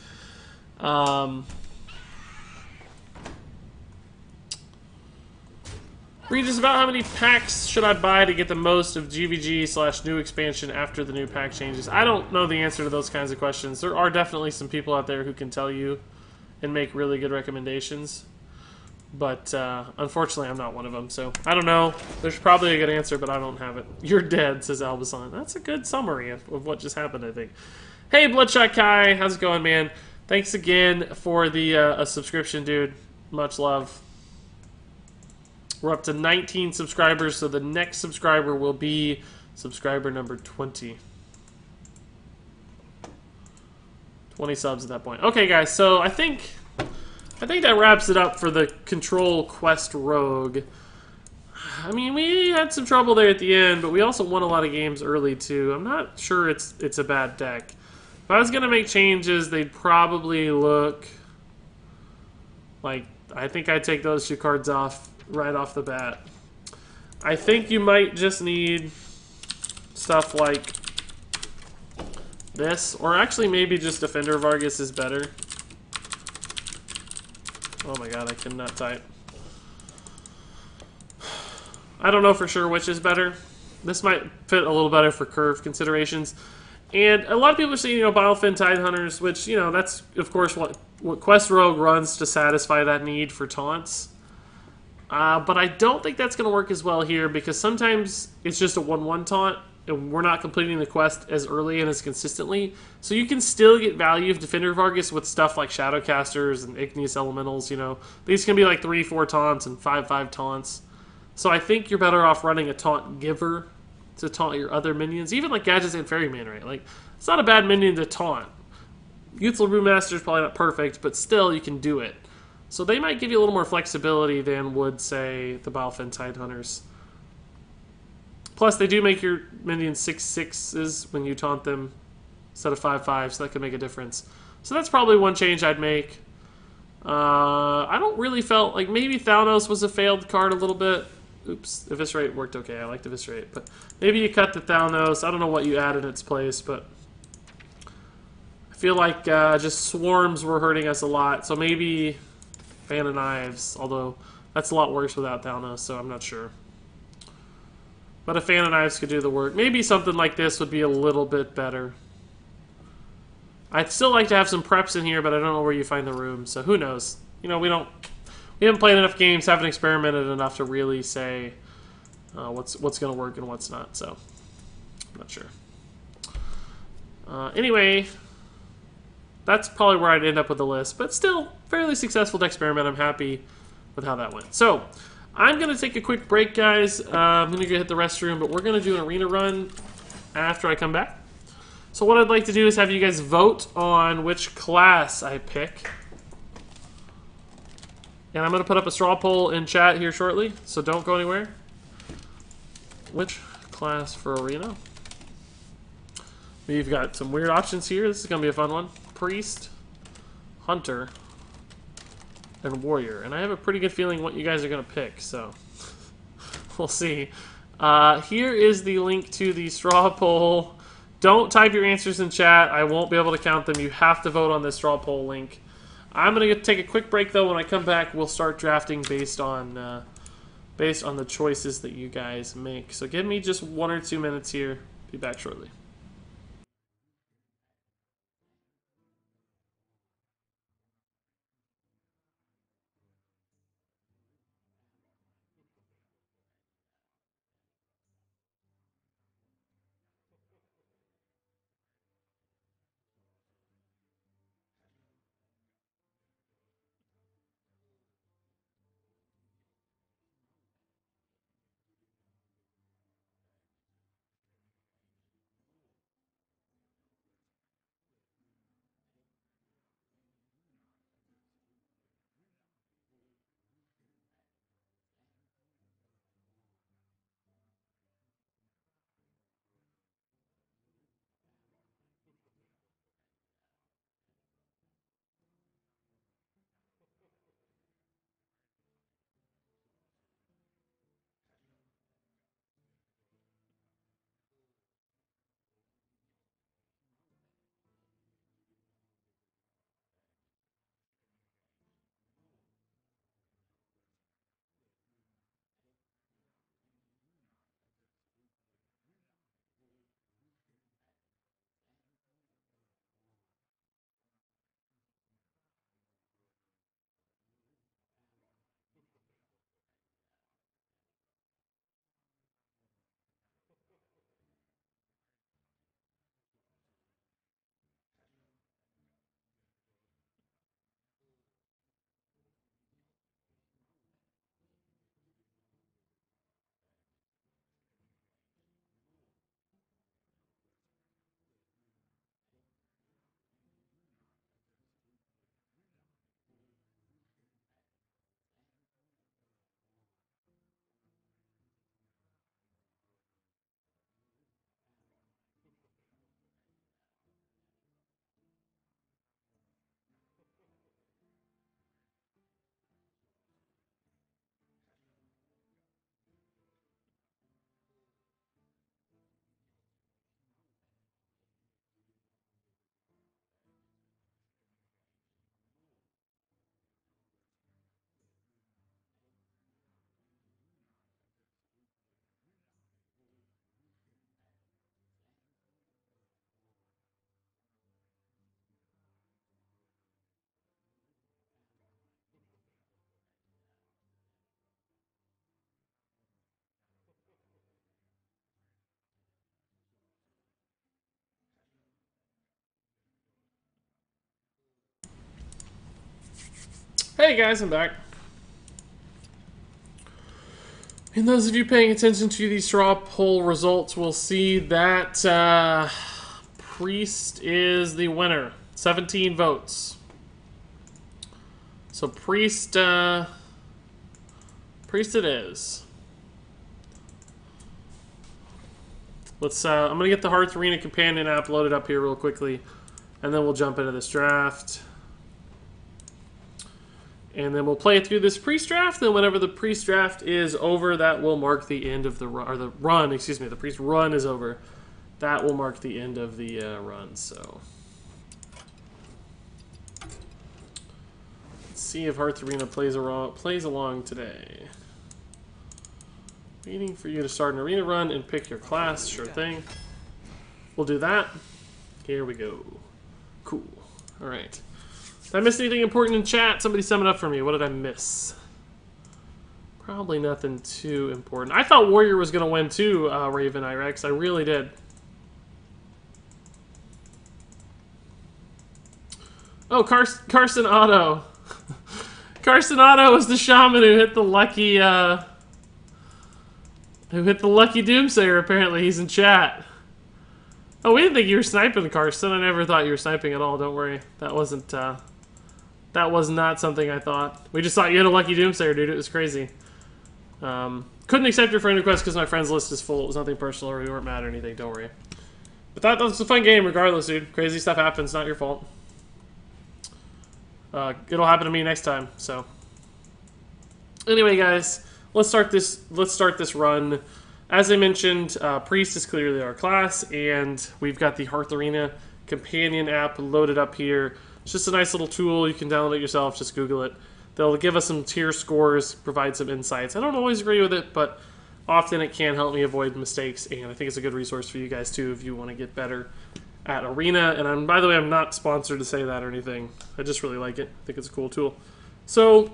Regis, about how many packs should I buy to get the most of GVG/new expansion after the new pack changes? I don't know the answer to those kinds of questions. There are definitely some people out there who can tell you and make really good recommendations. But unfortunately, I'm not one of them, so I don't know. There's probably a good answer, but I don't have it. You're dead, says Albasan. That's a good summary of what just happened, I think. Hey, Bloodshot Kai, how's it going, man? Thanks again for the a subscription, dude. Much love. We're up to 19 subscribers, so the next subscriber will be subscriber number 20. 20 subs at that point. Okay, guys, so I think that wraps it up for the Control Quest Rogue. I mean, we had some trouble there at the end, but we also won a lot of games early, too. I'm not sure it's a bad deck. If I was going to make changes, they'd probably look like... I think I'd take those 2 cards off right off the bat. I think you might just need stuff like this, or actually maybe just Defender Vargas is better. Oh my god, I cannot type. I don't know for sure which is better. This might fit a little better for curve considerations. And a lot of people are saying, Bilefin Tidehunters, which, that's, of course, what Quest Rogue runs to satisfy that need for taunts. But I don't think that's going to work as well here, because sometimes it's just a 1/1 taunt, and we're not completing the quest as early and as consistently. So you can still get value of Defender Vargas with stuff like Shadowcasters and Igneous Elementals, These can be like 3/4 taunts and 5/5 taunts. So I think you're better off running a Taunt Giver to taunt your other minions, even like Gadgets and Ferryman, right? Like, it's not a bad minion to taunt. Youthful Brewmaster is probably not perfect, but still, you can do it. So they might give you a little more flexibility than would, say, the Bilefin Tidehunters. Plus, they do make your minions 6/6s when you taunt them instead of 5/5, so that could make a difference. So that's probably one change I'd make. I don't really felt like maybe Thanos was a failed card a little bit. Oops, Eviscerate worked okay. I liked Eviscerate, but maybe you cut the Thanos. I don't know what you add in its place, but I feel like just swarms were hurting us a lot. So maybe Fan of Knives, although that's a lot worse without Thanos, so I'm not sure. But a Fan of Knives could do the work. Maybe something like this would be a little bit better. I'd still like to have some preps in here, but I don't know where you find the room, so who knows? You know, we haven't played enough games, haven't experimented enough to really say what's going to work and what's not, so I'm not sure. Anyway, that's probably where I'd end up with the list, but still, fairly successful to experiment. I'm happy with how that went. So, I'm going to take a quick break, guys. I'm going to go hit the restroom, but we're going to do an arena run after I come back. So what I'd like to do is have you guys vote on which class I pick. And I'm going to put up a straw poll in chat here shortly, so don't go anywhere. Which class for arena? We've got some weird options here. This is going to be a fun one. Priest, Hunter, and Warrior. And I have a pretty good feeling what you guys are going to pick, so we'll see. Here is the link to the straw poll. Don't type your answers in chat. I won't be able to count them. You have to vote on this straw poll link. I'm going to take a quick break, though. When I come back, we'll start drafting based on the choices that you guys make. So give me just 1 or 2 minutes here. Be back shortly. Hey guys, I'm back. And those of you paying attention to the straw poll results will see that Priest is the winner. 17 votes. So Priest it is. Let's I'm gonna get the Hearth Arena Companion app loaded up here real quickly, and then we'll jump into this draft. And then we'll play through this priest draft. Then whenever the priest draft is over, that will mark the end of the run. Or the run, excuse me. The priest run is over. That will mark the end of the run. So let's see if Hearth Arena plays along today. Waiting for you to start an arena run and pick your class. Sure thing. We'll do that. Here we go. Cool. All right. Did I miss anything important in chat? Somebody sum it up for me. What did I miss? Probably nothing too important. I thought Warrior was going to win too, Raven Irex. I really did. Oh, Carson Otto. Carson Otto was the shaman who hit the lucky, Doomsayer, apparently. He's in chat. Oh, we didn't think you were sniping, Carson. I never thought you were sniping at all. Don't worry. That wasn't, that was not something I thought. We just thought you had a lucky Doomsayer, dude. It was crazy. Couldn't accept your friend request because my friends list is full. It was nothing personal or we weren't mad or anything. Don't worry. But that was a fun game regardless, dude. Crazy stuff happens. Not your fault. It'll happen to me next time, so. Anyway, guys, let's start this run. As I mentioned, Priest is clearly our class, and we've got the Hearth Arena companion app loaded up here. It's just a nice little tool. You can download it yourself. Just Google it. They'll give us some tier scores, provide some insights. I don't always agree with it, but often it can help me avoid mistakes, and I think it's a good resource for you guys, too, if you want to get better at Arena. And by the way, I'm not sponsored to say that or anything. I just really like it. I think it's a cool tool. So,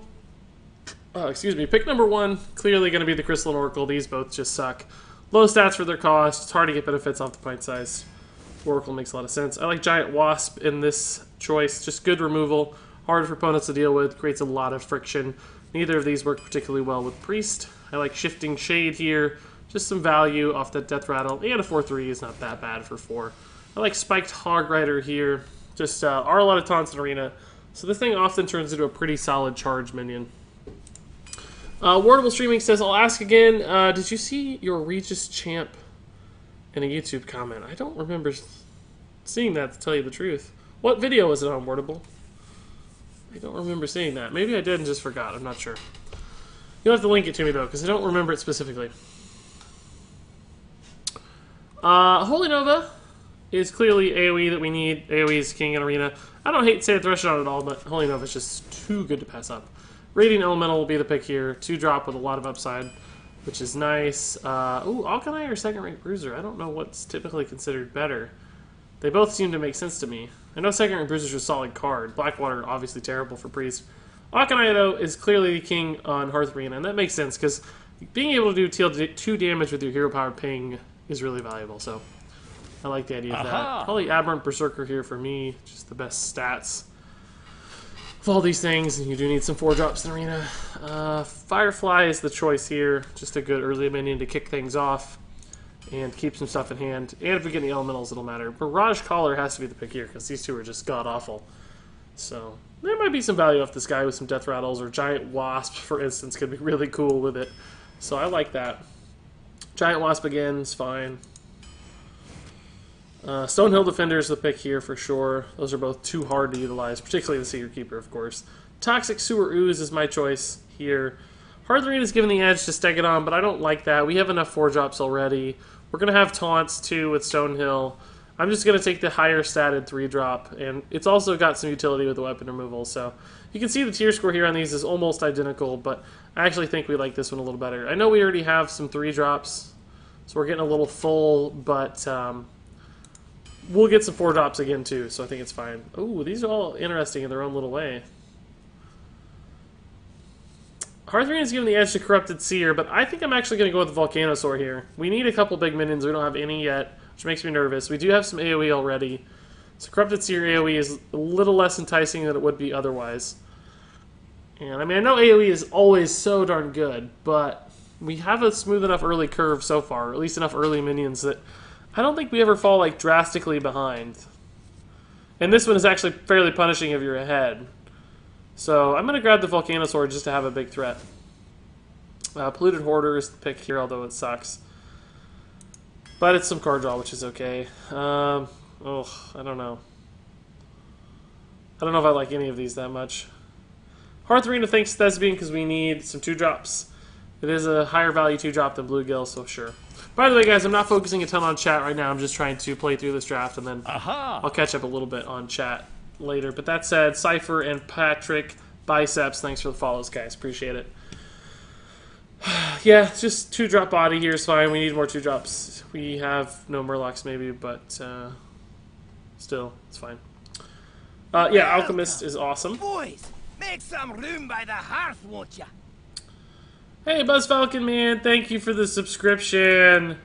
excuse me, pick number 1, clearly going to be the Crystal and Oracle. These both just suck. Low stats for their cost. It's hard to get benefits off the pint size. Oracle makes a lot of sense. I like Giant Wasp in this choice. Just good removal. Hard for opponents to deal with. Creates a lot of friction. Neither of these work particularly well with Priest. I like Shifting Shade here. Just some value off that Death Rattle. And a 4-3 is not that bad for 4. I like Spiked Hog Rider here. Just are a lot of taunts in Arena. So this thing often turns into a pretty solid charge minion. Wardable Streaming says, I'll ask again, did you see your Regis champ in a YouTube comment? I don't remember seeing that, to tell you the truth. What video was it on, Wardable? I don't remember seeing that. Maybe I did and just forgot. I'm not sure. You'll have to link it to me, though, because I don't remember it specifically. Holy Nova is clearly AoE that we need. AoE is king in Arena. I don't hate to say the Threshold at all, but Holy Nova is just too good to pass up. Radiant Elemental will be the pick here. 2-drop with a lot of upside, which is nice. Ooh, Alkanai or second-rank Bruiser. I don't know what's typically considered better. They both seem to make sense to me. I know second-rank Bruiser's a solid card. Blackwater, obviously terrible for Priest. Alkanai, though, is clearly the king on Hearth Arena, and that makes sense, because being able to do 2 damage with your hero power ping is really valuable, so I like the idea of that. Probably Aberrant Berserker here for me. Just the best stats of all these things, and you do need some 4-drops in Arena. Firefly is the choice here. Just a good early minion to kick things off and keep some stuff in hand. And if we get any elementals, it'll matter. Barrage Collar has to be the pick here, because these two are just god-awful. So there might be some value off this guy with some Death Rattles, or Giant Wasp, for instance, could be really cool with it. So I like that. Giant Wasp again is fine. Stonehill Defender is the pick here for sure. Those are both too hard to utilize, particularly the Seer Keeper, of course. Toxic Sewer Ooze is my choice here. Hearth Arena is given the edge to Stegodon, but I don't like that. We have enough 4-drops already. We're going to have taunts too with Stonehill. I'm just going to take the higher statted 3-drop, and it's also got some utility with the weapon removal. So you can see the tier score here on these is almost identical, but I actually think we like this one a little better. I know we already have some 3-drops, so we're getting a little full, but we'll get some 4-drops again too, so I think it's fine. Ooh, these are all interesting in their own little way. Hearth Arena is given the edge to Corrupted Seer, but I think I'm actually going to go with the Volcanosaur here. We need a couple big minions. We don't have any yet, which makes me nervous. We do have some AoE already. So Corrupted Seer AoE is a little less enticing than it would be otherwise. And I mean, I know AoE is always so darn good, but we have a smooth enough early curve so far, or at least enough early minions that I don't think we ever fall like drastically behind. And this one is actually fairly punishing if you're ahead. So I'm going to grab the Volcanosaur just to have a big threat. Polluted Hoarder is the pick here, although it sucks. But it's some card draw, which is okay. I don't know. I don't know if I like any of these that much. Hearth Arena, thanks Thespian, because we need some 2-drops. It is a higher value 2-drop than Bluegill, so sure. By the way, guys, I'm not focusing a ton on chat right now. I'm just trying to play through this draft, and then I'll catch up a little bit on chat later. But that said, Cypher and Patrick Biceps, thanks for the follows, guys. Appreciate it. Yeah, just 2-drop body here is fine. We need more 2-drops. We have no Murlocs maybe, but still, it's fine. Yeah, Alchemist is awesome. Boys, make some room by the hearth, won't ya? Hey, Buzz Falcon, man, thank you for the subscription.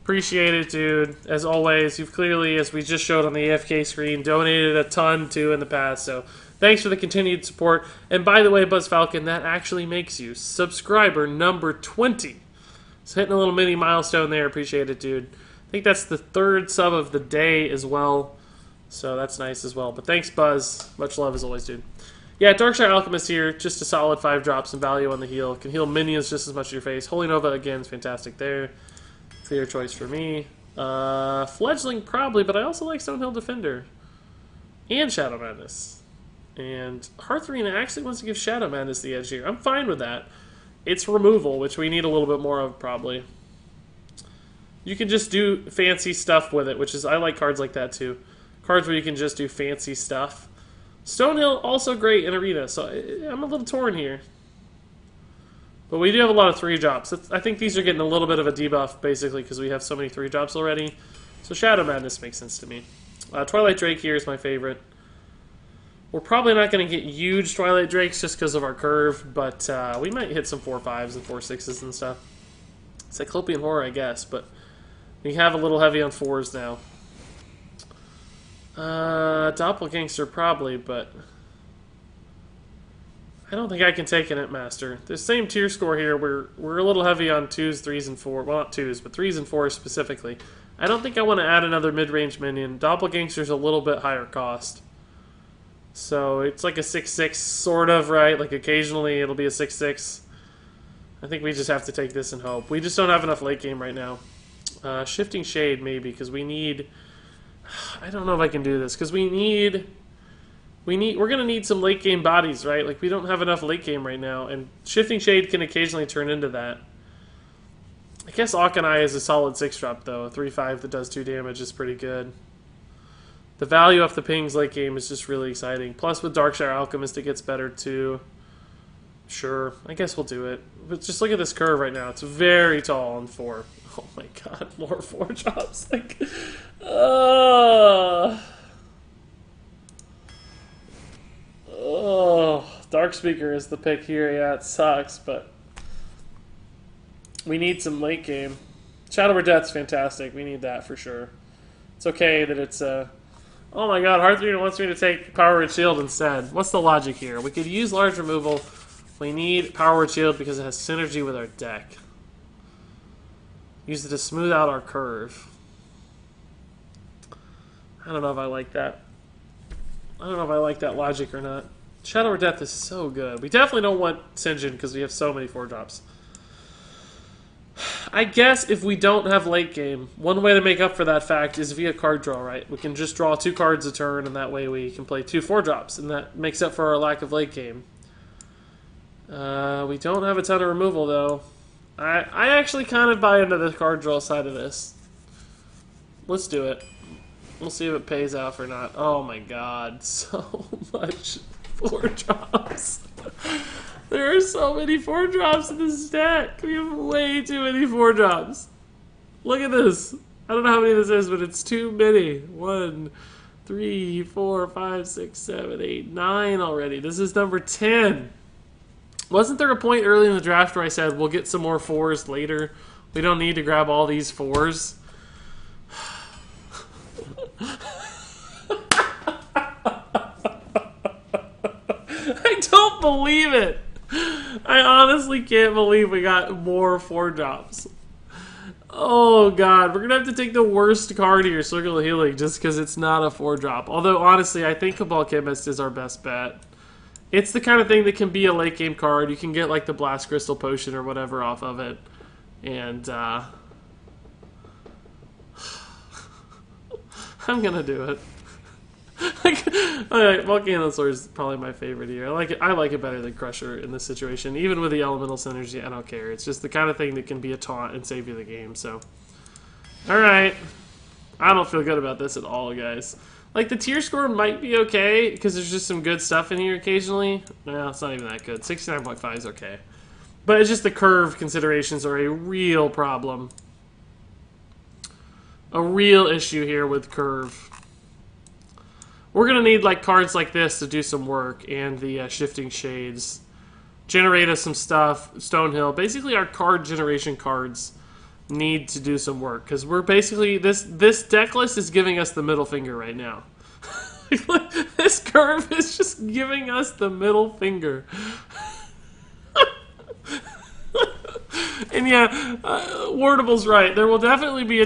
Appreciate it, dude. As always, you've clearly, as we just showed on the AFK screen, donated a ton, too, in the past, so thanks for the continued support. And by the way, Buzz Falcon, that actually makes you subscriber number 20. So hitting a little mini milestone there. Appreciate it, dude. I think that's the 3rd sub of the day as well, so that's nice as well. But thanks, Buzz. Much love as always, dude. Yeah, Darkshire Alchemist here, just a solid 5 drops and value on the heal. Can heal minions just as much as your face. Holy Nova, again, is fantastic there. Clear choice for me. Fledgling, probably, but I also like Stonehill Defender. And Shadow Madness. And Hearth Arena actually wants to give Shadow Madness the edge here. I'm fine with that. It's removal, which we need a little bit more of, probably. You can just do fancy stuff with it, which is, I like cards like that, too. Cards where you can just do fancy stuff. Stonehill, also great in Arena, so I'm a little torn here. But we do have a lot of 3-drops. I think these are getting a little bit of a debuff, basically, because we have so many 3-drops already. So Shadow Madness makes sense to me. Twilight Drake here is my favorite. We're probably not going to get huge Twilight Drakes just because of our curve, but we might hit some 4-5s and 4-6s and stuff. Cyclopean Horror, I guess, but we have a little heavy on 4s now. Doppelgangster probably, but I don't think I can take an It Master. The same tier score here, we're a little heavy on 2s, 3s, and 4s. Well, not 2s, but 3s and 4s specifically. I don't think I want to add another mid-range minion. Doppelgangster's a little bit higher cost. So it's like a 6-6 sort of, right? Like occasionally it'll be a 6-6. I think we just have to take this and hope. We just don't have enough late game right now. Shifting Shade maybe, because we need... I don't know if I can do this, because we're gonna need some late game bodies, right? Like we don't have enough late game right now, and Shifting Shade can occasionally turn into that. I guess Aucheneye is a solid 6-drop though. A 3-5 that does 2 damage is pretty good. The value off the pings late game is just really exciting. Plus with Darkshire Alchemist it gets better too. Sure, I guess we'll do it. But just look at this curve right now. It's very tall on 4. Oh my god, more 4-drops. Like, Dark Speaker is the pick here. Yeah, it sucks, but we need some late game. Shadow or Death's fantastic. We need that for sure. It's okay that it's oh my god, Hearth Arena wants me to take Power Word Shield instead. What's the logic here? We could use large removal. We need Power Word Shield because it has synergy with our deck. Use it to smooth out our curve. I don't know if I like that. I don't know if I like that logic or not. Shadow or Death is so good. We definitely don't want Sinjin because we have so many 4-drops. I guess if we don't have late game, one way to make up for that fact is via card draw, right? We can just draw 2 cards a turn, and that way we can play 2 4-drops, and that makes up for our lack of late game. We don't have a ton of removal, though. I actually kind of buy into the card draw side of this. Let's do it. We'll see if it pays off or not. Oh my god, so much 4-drops. There are so many 4-drops in this stack. We have way too many 4-drops. Look at this. I don't know how many this is, but it's too many. 1, 3, 4, 5, 6, 7, 8, 9 already. This is number 10. Wasn't there a point early in the draft where I said we'll get some more 4s later? We don't need to grab all these 4s. I don't believe it. I honestly can't believe we got more 4-drops. Oh god, we're gonna have to take the worst card here, Circle of Healing, just because it's not a 4-drop. Although honestly, I think Cabal Chemist is our best bet. It's the kind of thing that can be a late game card. You can get like the Blast Crystal Potion or whatever off of it. And I'm gonna do it. Like, alright, Volcano Sword is probably my favorite here. I like it better than Crusher in this situation. Even with the elemental synergy, I don't care. It's just the kind of thing that can be a taunt and save you the game, so. Alright. I don't feel good about this at all, guys. Like, the tier score might be okay, because there's just some good stuff in here occasionally. No, it's not even that good. 69.5 is okay. But it's just the curve considerations are a real problem. A real issue here with curve. We're going to need like cards like this to do some work, and the Shifting Shades. Generate us some stuff, Stonehill. Basically our card generation cards need to do some work, because we're basically, this deck list is giving us the middle finger right now. This curve is just giving us the middle finger. And yeah, Wardable's right. There will definitely be a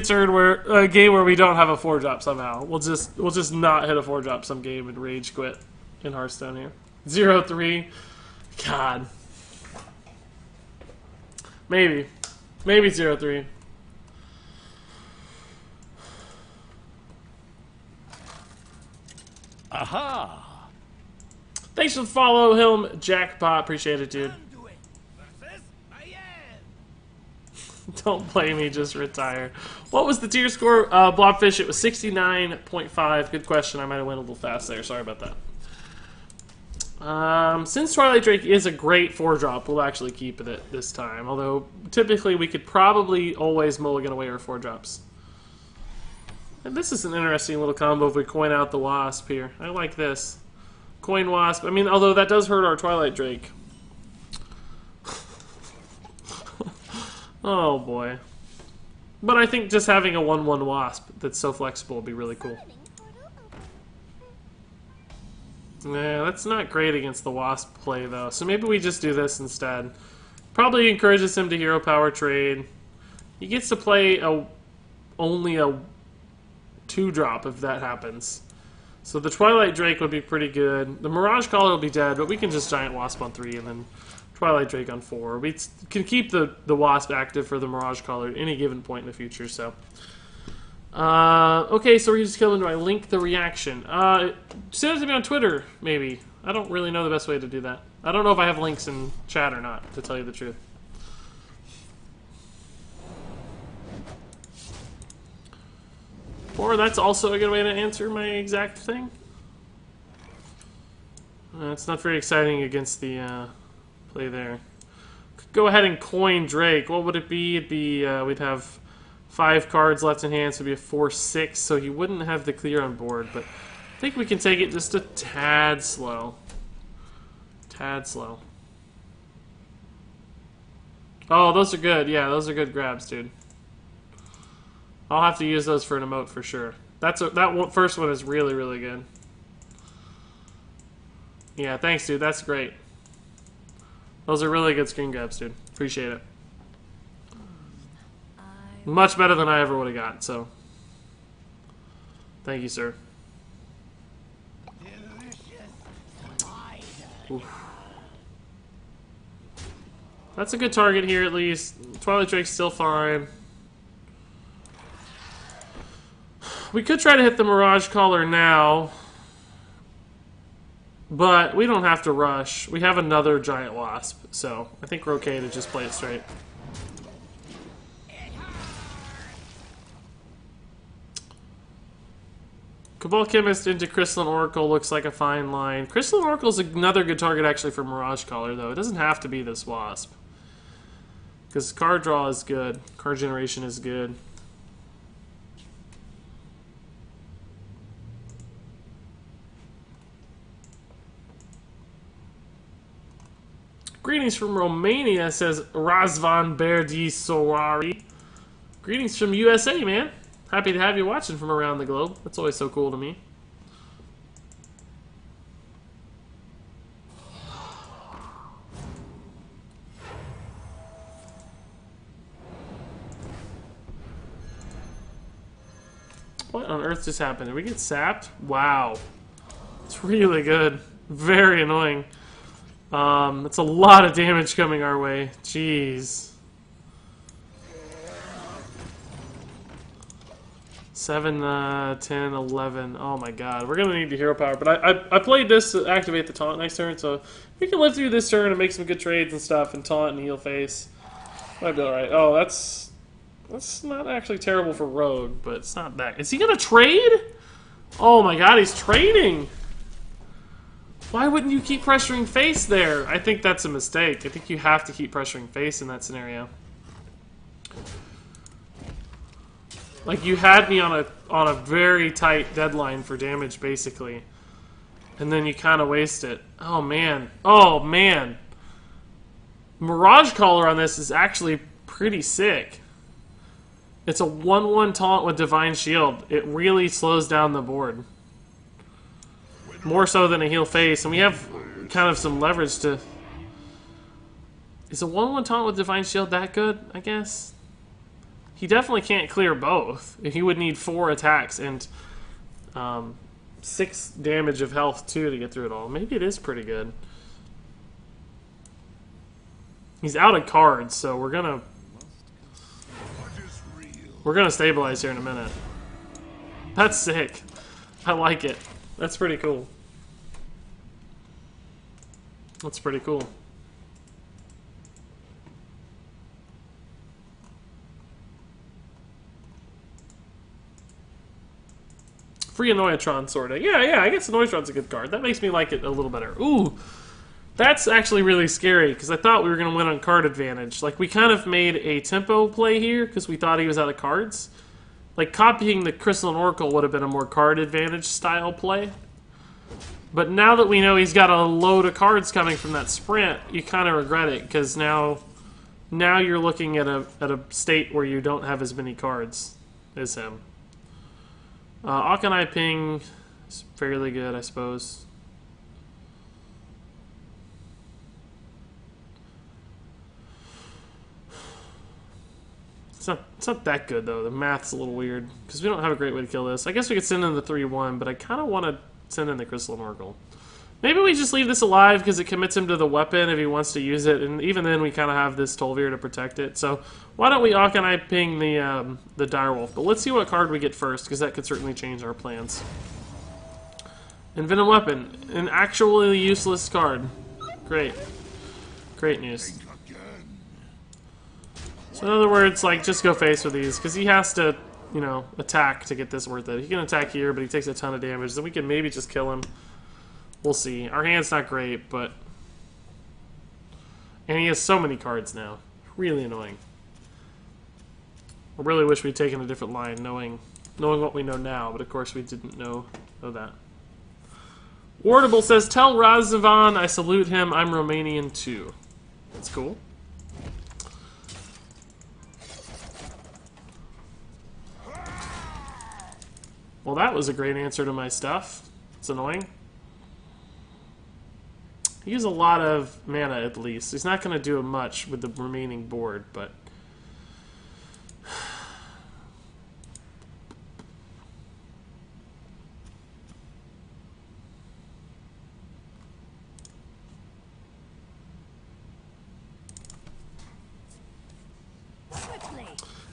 game where we don't have a 4-drop somehow. We'll just not hit a 4-drop some game and rage quit in Hearthstone here. 0-3. God. Maybe 0-3. Aha! Thanks for the follow, Hilm Jackpot. Appreciate it, dude. Don't play me, just retire. What was the tier score? Blobfish, it was 69.5. Good question. I might have went a little fast there. Sorry about that. Since Twilight Drake is a great 4-drop, we'll actually keep it this time. Although, typically, we could probably always mulligan away our 4-drops. And this is an interesting little combo if we coin out the Wasp here. I like this. Coin Wasp. I mean, although that does hurt our Twilight Drake. Oh boy. But I think just having a 1/1 Wasp that's so flexible would be really cool. Yeah, that's not great against the Wasp play though, so maybe we just do this instead. Probably encourages him to hero power trade. He gets to play only a 2-drop if that happens. So the Twilight Drake would be pretty good. The Mirage Collar will be dead, but we can just Giant Wasp on 3 and then Twilight Drake on 4. We can keep the Wasp active for the Mirage Collar at any given point in the future, so. Okay, so Regis Kilman, do I link the reaction? Send it to me on Twitter, maybe. I don't really know the best way to do that. I don't know if I have links in chat or not, to tell you the truth. Or that's also a good way to answer my exact thing. It's not very exciting against the play there. Could go ahead and coin Drake. What would it be? It'd be we'd have 5 cards left in hand, so it'd be a 4/6, so he wouldn't have the clear on board, but I think we can take it just a tad slow. Tad slow. Oh, those are good. Yeah, those are good grabs, dude. I'll have to use those for an emote for sure. First one is really, really good. Yeah, thanks, dude. That's great. Those are really good screen grabs, dude. Appreciate it. Much better than I ever would have got, so. Thank you, sir. Oof. That's a good target here, at least. Twilight Drake's still fine. We could try to hit the Mirage Collar now, but we don't have to rush. We have another Giant Wasp, so I think we're okay to just play it straight. Cabal Chemist into Crystalline Oracle looks like a fine line. Crystalline Oracle is another good target actually for Mirage Collar, though. It doesn't have to be this Wasp. Because card draw is good. Card generation is good. Greetings from Romania, says Razvan Berdi Sorari. Greetings from USA, man. Happy to have you watching from around the globe. That's always so cool to me. What on earth just happened? Did we get sapped? Wow. It's really good. Very annoying. It's a lot of damage coming our way. Jeez. 7, 10, 11. Oh my god. We're going to need the hero power. But I played this to activate the taunt next turn, so we can live through this turn and make some good trades and stuff and taunt and heal face. Might be alright. Oh, that's not actually terrible for Rogue, but it's not that. Is he going to trade? Oh my god, he's trading! Why wouldn't you keep pressuring face there? I think that's a mistake. I think you have to keep pressuring face in that scenario. Like, you had me on a very tight deadline for damage, basically. And then you kind of waste it. Oh, man. Oh, man. Mirage Caller on this is actually pretty sick. It's a 1/1 taunt with Divine Shield. It really slows down the board. More so than a heal face. And we have kind of some leverage to... Is a 1/1 taunt with Divine Shield that good, I guess? He definitely can't clear both. He would need 4 attacks and 6 damage of health, too, to get through it all. Maybe it is pretty good. He's out of cards, so we're gonna stabilize here in a minute. That's sick. I like it. That's pretty cool. That's pretty cool. Free Annoyatron, sorta. Yeah, I guess Annoyatron's a good card. That makes me like it a little better. Ooh, that's actually really scary, because I thought we were going to win on card advantage. Like, we kind of made a tempo play here, because we thought he was out of cards. Like, copying the Crystal and Oracle would have been a more card advantage style play. But now that we know he's got a load of cards coming from that sprint, you kind of regret it, because now you're looking at a state where you don't have as many cards as him. Akanai Ping is fairly good, I suppose. It's not that good, though. The math's a little weird, because we don't have a great way to kill this. I guess we could send in the 3/1, but I kind of want to send in the Crystal and Oracle. Maybe we just leave this alive, because it commits him to the weapon if he wants to use it, and even then we kind of have this Tolvir to protect it. So why don't we Akanai Ping the Direwolf? But let's see what card we get first, because that could certainly change our plans. Envenom Weapon. An actually useless card. Great. Great news. So in other words, like, just go face with these, because he has to, you know, attack to get this worth it. He can attack here, but he takes a ton of damage. Then we can maybe just kill him. We'll see. Our hand's not great, but... And he has so many cards now. Really annoying. I really wish we'd taken a different line, knowing what we know now, but of course we didn't know that. Wardable says, tell Razvan I salute him, I'm Romanian too. That's cool. Well, that was a great answer to my stuff. It's annoying. He used a lot of mana, at least. He's not going to do much with the remaining board, but...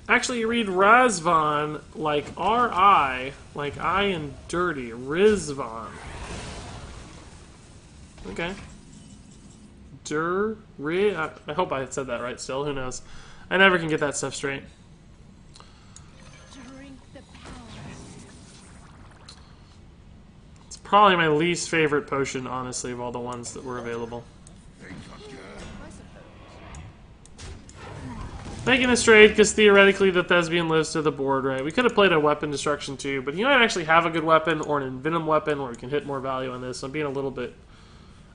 Actually, you read Razvan like R-I, like I and dirty. Rizvan. Okay. I hope I said that right still. Who knows? I never can get that stuff straight. Drink the power. It's probably my least favorite potion, honestly, of all the ones that were available. Making this trade because theoretically the Thespian lives to the board, right? We could have played a weapon destruction too, but he might actually have a good weapon or an envenom weapon where we can hit more value on this. So I'm being a little bit...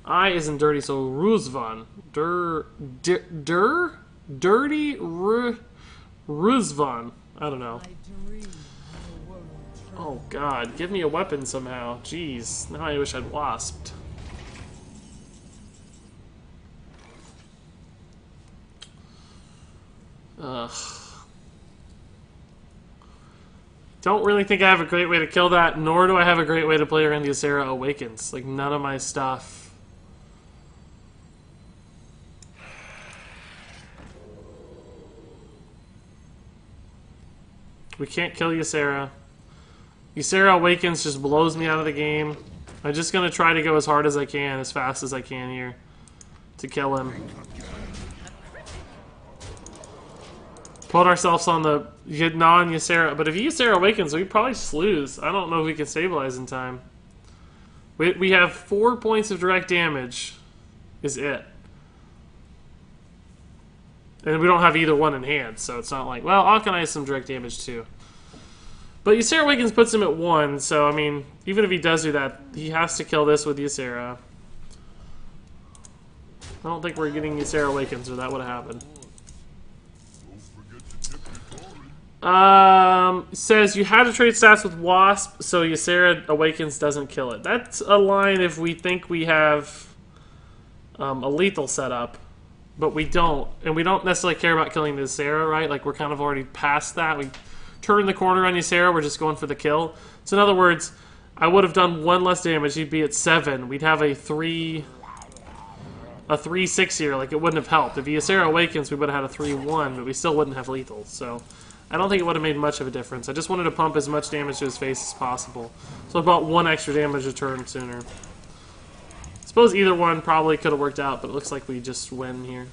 I isn't dirty, so Ruzvan. Dirty Ruzvan. I don't know. Oh god, give me a weapon somehow. Jeez, now I wish I'd wasped. Ugh. Don't really think I have a great way to kill that, nor do I have a great way to play around the Ysera Awakens. Like, none of my stuff. We can't kill Ysera. Ysera Awakens just blows me out of the game. I'm just gonna try to go as hard as I can, as fast as I can here, to kill him. Put ourselves on the non-Ysera, but if Ysera Awakens, we probably just lose. I don't know if we can stabilize in time. We have 4 points of direct damage, is it. And we don't have either one in hand, so it's not like, well, Akane has some direct damage too. But Ysera Awakens puts him at 1, so I mean, even if he does do that, he has to kill this with Ysera. I don't think we're getting Ysera Awakens, or that would have happened. Says you had to trade stats with Wasp, so Ysera Awakens doesn't kill it. That's a line if we think we have a lethal setup, but we don't, and we don't necessarily care about killing the Ysera, right? Like, we're kind of already past that. We turned the corner on Ysera, we're just going for the kill. So in other words, I would have done 1 less damage, he'd be at 7. We'd have a 3-6 here, like it wouldn't have helped. If Ysera Awakens, we would have had a 3-1, but we still wouldn't have lethal, so I don't think it would have made much of a difference. I just wanted to pump as much damage to his face as possible. So about 1 extra damage a turn sooner. I suppose either one probably could have worked out, but it looks like we just win here.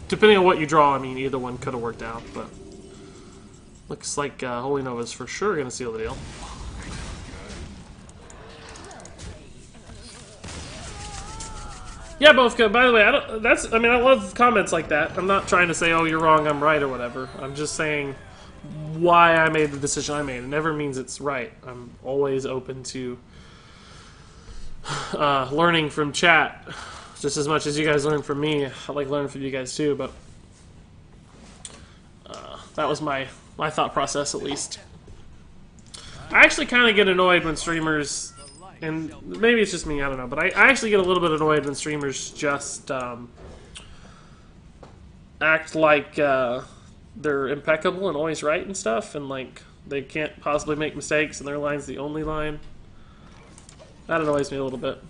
Depending on what you draw, I mean, either one could have worked out, but looks like Holy Nova's for sure going to seal the deal. Yeah, both good. By the way, I love comments like that. I'm not trying to say, oh, you're wrong, I'm right, or whatever. I'm just saying why I made the decision I made. It never means it's right. I'm always open to learning from chat, just as much as you guys learn from me. I like learning from you guys too, but that was my thought process, at least. I actually kind of get annoyed when streamers, and maybe it's just me, I don't know, but I actually get a little bit annoyed when streamers just act like they're impeccable and always right and stuff, and like they can't possibly make mistakes and their line's the only line. That annoys me a little bit.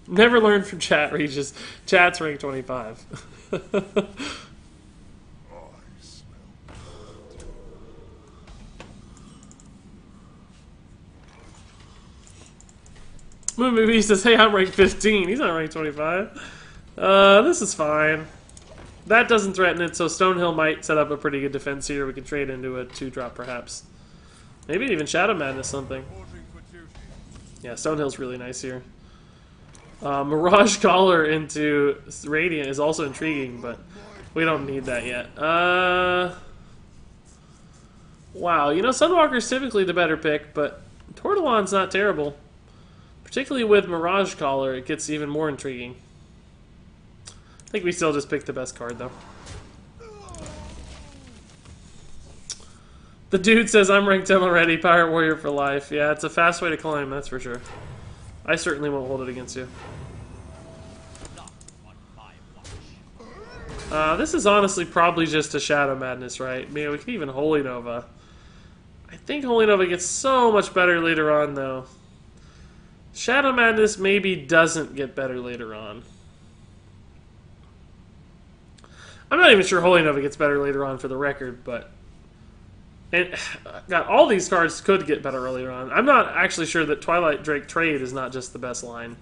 Never learned from chat, Regis. Chat's rank 25. Movie says, hey, I'm rank 15. He's not rank 25. This is fine. That doesn't threaten it, so Stonehill might set up a pretty good defense here. We can trade into a 2-drop, perhaps. Maybe even Shadow Madness something. Yeah, Stonehill's really nice here. Mirage Collar into Radiant is also intriguing, but we don't need that yet. Wow, you know, Sunwalker's typically the better pick, but Tortolon's not terrible. Particularly with Mirage Collar, it gets even more intriguing. I think we still just picked the best card, though. The dude says, I'm ranked 10 already, Pirate Warrior for life. Yeah, it's a fast way to climb, that's for sure. I certainly won't hold it against you. This is honestly probably just a Shadow Madness, right? I mean, we could even Holy Nova. I think Holy Nova gets so much better later on, though. Shadow Madness maybe doesn't get better later on. I'm not even sure Holy Nova gets better later on, for the record, but... And, God, all these cards could get better earlier on. I'm not actually sure that Twilight Drake Trade is not just the best line.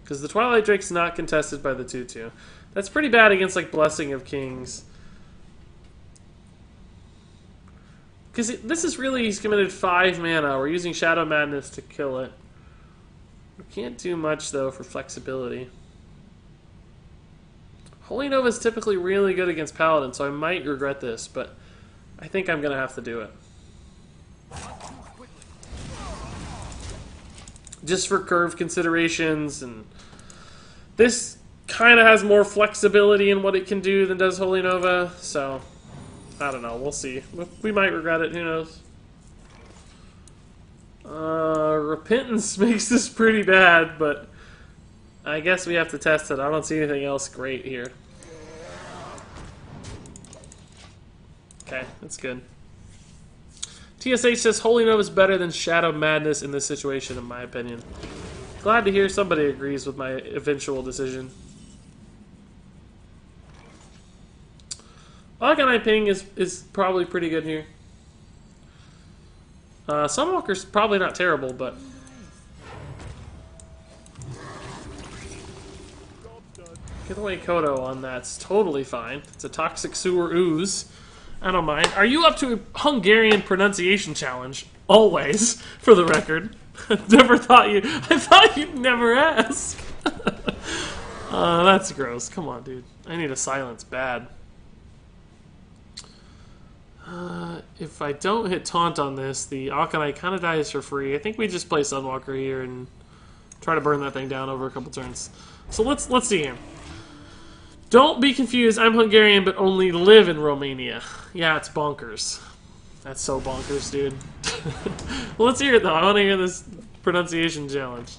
Because the Twilight Drake's not contested by the 2-2. That's pretty bad against, like, Blessing of Kings. Because this is really, he's committed 5 mana. We're using Shadow Madness to kill it. We can't do much, though, for flexibility. Holy Nova is typically really good against Paladin, so I might regret this, but I think I'm going to have to do it. Just for curve considerations, and this kind of has more flexibility in what it can do than does Holy Nova, so I don't know, we'll see. We might regret it, who knows. Repentance makes this pretty bad, but I guess we have to test it. I don't see anything else great here. Okay, that's good. TSH says Holy Nova is better than Shadow Madness in this situation, in my opinion. Glad to hear somebody agrees with my eventual decision. Arcanine ping is probably pretty good here. Sunwalker's probably not terrible, but get away Kodo on that's totally fine. It's a toxic sewer ooze. I don't mind. Are you up to a Hungarian pronunciation challenge? Always, for the record. Never thought you. I thought you'd never ask. That's gross. Come on, dude. I need a silence bad. If I don't hit taunt on this, the Akanai kind of dies for free. I think we just play Sunwalker here and try to burn that thing down over a couple turns. So let's see here. Don't be confused. I'm Hungarian, but only live in Romania. Yeah, it's bonkers. That's so bonkers, dude. Well, let's hear it though. I want to hear this pronunciation challenge.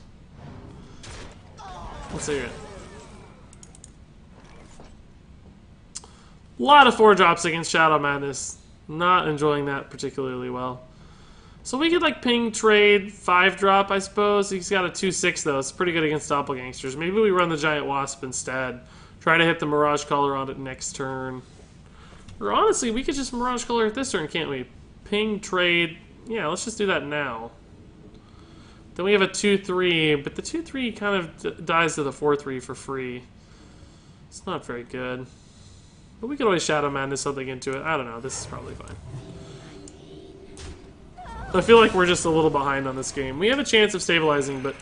Let's hear it. A lot of 4-drops against Shadow Madness. Not enjoying that particularly well. So we could like ping trade 5-drop, I suppose. He's got a 2/6 though. It's pretty good against doppelgangsters. Maybe we run the Giant Wasp instead. Try to hit the Mirage Color on it next turn. Or honestly, we could just Mirage Color it this turn, can't we? Ping trade. Yeah, let's just do that now. Then we have a 2/3, but the 2/3 kind of dies to the 4/3 for free. It's not very good. But we could always Shadow Madness something into it. I don't know. This is probably fine. I feel like we're just a little behind on this game. We have a chance of stabilizing, but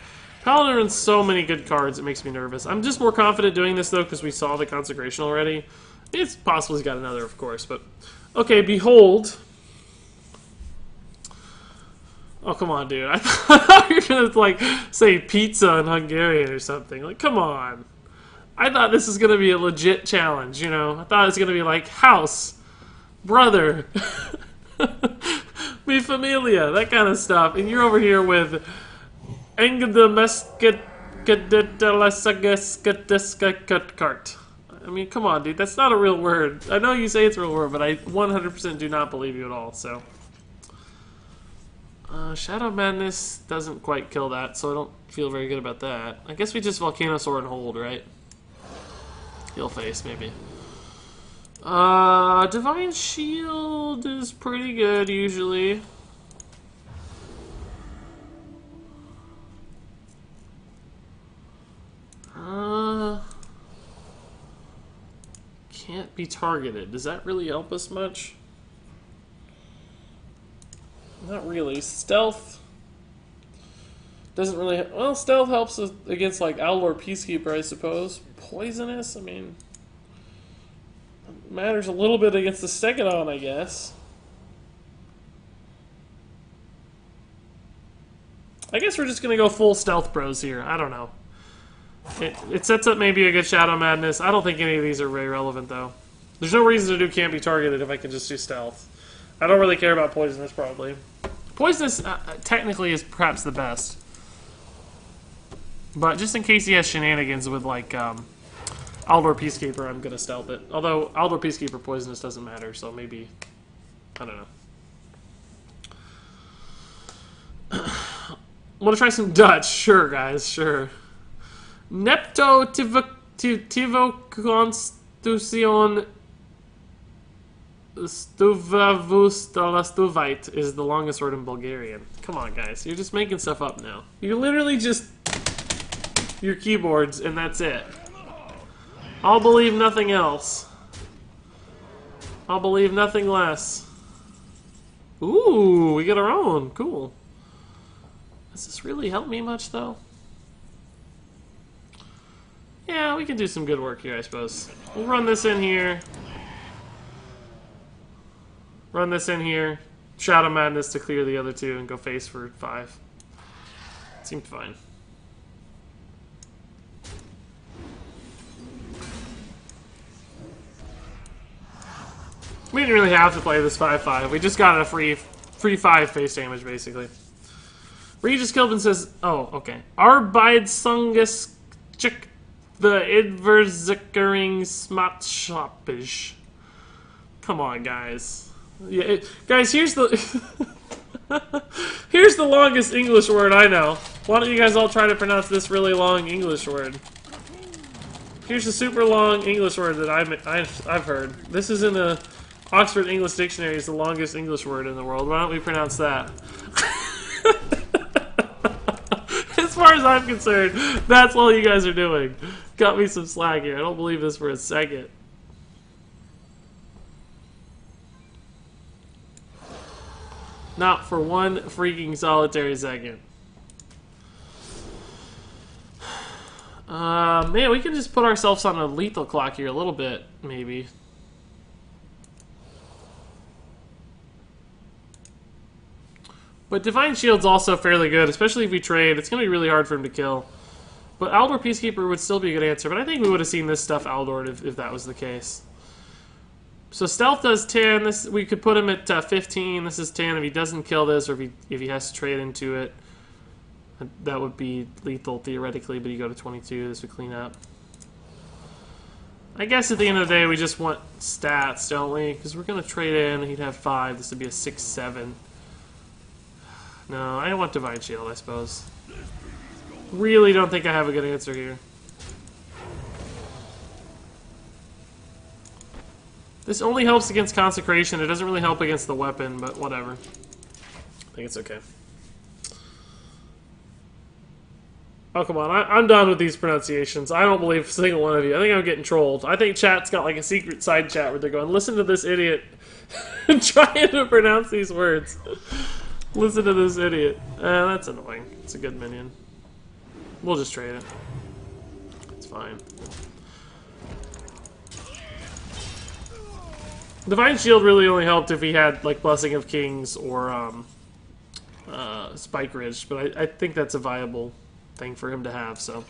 Paladin runs so many good cards, it makes me nervous. I'm just more confident doing this, though, because we saw the Consecration already. It's possible he's got another, of course, but... Okay, Behold. Oh, come on, dude. I thought you were going to, like, say pizza in Hungarian or something. Like, come on. I thought this was going to be a legit challenge, you know? I thought it was going to be like, house, brother, mi familia, that kind of stuff. And you're over here with... I mean, come on, dude. That's not a real word. I know you say it's a real word, but I 100% do not believe you at all, so... Shadow Madness doesn't quite kill that, so I don't feel very good about that. I guess we just Volcano Sword and hold, right? Heal face, maybe. Divine Shield is pretty good, usually. Can't be targeted. Does that really help us much? Not really. Stealth doesn't really... Well, stealth helps us against, like, Owl or Peacekeeper, I suppose. Poisonous? I mean... Matters a little bit against the Stegodon, I guess. I guess we're just gonna go full Stealth Bros here. I don't know. It sets up maybe a good Shadow Madness. I don't think any of these are very relevant, though. There's no reason to do Can't Be Targeted if I can just do Stealth. I don't really care about Poisonous, probably. Poisonous, technically, is perhaps the best. But just in case he has shenanigans with, like, Aldor Peacekeeper, I'm gonna Stealth it. Although, Aldor Peacekeeper Poisonous doesn't matter, so maybe... I don't know. Want to try some Dutch? Sure, guys, sure. Nepto Tivo Constitucion Stuvavustalastuvaite is the longest word in Bulgarian. Come on, guys. You're just making stuff up now. You literally just... your keyboards, and that's it. I'll believe nothing else. I'll believe nothing less. Ooh, we get our own. Cool. Does this really help me much, though? Yeah, we can do some good work here, I suppose. We'll run this in here. Run this in here. Shadow Madness to clear the other two and go face for 5. Seemed fine. We didn't really have to play this 5/5. We just got a free 5 face damage, basically. Regis Kilvin says, oh, okay. Arbeidsunges check the Idverzikering Smatshoppish. Come on, guys. Yeah, guys, here's the... here's the longest English word I know. Why don't you guys all try to pronounce this really long English word? Here's a super long English word that I've heard. This is in a Oxford English Dictionary is the longest English word in the world. Why don't we pronounce that? As far as I'm concerned, that's all you guys are doing. Cut me some slack here. I don't believe this for a second. Not for one freaking solitary second. Man, we can just put ourselves on a lethal clock here a little bit, maybe. But Divine Shield's also fairly good, especially if we trade. It's going to be really hard for him to kill. But Aldor Peacekeeper would still be a good answer, but I think we would have seen this stuff Aldored if that was the case. So Stealth does 10. This we could put him at 15. This is 10. If he doesn't kill this, or if he has to trade into it, that would be lethal theoretically, but you go to 22. This would clean up. I guess at the end of the day, we just want stats, don't we? Because we're going to trade in. He'd have 5. This would be a 6-7. No, I want Divine Shield, I suppose. Really don't think I have a good answer here. This only helps against Consecration. It doesn't really help against the weapon, but whatever. I think it's okay. Oh, come on. I'm done with these pronunciations. I don't believe a single one of you. I think I'm getting trolled. I think chat's got like a secret side chat where they're going, listen to this idiot trying to pronounce these words. Listen to this idiot. That's annoying. It's a good minion. We'll just trade it. It's fine. Divine Shield really only helped if he had like Blessing of Kings or Spike Ridge, but I think that's a viable thing for him to have, so.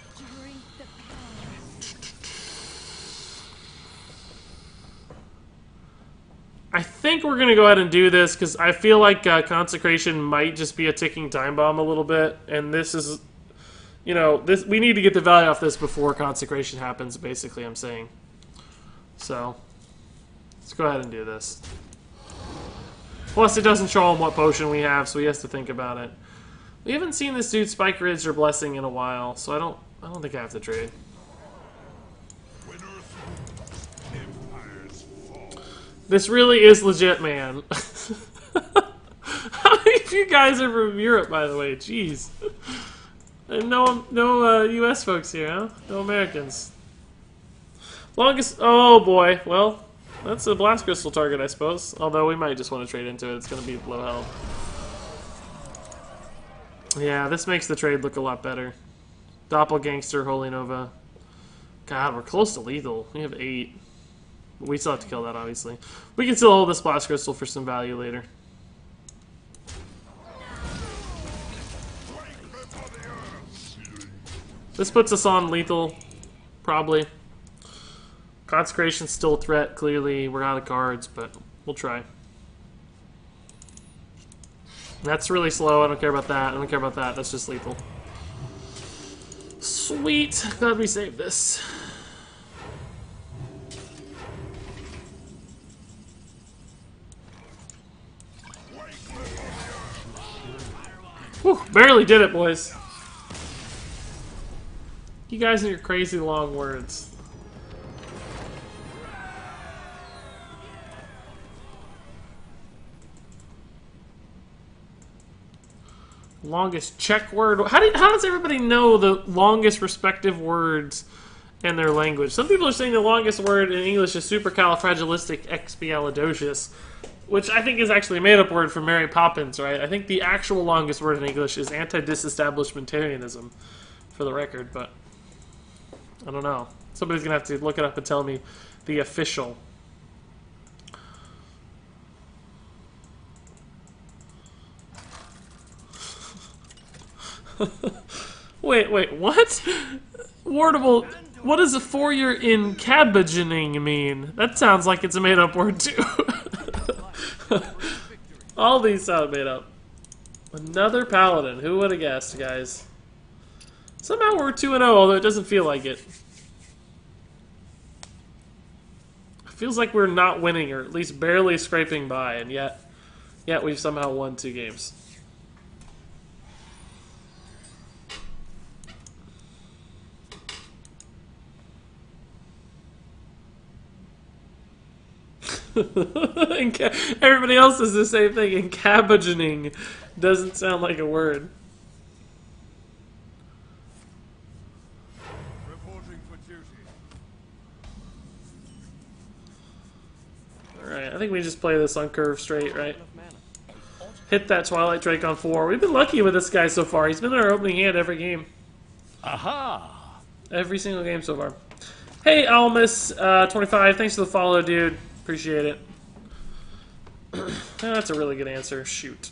I think we're going to go ahead and do this because I feel like Consecration might just be a ticking time bomb a little bit, and this is, you know, this we need to get the value off this before Consecration happens, basically, I'm saying. So, let's go ahead and do this. Plus, it doesn't show him what potion we have, so he has to think about it. We haven't seen this dude Spike Ridge or Blessing in a while, so I don't think I have to trade. This really is legit, man. How many of you guys are from Europe, by the way? Jeez. And no U.S. folks here, huh? No Americans. Longest... Oh, boy. Well, that's a Blast Crystal target, I suppose. Although we might just want to trade into it. It's going to be low health. Yeah, this makes the trade look a lot better. Doppelgangster, Holy Nova. God, we're close to lethal. We have 8. We still have to kill that, obviously. We can still hold this Blast Crystal for some value later. This puts us on lethal, probably. Consecration's still a threat, clearly. We're out of cards, but we'll try. That's really slow. I don't care about that. I don't care about that. That's just lethal. Sweet. Glad we saved this. Whew, barely did it, boys. You guys and your crazy long words. Longest Czech word. How does everybody know the longest respective words in their language? Some people are saying the longest word in English is supercalifragilisticexpialidocious, which I think is actually a made-up word from Mary Poppins, right? I think the actual longest word in English is anti-disestablishmentarianism, for the record, but I don't know. Somebody's going to have to look it up and tell me the official. wait, what? Wardable, what does a 4-year in cabbagening mean? That sounds like it's a made-up word, too. All these sound made up. Another paladin. Who would have guessed, guys? Somehow we're 2-0, although it doesn't feel like it. It feels like we're not winning, or at least barely scraping by, and yet we've somehow won 2 games. Everybody else does the same thing. And cabbagening doesn't sound like a word. Reporting for duty. Alright, I think we just play this on curve straight, right? Hit that Twilight Drake on 4. We've been lucky with this guy so far. He's been in our opening hand every game. Aha! Every single game so far. Hey, Almus25, thanks for the follow, dude. Appreciate it. That's a really good answer. Shoot.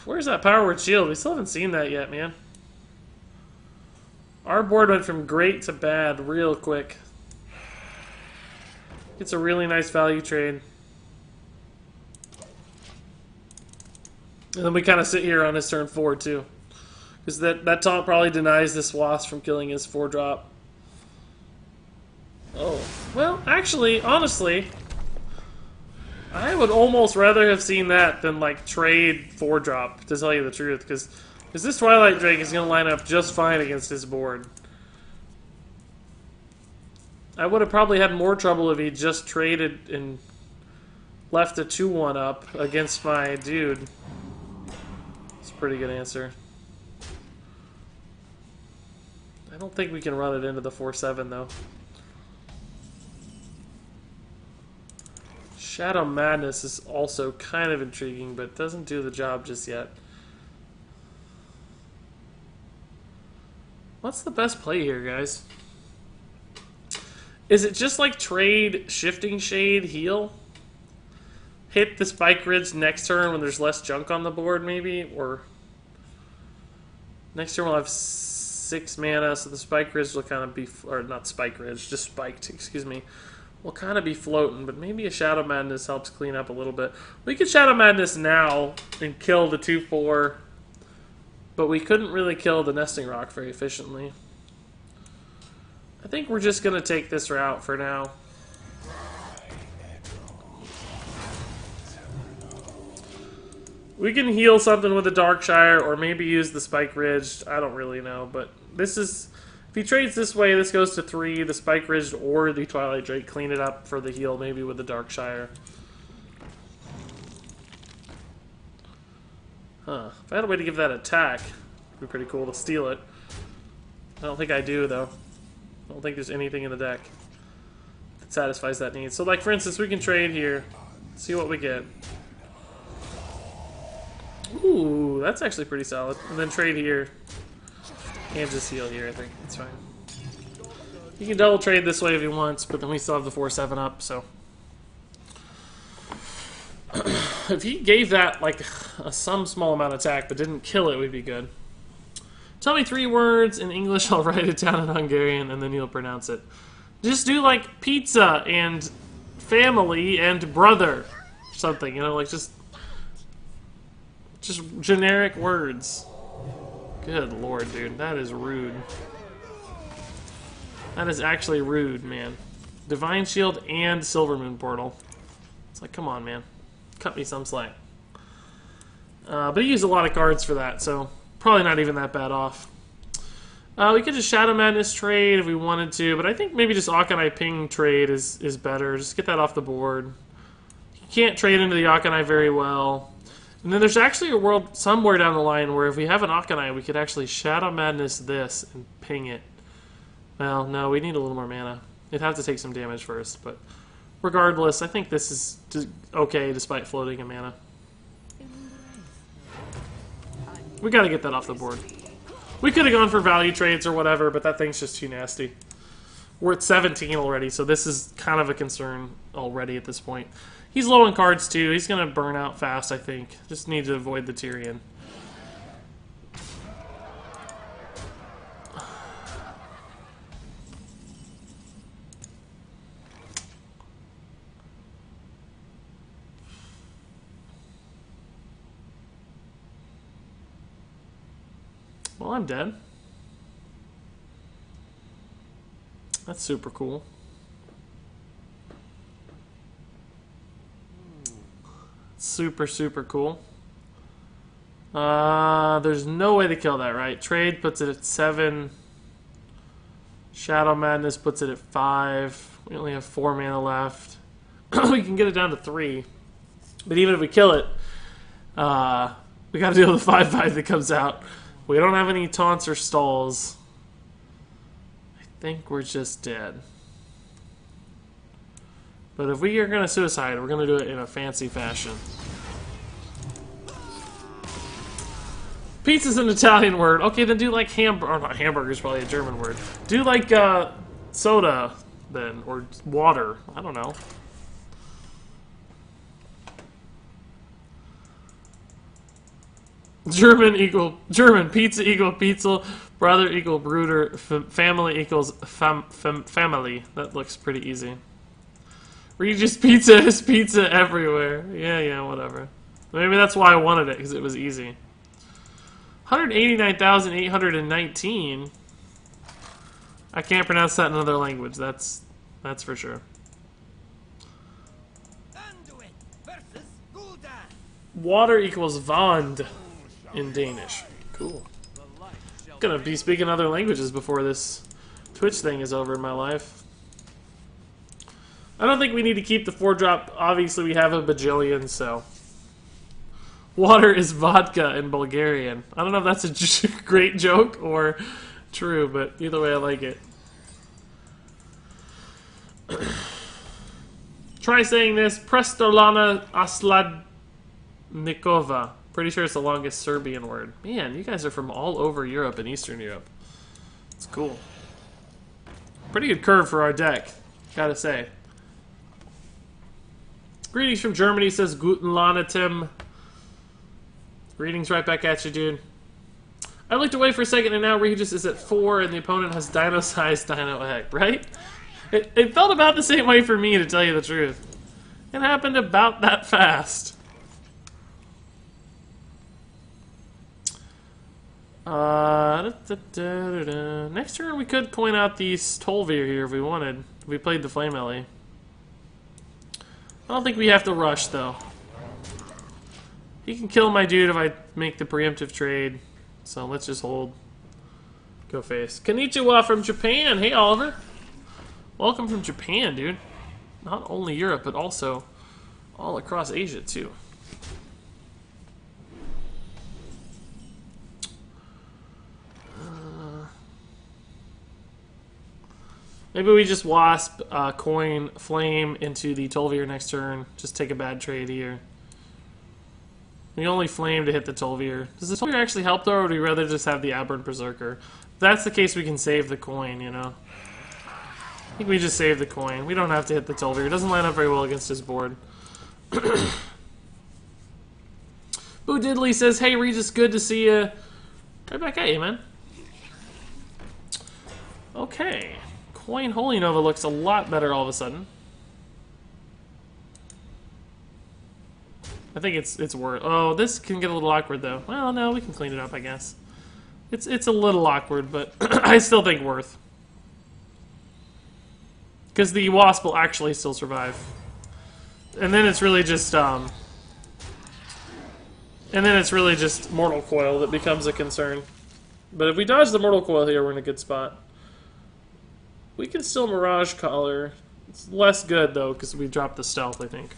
Where's that Power Word Shield? We still haven't seen that yet, man. Our board went from great to bad real quick. It's a really nice value trade. And then we kind of sit here on his turn 4, too. Because that taunt probably denies this Wasp from killing his 4-drop. Oh. Well, actually, honestly, I would almost rather have seen that than, like, trade 4-drop, to tell you the truth. Because this Twilight Drake is going to line up just fine against his board. I would have probably had more trouble if he just traded and left a 2-1 up against my dude. It's a pretty good answer. I don't think we can run it into the 4-7 though. Shadow Madness is also kind of intriguing, but doesn't do the job just yet. What's the best play here, guys? Is it just like trade Shifting Shade heal? Hit the Spike Ridge next turn when there's less junk on the board, maybe? Or next turn we'll have 6 mana, so the Spike Ridge will kind of be... Or not Spike Ridge, just Spiked, excuse me. Will kind of be floating, but maybe a Shadow Madness helps clean up a little bit. We could Shadow Madness now and kill the 2-4, but we couldn't really kill the Nesting Rock very efficiently. I think we're just going to take this route for now. We can heal something with the Darkshire or maybe use the Spike Ridge. I don't really know, but this is... If he trades this way, this goes to 3. The Spike Ridge or the Twilight Drake clean it up for the heal, maybe with the Darkshire. Huh. If I had a way to give that attack, it'd be pretty cool to steal it. I don't think I do, though. I don't think there's anything in the deck that satisfies that need. So, like, for instance, we can trade here. See what we get. Ooh, that's actually pretty solid. And then trade here. And just heal here, I think. It's fine. You can double trade this way if he wants, but then we still have the 4-7 up, so... If he gave that, like, some small amount of attack, but didn't kill it, would be good. Tell me 3 words in English, I'll write it down in Hungarian, and then you'll pronounce it. Just do, like, pizza and family and brother. Something, you know, like, just generic words. Good lord, dude. That is rude. That is actually rude, man. Divine Shield and Silvermoon Portal. It's like, come on, man. Cut me some slack. But he used a lot of cards for that, so probably not even that bad off. We could just Shadow Madness trade if we wanted to, but I think maybe just Akanai Ping trade is better. Just get that off the board. You can't trade into the Akanai very well. And then there's actually a world somewhere down the line where if we have an Akanai, we could actually Shadow Madness this and ping it. Well, no, we need a little more mana. It'd have to take some damage first, but regardless, I think this is okay despite floating a mana. We gotta get that off the board. We could have gone for value trades or whatever, but that thing's just too nasty. We're at 17 already, so this is kind of a concern already at this point. He's low on cards, too. He's going to burn out fast, I think. Just need to avoid the Tyrion. Well, I'm dead. That's super cool. Super, super cool. There's no way to kill that, right? Trade puts it at 7. Shadow Madness puts it at 5. We only have 4 mana left. We can get it down to 3. But even if we kill it, we gotta deal with the 5/5 that comes out. We don't have any taunts or stalls. I think we're just dead. But if we are gonna suicide, we're gonna do it in a fancy fashion. Pizza's an Italian word. Okay, then do like hamburger. Or not hamburger is probably a German word. Do like soda then, or water. I don't know. German. Pizza equal pizza. Brother equal brooder. Family equals family. That looks pretty easy. Regis pizza is pizza everywhere. Yeah, whatever. Maybe that's why I wanted it, because it was easy. 189,819. I can't pronounce that in another language. That's for sure. Anduin versus Gul'dan. Water equals Vand in Danish. Cool. Gonna be speaking other languages before this Twitch thing is over in my life. I don't think we need to keep the 4-drop. Obviously, we have a bajillion, so. Water is vodka in Bulgarian. I don't know if that's a great joke or true, but either way, I like it. Try saying this. Prestolana Asladnikova. Pretty sure it's the longest Serbian word. Man, you guys are from all over Europe and Eastern Europe. It's cool. Pretty good curve for our deck, gotta say. Greetings from Germany, says Guten Lanatim. Greetings right back at you, dude. I looked away for a second, and now Regis is at 4, and the opponent has dino-sized Dino Egg, right? It felt about the same way for me, to tell you the truth. It happened about that fast. Next turn, we could point out the Tolvir here if we wanted. If we played the Flame Ellie. I don't think we have to rush, though. He can kill my dude if I make the preemptive trade. So let's just hold. Go face. Konnichiwa from Japan. Hey, Oliver. Welcome from Japan, dude. Not only Europe, but also all across Asia, too. Maybe we just wasp, coin, flame into the Tolvir next turn. Just take a bad trade here. We only flame to hit the Tolvir. Does the Tolvir actually help, though, or would we rather just have the Aberrant Berserker? If that's the case, we can save the coin, you know? I think we just save the coin. We don't have to hit the Tolvir. It doesn't line up very well against his board. Boo Diddley says, hey, Regis, good to see you. Right back at you, man. Okay. Coin Holy Nova looks a lot better all of a sudden. I think it's worth. Oh, this can get a little awkward though. Well, no, we can clean it up, I guess. It's a little awkward, but I still think worth. Because the wasp will actually still survive. And then it's really just Mortal Coil that becomes a concern. But if we dodge the Mortal Coil here, we're in a good spot. We can still Mirage Collar. It's less good, though, because we dropped the Stealth, I think.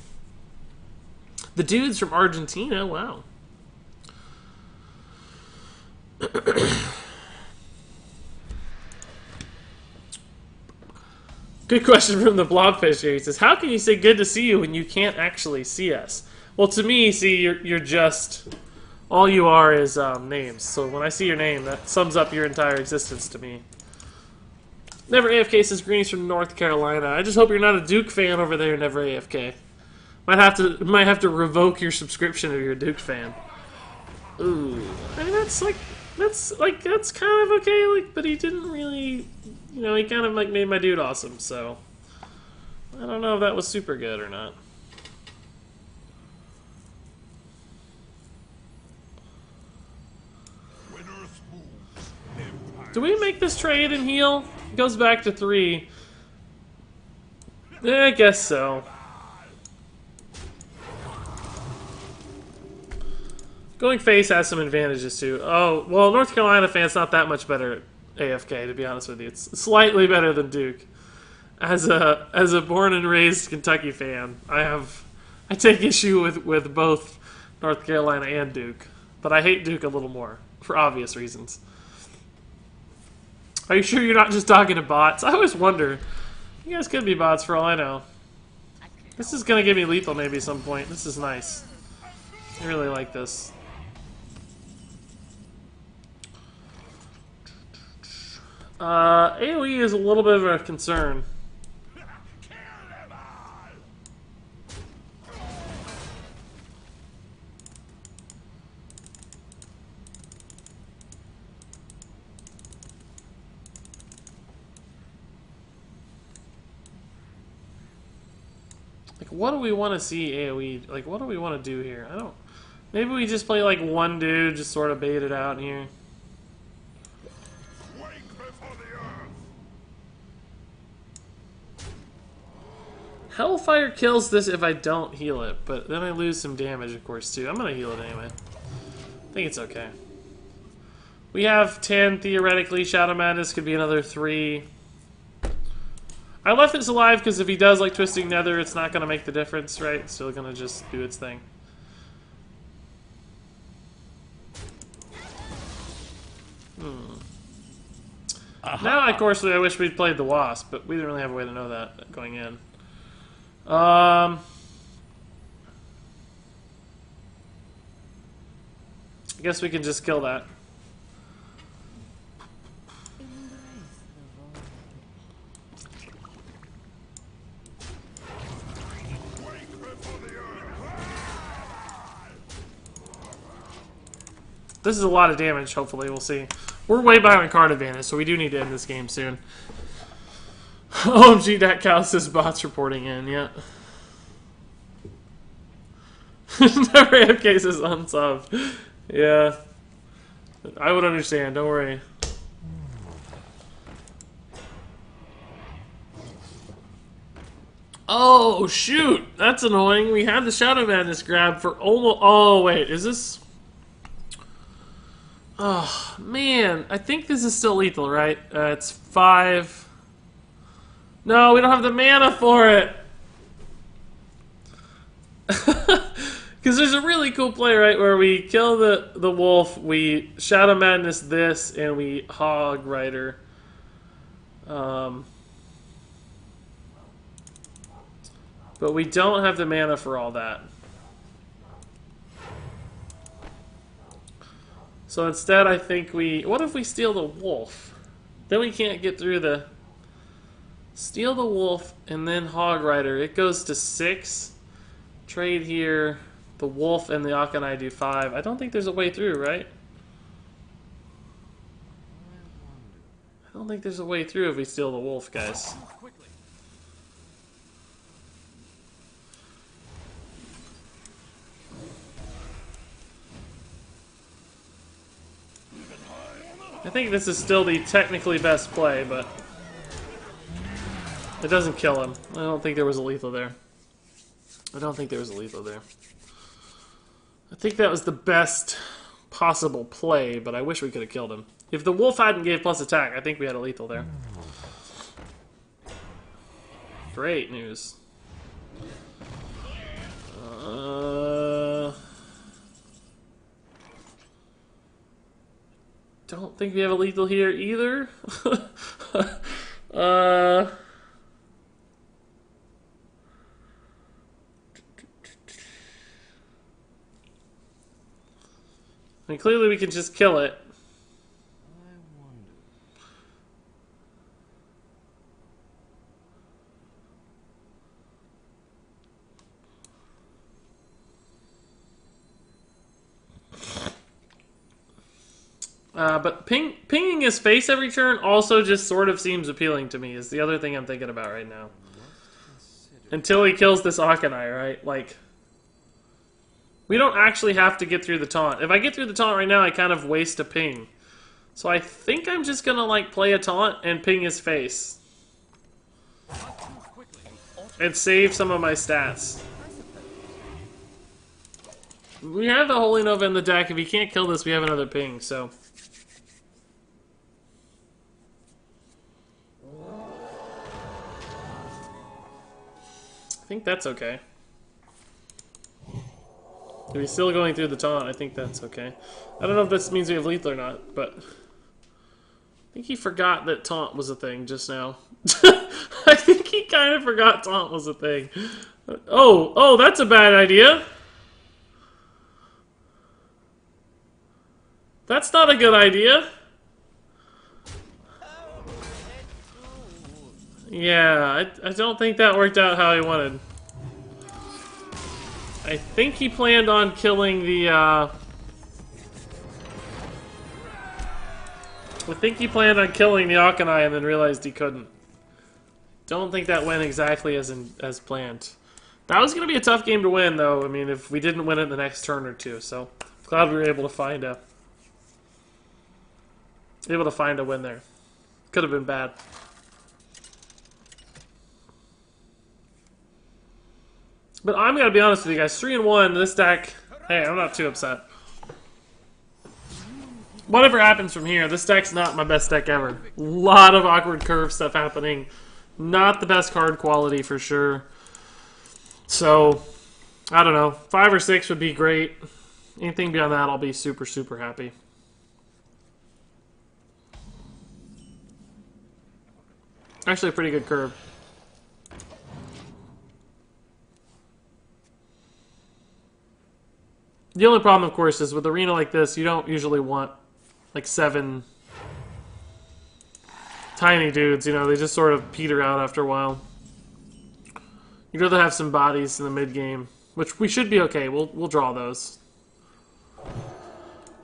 The dude's from Argentina? Wow. Good question from the Blobfish here. He says, how can you say good to see you when you can't actually see us? Well, to me, see, you're just... All you are is names. So when I see your name, that sums up your entire existence to me. Never AFK says Greenies from North Carolina. I just hope you're not a Duke fan over there, Never AFK. Might have to revoke your subscription if you're a Duke fan. Ooh. I mean, that's kind of okay, like, but he didn't really, you know, he kind of like made my dude awesome, so I don't know if that was super good or not. Do we make this trade and heal? It goes back to 3. I guess so. Going face has some advantages too. Oh, well, North Carolina fan's not that much better AFK, to be honest with you. It's slightly better than Duke. As a born and raised Kentucky fan, I take issue with both North Carolina and Duke, but I hate Duke a little more for obvious reasons. Are you sure you're not just talking to bots? I always wonder. You guys could be bots for all I know. This is gonna give me lethal maybe at some point. This is nice. I really like this. AoE is a little bit of a concern. Like, what do we want to see AoE? Like, what do we want to do here? I don't... Maybe we just play, like, one dude, just sort of bait it out here. Quake before the earth. Hellfire kills this if I don't heal it, but then I lose some damage, of course, too. I'm gonna heal it anyway. I think it's okay. We have 10, theoretically. Shadow Madness could be another 3. I left this alive because if he does, like, Twisting Nether, it's not gonna make the difference, right? It's still gonna just do its thing. Now, of course, I wish we'd played the Wasp, but we didn't really have a way to know that going in. I guess we can just kill that. This is a lot of damage, hopefully, we'll see. We're way behind card advantage, so we do need to end this game soon. OMG, that cow says bots reporting in, yeah. Never have cases unsub. Yeah. I would understand, don't worry. Oh, shoot! That's annoying. We had the Shadow Madness grab for almost... Oh, wait, is this... Oh, man. I think this is still lethal, right? It's 5... No, we don't have the mana for it! Because there's a really cool play, right, where we kill the wolf, we Shadow Madness this, and we Hog Rider. But we don't have the mana for all that. So instead, I think we... What if we steal the wolf? Then we can't get through the... Steal the wolf, and then Hog Rider. It goes to 6. Trade here. The wolf and the Akanai do 5. I don't think there's a way through, right? I don't think there's a way through if we steal the wolf, guys. I think this is still the technically best play, but it doesn't kill him. I don't think there was a lethal there. I don't think there was a lethal there. I think that was the best possible play, but I wish we could have killed him. If the wolf hadn't gave plus attack, I think we had a lethal there. Great news. Don't think we have a lethal here either. I mean, clearly we can just kill it. But pinging his face every turn also just sort of seems appealing to me, is the other thing I'm thinking about right now. Until he kills this Akanai, right? Like, we don't actually have to get through the taunt. If I get through the taunt right now, I kind of waste a ping. So I think I'm just gonna, like, play a taunt and ping his face. And save some of my stats. We have the Holy Nova in the deck. If he can't kill this, we have another ping, so... I think that's okay. If he's still going through the taunt, I think that's okay. I don't know if this means we have lethal or not, but I think he forgot that taunt was a thing just now. I think he kind of forgot taunt was a thing. Oh, that's a bad idea. That's not a good idea. Yeah, I don't think that worked out how he wanted. I think he planned on killing the, I think he planned on killing the Akanai and then realized he couldn't. Don't think that went exactly as planned. That was going to be a tough game to win, though. I mean, if we didn't win it the next turn or two. So, glad we were able to find a win there. Could have been bad. But I'm going to be honest with you guys. 3-1, this deck, hey, I'm not too upset. Whatever happens from here, this deck's not my best deck ever. A lot of awkward curve stuff happening. Not the best card quality for sure. So, I don't know. 5 or 6 would be great. Anything beyond that, I'll be super, super happy. Actually, a pretty good curve. The only problem, of course, is with arena like this, you don't usually want like 7 tiny dudes. You know, they just sort of peter out after a while. You'd rather have some bodies in the mid game, which we should be okay. We'll draw those.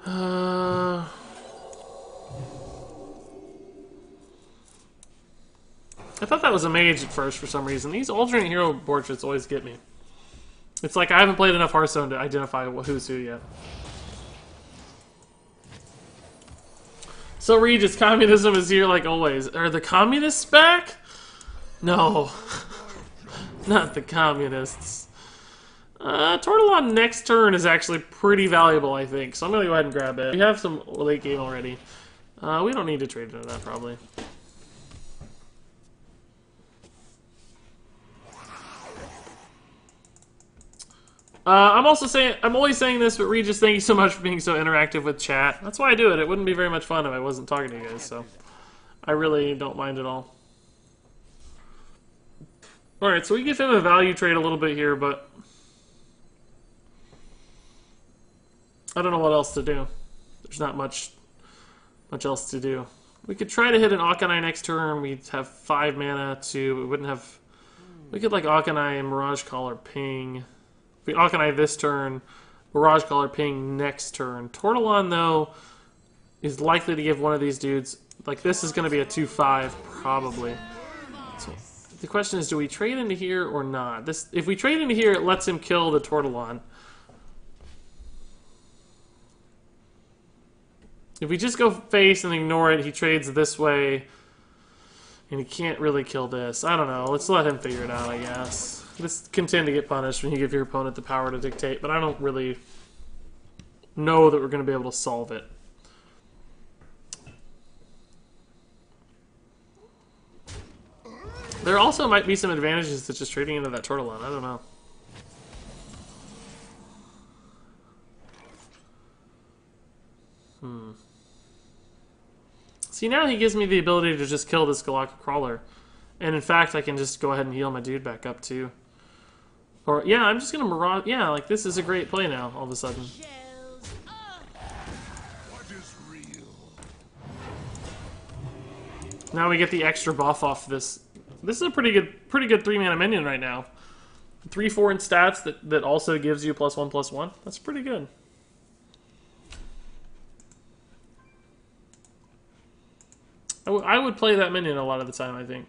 I thought that was a mage at first for some reason. These alternate hero portraits always get me. It's like I haven't played enough Hearthstone to identify who's who yet. So Regis, communism is here like always. Are the communists back? No. Not the communists. Tortolon next turn is actually pretty valuable, I think. So I'm going to go ahead and grab it. We have some late game already. We don't need to trade into that, probably. I'm always saying this, but Regis, thank you so much for being so interactive with chat. That's why I do it. It wouldn't be very much fun if I wasn't talking to you guys, so I really don't mind at all. Alright, so we give him a value trade a little bit here, but I don't know what else to do. There's not much else to do. We could try to hit an Akanai next turn. We'd have 5 mana to... We wouldn't have... We could like Akanai and Mirage Caller ping. If we Akanai this turn, Mirage Caller ping next turn. Tortolon, though, is likely to give one of these dudes... Like, this is going to be a 2-5, probably. So the question is, do we trade into here or not? If we trade into here, it lets him kill the Tortolon. If we just go face and ignore it, he trades this way, and he can't really kill this. I don't know. Let's let him figure it out, I guess. Just contend to get punished when you give your opponent the power to dictate, but I don't really know that we're going to be able to solve it. There also might be some advantages to just trading into that Tortolon. I don't know. See, now he gives me the ability to just kill this Galactic Crawler. And in fact, I can just go ahead and heal my dude back up, too. Or, yeah, I'm just going to Mirage... Yeah, like, this is a great play now, all of a sudden. What is real? Now we get the extra buff off this. This is a pretty good 3-mana minion right now. 3-4 in stats that also gives you +1/+1. That's pretty good. I would play that minion a lot of the time, I think.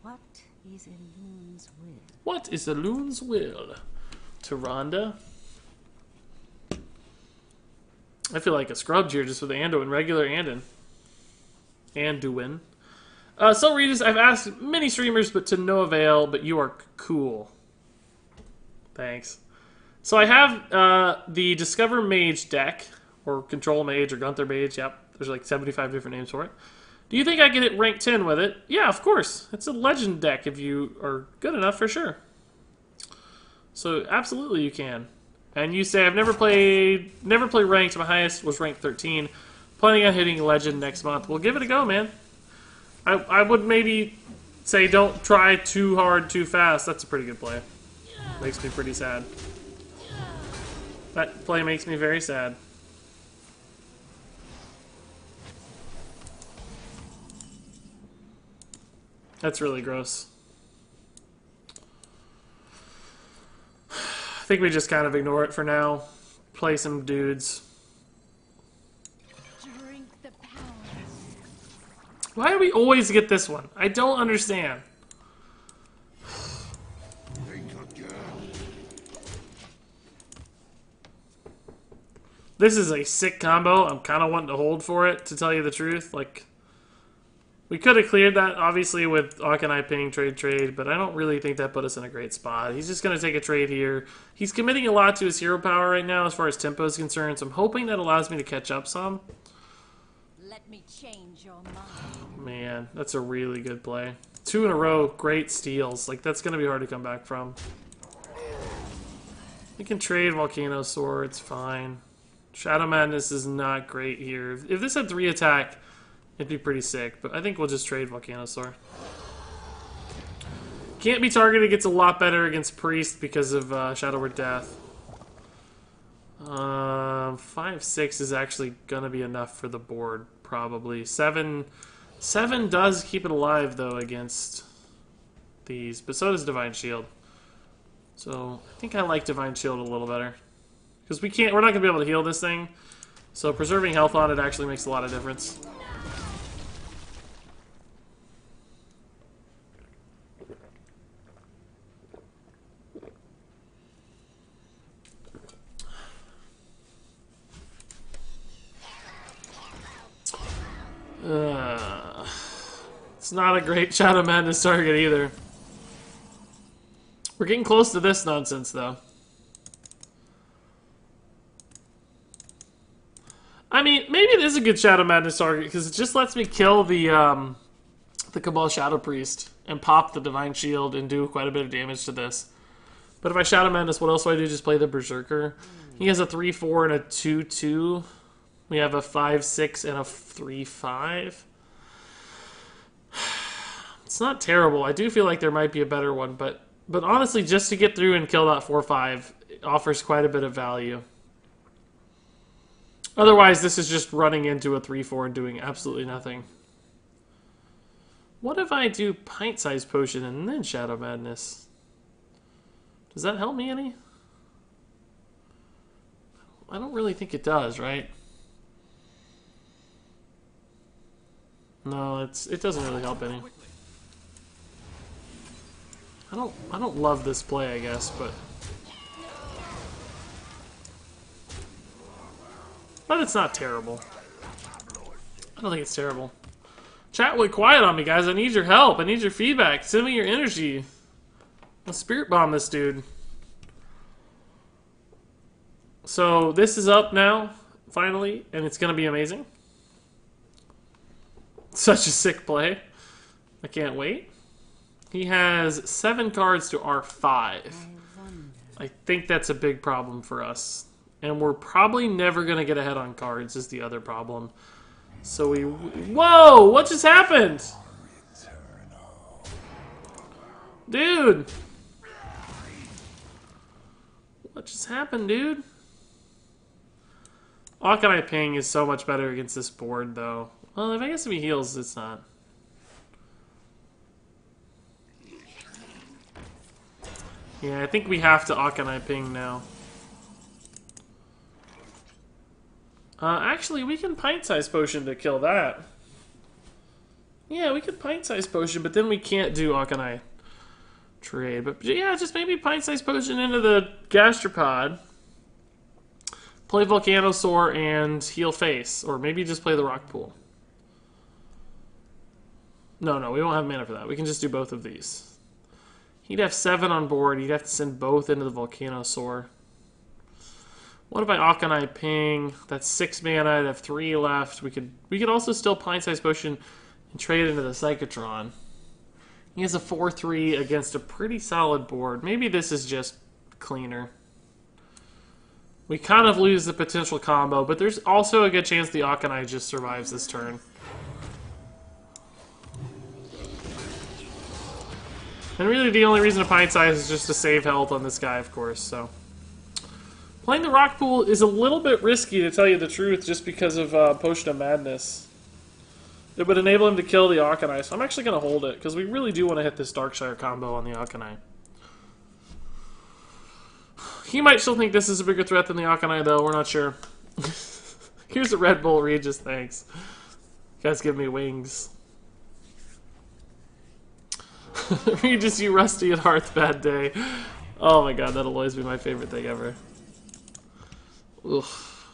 What is a loon's will? What is a loon's will? Tyrande? I feel like a scrubbed here just with Anduin, regular Anduin. So Regis, I've asked many streamers, but to no avail, but you are cool. Thanks. So I have the Discover Mage deck, or Control Mage, or Gunther Mage, yep. There's like 75 different names for it. Do you think I can hit rank 10 with it? Yeah, of course. It's a legend deck if you are good enough, for sure. So absolutely you can. And you say I've never played ranked. My highest was rank 13. Planning on hitting legend next month. Well, give it a go, man. I would maybe say don't try too hard too fast. That's a pretty good play. Makes me pretty sad. That play makes me very sad. That's really gross. I think we just kind of ignore it for now. Play some dudes. Drink the power. Why do we always get this one? I don't understand. This is a sick combo. I'm kind of wanting to hold for it, to tell you the truth. Like, we could have cleared that, obviously, with Akanai ping trade, but I don't really think that put us in a great spot. He's just going to take a trade here. He's committing a lot to his hero power right now as far as tempo is concerned, so I'm hoping that allows me to catch up some. Let me change your mind. Man, that's a really good play. 2 in a row, great steals. Like, that's going to be hard to come back from. We can trade Volcano Sword, it's fine. Shadow Madness is not great here. If this had 3 attack, it'd be pretty sick, but I think we'll just trade Volcanosaur. Can't be targeted, gets a lot better against Priest because of Shadow Word Death. 5/6 is actually gonna be enough for the board, probably. 7 does keep it alive though against these, but so does Divine Shield. So I think I like Divine Shield a little better. Because we're not gonna be able to heal this thing. So preserving health on it actually makes a lot of difference. It's not a great Shadow Madness target either. We're getting close to this nonsense, though. I mean, maybe it is a good Shadow Madness target, because it just lets me kill the Cabal Shadow Priest and pop the Divine Shield and do quite a bit of damage to this. But if I Shadow Madness, what else do I do? Just play the Berserker. He has a 3/4 and a 2/2. We have a 5/6 and a 3/5. It's not terrible. I do feel like there might be a better one, but honestly, just to get through and kill that 4/5 offers quite a bit of value. Otherwise, this is just running into a 3/4 and doing absolutely nothing. What if I do Pint-Sized Potion and then Shadow Madness? Does that help me any? I don't really think it does, right? No, it doesn't really help any. I don't love this play, I guess, but it's not terrible. I don't think it's terrible. Chat went quiet on me, guys. I need your help. I need your feedback. Send me your energy. I'll spirit bomb this dude. So this is up now, finally, and it's gonna be amazing. Such a sick play. I can't wait. He has 7 cards to our 5. I think that's a big problem for us. And we're probably never going to get ahead on cards is the other problem. So we... Whoa! What just happened? Dude! What just happened, dude? Akanai Ping is so much better against this board, though. Well, if I guess if he heals, it's not. Yeah, I think we have to Akanai Ping now. Actually, we can Pint-Sized Potion to kill that. Yeah, we could Pint-Sized Potion, but then we can't do Akanai trade. But yeah, just maybe Pint-Sized Potion into the Gastropod. Play Volcanosaur and heal face. Or maybe just play the Rock Pool. No, we won't have mana for that. We can just do both of these. He'd have 7 on board. He'd have to send both into the Volcanosaur. What if I Akanai Ping? That's 6 mana. I'd have 3 left. We could also still Pint-Sized Potion and trade into the Psychotron. He has a 4-3 against a pretty solid board. Maybe this is just cleaner. We kind of lose the potential combo, but there's also a good chance the Akanai just survives this turn. And really the only reason to Pint Size is just to save health on this guy, of course, so. Playing the Rock Pool is a little bit risky, to tell you the truth, just because of Potion of Madness. It would enable him to kill the Akanai, so I'm actually going to hold it, because we really do want to hit this Darkshire combo on the Akanai. He might still think this is a bigger threat than the Akanai, though. We're not sure. Here's a Red Bull, Regis. Thanks. You guys give me wings. Regis, you rusty at Hearth, bad day. Oh my god, that'll always be my favorite thing ever. Oof.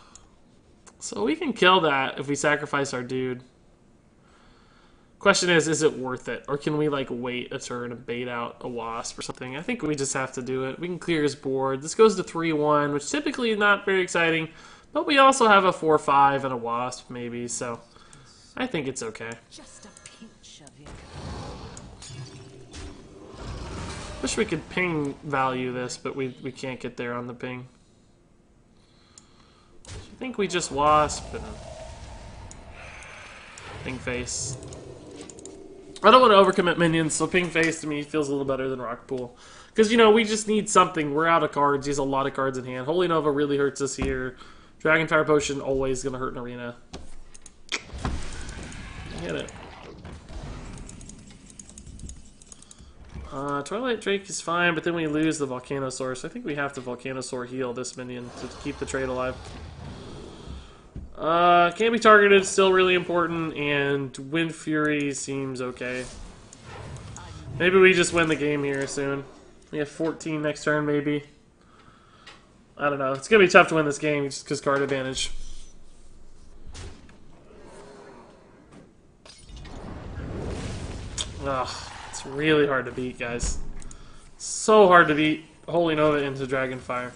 So we can kill that if we sacrifice our dude. Question is it worth it? Or can we, like, wait a turn and bait out a Wasp or something? I think we just have to do it. We can clear his board. This goes to 3-1, which typically is not very exciting. But we also have a 4-5 and a Wasp, maybe, so I think it's okay. Just a pinch of it. Wish we could ping value this, but we can't get there on the ping. So I think we just Wasp and ping face. I don't want to overcommit minions, so ping face to me feels a little better than Rock Pool. Because, you know, we just need something. We're out of cards. He has a lot of cards in hand. Holy Nova really hurts us here. Dragon Fire Potion always going to hurt an arena. Hit it. Twilight Drake is fine, but then we lose the Volcanosaur, so I think we have to Volcanosaur heal this minion to keep the trade alive. Can't be targeted, still really important, and Wind Fury seems okay. Maybe we just win the game here soon. We have 14 next turn, maybe. I don't know. It's going to be tough to win this game just because card advantage. Ugh, it's really hard to beat, guys. So hard to beat Holy Nova into Dragonfire.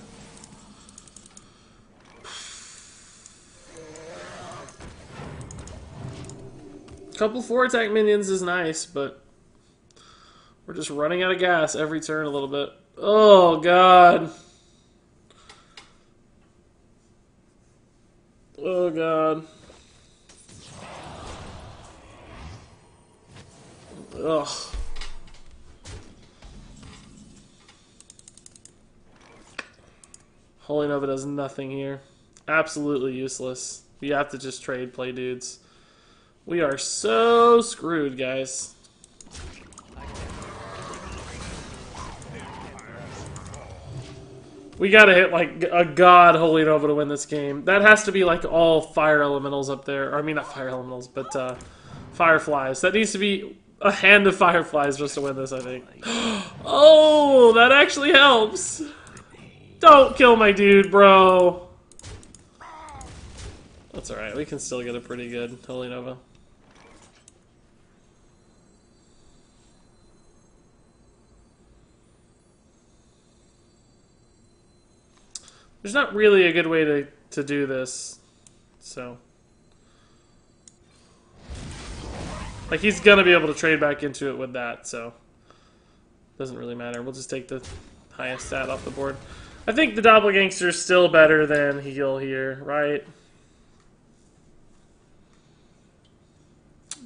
Couple 4-attack minions is nice, but we're just running out of gas every turn a little bit. Oh, God. Oh, God. Ugh. Holy Nova does nothing here. Absolutely useless. We have to just trade play dudes. We are so screwed, guys. We gotta hit, like, a god Holy Nova to win this game. That has to be, like, all fire elementals up there. Or, I mean, not fire elementals, but, fireflies. That needs to be a hand of fireflies just to win this, I think. Oh, that actually helps. Don't kill my dude, bro. That's alright. We can still get a pretty good Holy Nova. There's not really a good way to do this, so. Like, he's gonna be able to trade back into it with that, so. Doesn't really matter. We'll just take the highest stat off the board. I think the Doppelgangster's still better than heal here, right?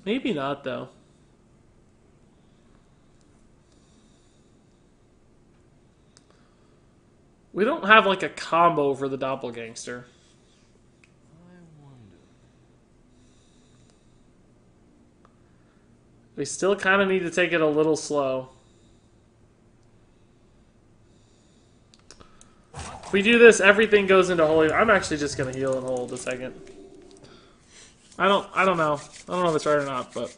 Maybe not, though. We don't have, like, a combo for the Doppelgangster. We still kind of need to take it a little slow. If we do this, everything goes into Holy... I'm actually just going to heal and hold a second. I don't know. I don't know if it's right or not, but...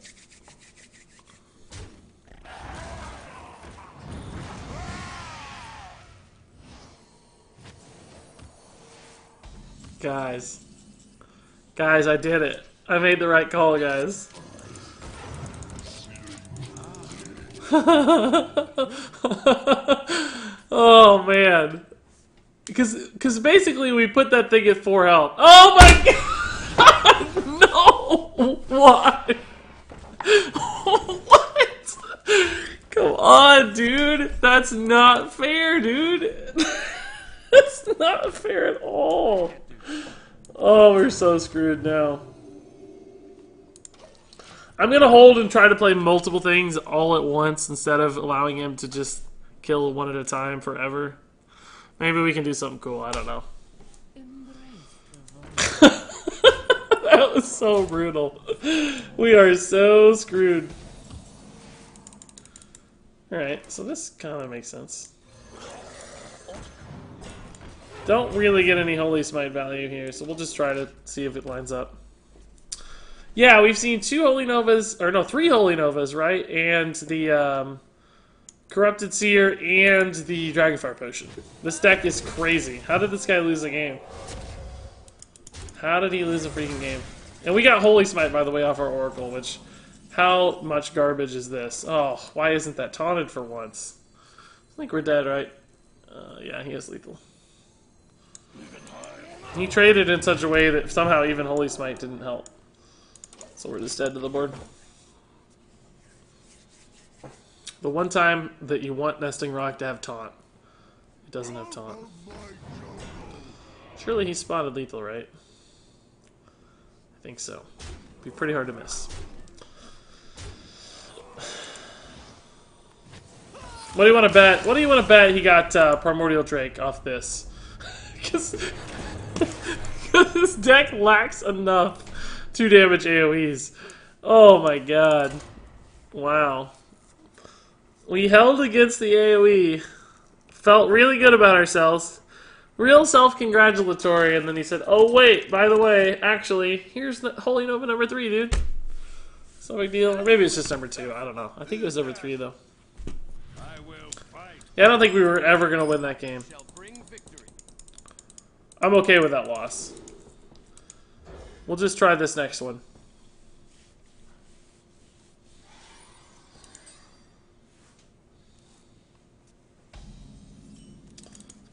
Guys, I did it. I made the right call, guys. Oh, man. Because basically we put that thing at 4 health. Oh, my God! No! Why? Oh, dude, that's not fair, dude. That's not fair at all. Oh, we're so screwed now. I'm gonna hold and try to play multiple things all at once instead of allowing him to just kill one at a time forever. Maybe we can do something cool. I don't know. That was so brutal. We are so screwed. Alright, so this kind of makes sense. Don't really get any Holy Smite value here, so we'll just try to see if it lines up. Yeah, we've seen 2 Holy Novas, or no, 3 Holy Novas, right? And the Corrupted Seer and the Dragonfire Potion. This deck is crazy. How did this guy lose a game? How did he lose a freaking game? And we got Holy Smite, by the way, off our Oracle, which... How much garbage is this? Oh, why isn't that taunted for once? I think we're dead, right? Yeah, he is lethal. He traded in such a way that somehow even Holy Smite didn't help. So we're just dead to the board. The one time that you want Nesting Rock to have taunt. It doesn't have taunt. Surely he spotted lethal, right? I think so. Be pretty hard to miss. What do you want to bet? What do you want to bet he got Primordial Drake off this? Because this deck lacks enough 2 damage AoEs. Oh my god. Wow. We held against the AoE. Felt really good about ourselves. Real self-congratulatory, and then he said, oh wait, by the way, actually, here's the Holy Nova number 3, dude. It's no big deal. Or maybe it's just number 2, I don't know. I think it was number 3, though. Yeah, I don't think we were ever going to win that game. I'm okay with that loss. We'll just try this next one.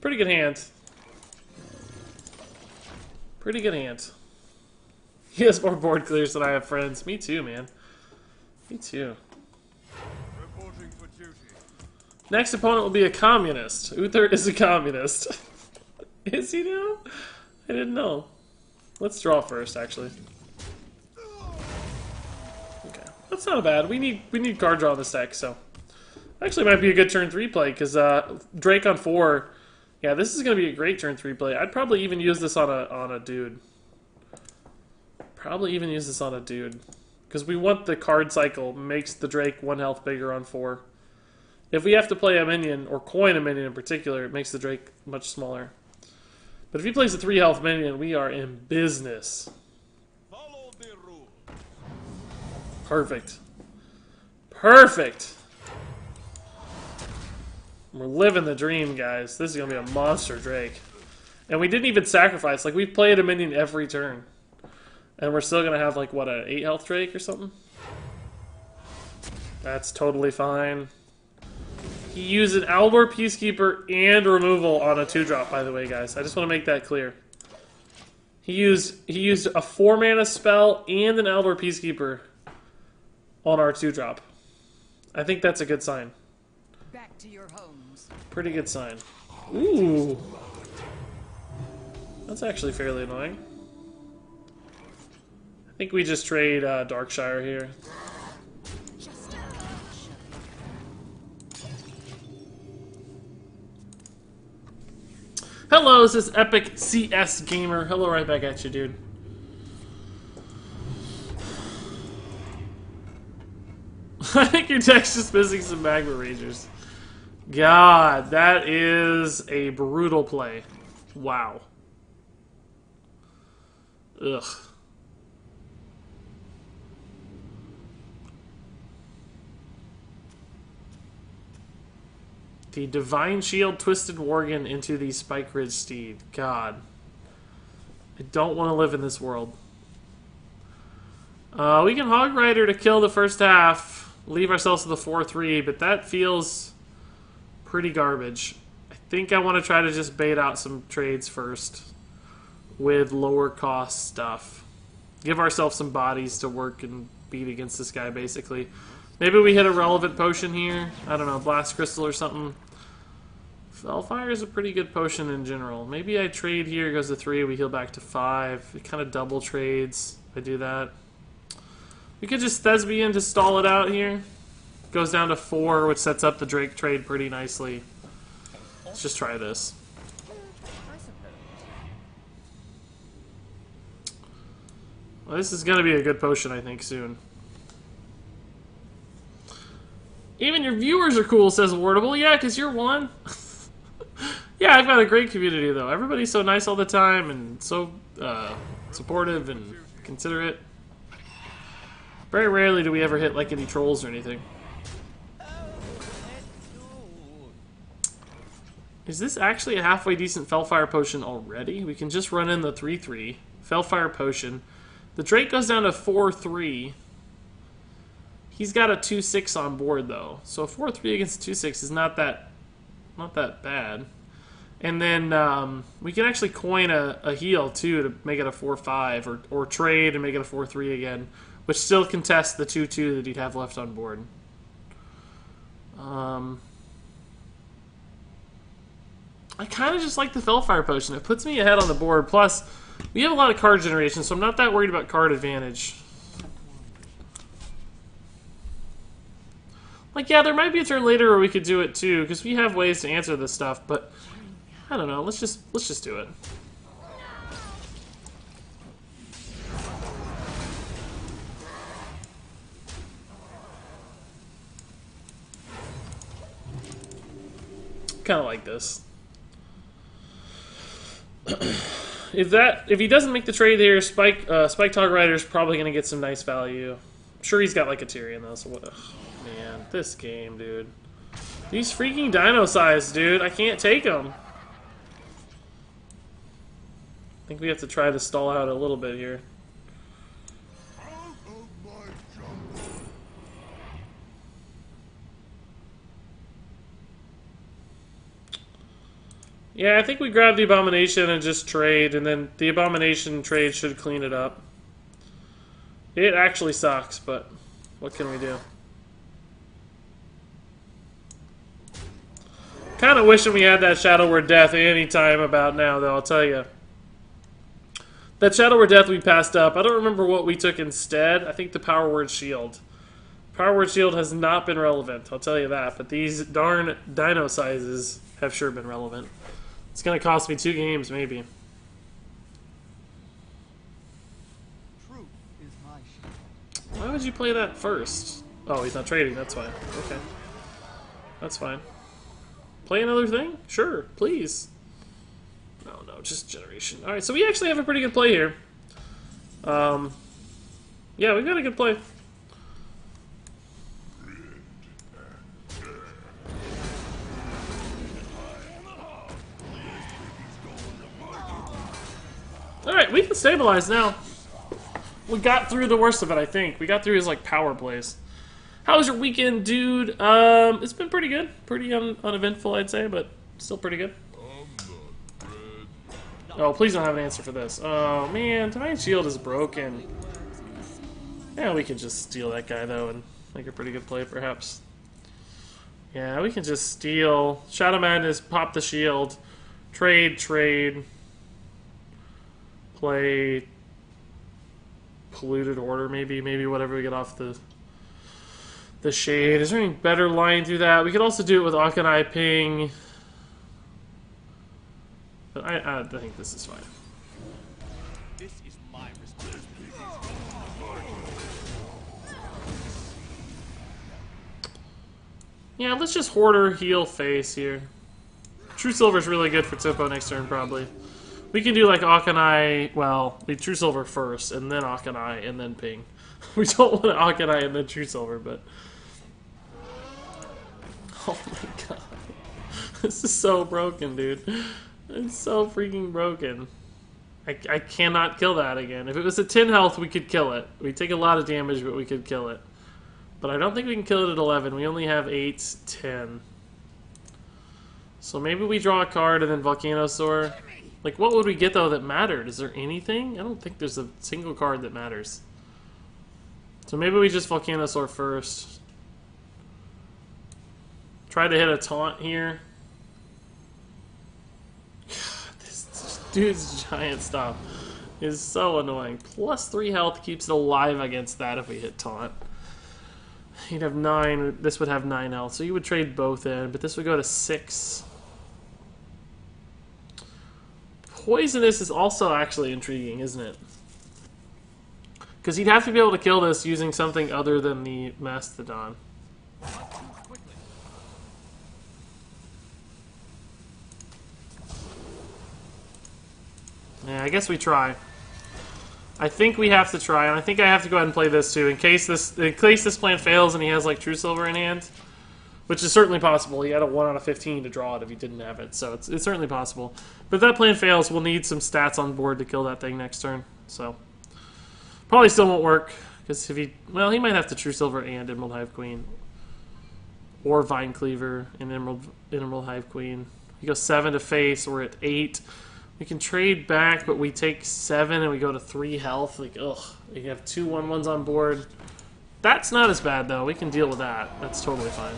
Pretty good hand. Pretty good hand. He has more board clears than I have friends. Me too, man. Me too. Reporting for duty. Next opponent will be a communist. Uther is a communist. Is he now? I didn't know. Let's draw first, actually. Okay, that's not bad. We need card draw in this deck, so actually might be a good turn 3 play because Drake on 4. Yeah, this is gonna be a great turn 3 play. I'd probably even use this on a dude. Probably even use this on a dude because we want the card cycle makes the Drake 1 health bigger on 4. If we have to play a minion, or coin a minion in particular, it makes the Drake much smaller. But if he plays a 3 health minion, we are in business. Follow the rule. Perfect. Perfect! We're living the dream, guys. This is going to be a monster Drake. And we didn't even sacrifice. Like, we've played a minion every turn. And we're still going to have, like, what, an 8 health Drake or something? That's totally fine. He used an Aldor Peacekeeper and removal on a 2-drop, by the way, guys. I just want to make that clear. He used a 4-mana spell and an Aldor Peacekeeper on our 2-drop. I think that's a good sign. Back to your homes. Pretty good sign. Ooh. That's actually fairly annoying. I think we just trade Darkshire here. Hello, this is Epic CS Gamer. Hello right back at you, dude. I think your deck's just missing some Magma Ragers. God, that is a brutal play. Wow. Ugh. The Divine Shield Twisted Worgen into the Spike Ridge Steed. God. I don't want to live in this world. We can Hog Rider to kill the first half. Leave ourselves with a 4-3, but that feels pretty garbage. I think I want to try to just bait out some trades first with lower cost stuff. Give ourselves some bodies to work and beat against this guy, basically. Maybe we hit a relevant potion here. I don't know, Blast Crystal or something. Fellfire is a pretty good potion in general. Maybe I trade here, it goes to 3, we heal back to 5. It kind of double trades if I do that. We could just Thespian to stall it out here. Goes down to 4, which sets up the Drake trade pretty nicely. Let's just try this. Well, this is going to be a good potion, I think, soon. Even your viewers are cool, says Wardable. Yeah, because you're one. Yeah, I've got a great community, though. Everybody's so nice all the time and so supportive and considerate. Very rarely do we ever hit, like, any trolls or anything. Is this actually a halfway decent Fellfire potion already? We can just run in the 3-3. Fellfire potion. The Drake goes down to 4-3. He's got a 2-6 on board, though. So 4-3 against 2-6 is not that bad. And then we can actually coin a heal, too, to make it a 4-5. Or trade and make it a 4-3 again. Which still contests the 2-2 that he'd have left on board. I kind of just like the Fellfire potion. It puts me ahead on the board. Plus, we have a lot of card generation, so I'm not that worried about card advantage. Like, yeah, there might be a turn later where we could do it too, because we have ways to answer this stuff. But I don't know. Let's just do it. Kind of like this. If he doesn't make the trade here, Spike Tog Rider's probably gonna get some nice value. I'm sure he's got like a Tyrion though. So what? Ugh, man, this game, dude. These freaking dino size, dude. I can't take them. I think we have to try to stall out a little bit here. Yeah, I think we grab the Abomination and just trade, and then the Abomination trade should clean it up. It actually sucks, but what can we do? Kind of wishing we had that Shadow Word Death any time about now, though, I'll tell you. That Shadow Word Death we passed up. I don't remember what we took instead. I think the Power Word Shield. Power Word Shield has not been relevant, I'll tell you that, but these darn dino sizes have sure been relevant. It's going to cost me 2 games, maybe. Truth is my shield. Why would you play that first? Oh, he's not trading, that's fine. Okay. That's fine. Play another thing? Sure, please. No, just generation. Alright, so we actually have a pretty good play here. Yeah, we've got a good play. Alright, we can stabilize now. We got through the worst of it, I think. We got through his, like, power plays. How was your weekend, dude? It's been pretty good. Pretty uneventful, I'd say, but still pretty good. Oh, please don't have an answer for this. Oh, man, Divine Shield is broken. Yeah, we can just steal that guy, though, and make a pretty good play, perhaps. Yeah, we can just steal. Shadow Madness, pop the shield. Trade. Play Polluted Order, maybe whatever we get off the shade. Is there any better line through that? We could also do it with Akanai Ping. But I think this is fine. This is my responsibility. Yeah, let's just Hoarder heal face here. True Silver's really good for Tempo next turn, probably. We can do like Akanai, well, we True Silver first, and then Akanai, and then Ping. We don't want Akanai and then True Silver, but... Oh my god. This is so broken, dude. It's so freaking broken. I cannot kill that again. If it was at 10 health, we could kill it. We'd take a lot of damage, but we could kill it. But I don't think we can kill it at 11. We only have 8, 10. So maybe we draw a card and then Volcanosaur. Like, what would we get, though, that mattered? Is there anything? I don't think there's a single card that matters. So maybe we just Volcanosaur first. Try to hit a taunt here. God, this dude's giant stuff is so annoying. Plus 3 health keeps it alive against that if we hit taunt. He'd have 9. This would have 9 health, so you would trade both in, but this would go to 6. Poisonous is also actually intriguing, isn't it? Because he'd have to be able to kill this using something other than the Mastodon. Yeah, I guess we try. I think we have to try, and I think I have to go ahead and play this too, in case this plan fails and he has like True Silver in hand, which is certainly possible. He had a 1 out of 15 to draw it if he didn't have it, so it's certainly possible. But if that plan fails, we'll need some stats on board to kill that thing next turn. So probably still won't work, because if he might have to True Silver and Emerald Hive Queen, or Vine Cleaver and Emerald Hive Queen. He goes 7 to face. We're at 8. We can trade back, but we take 7 and we go to 3 health. Like, ugh. You have 2 1/1s on board. That's not as bad, though. We can deal with that. That's totally fine.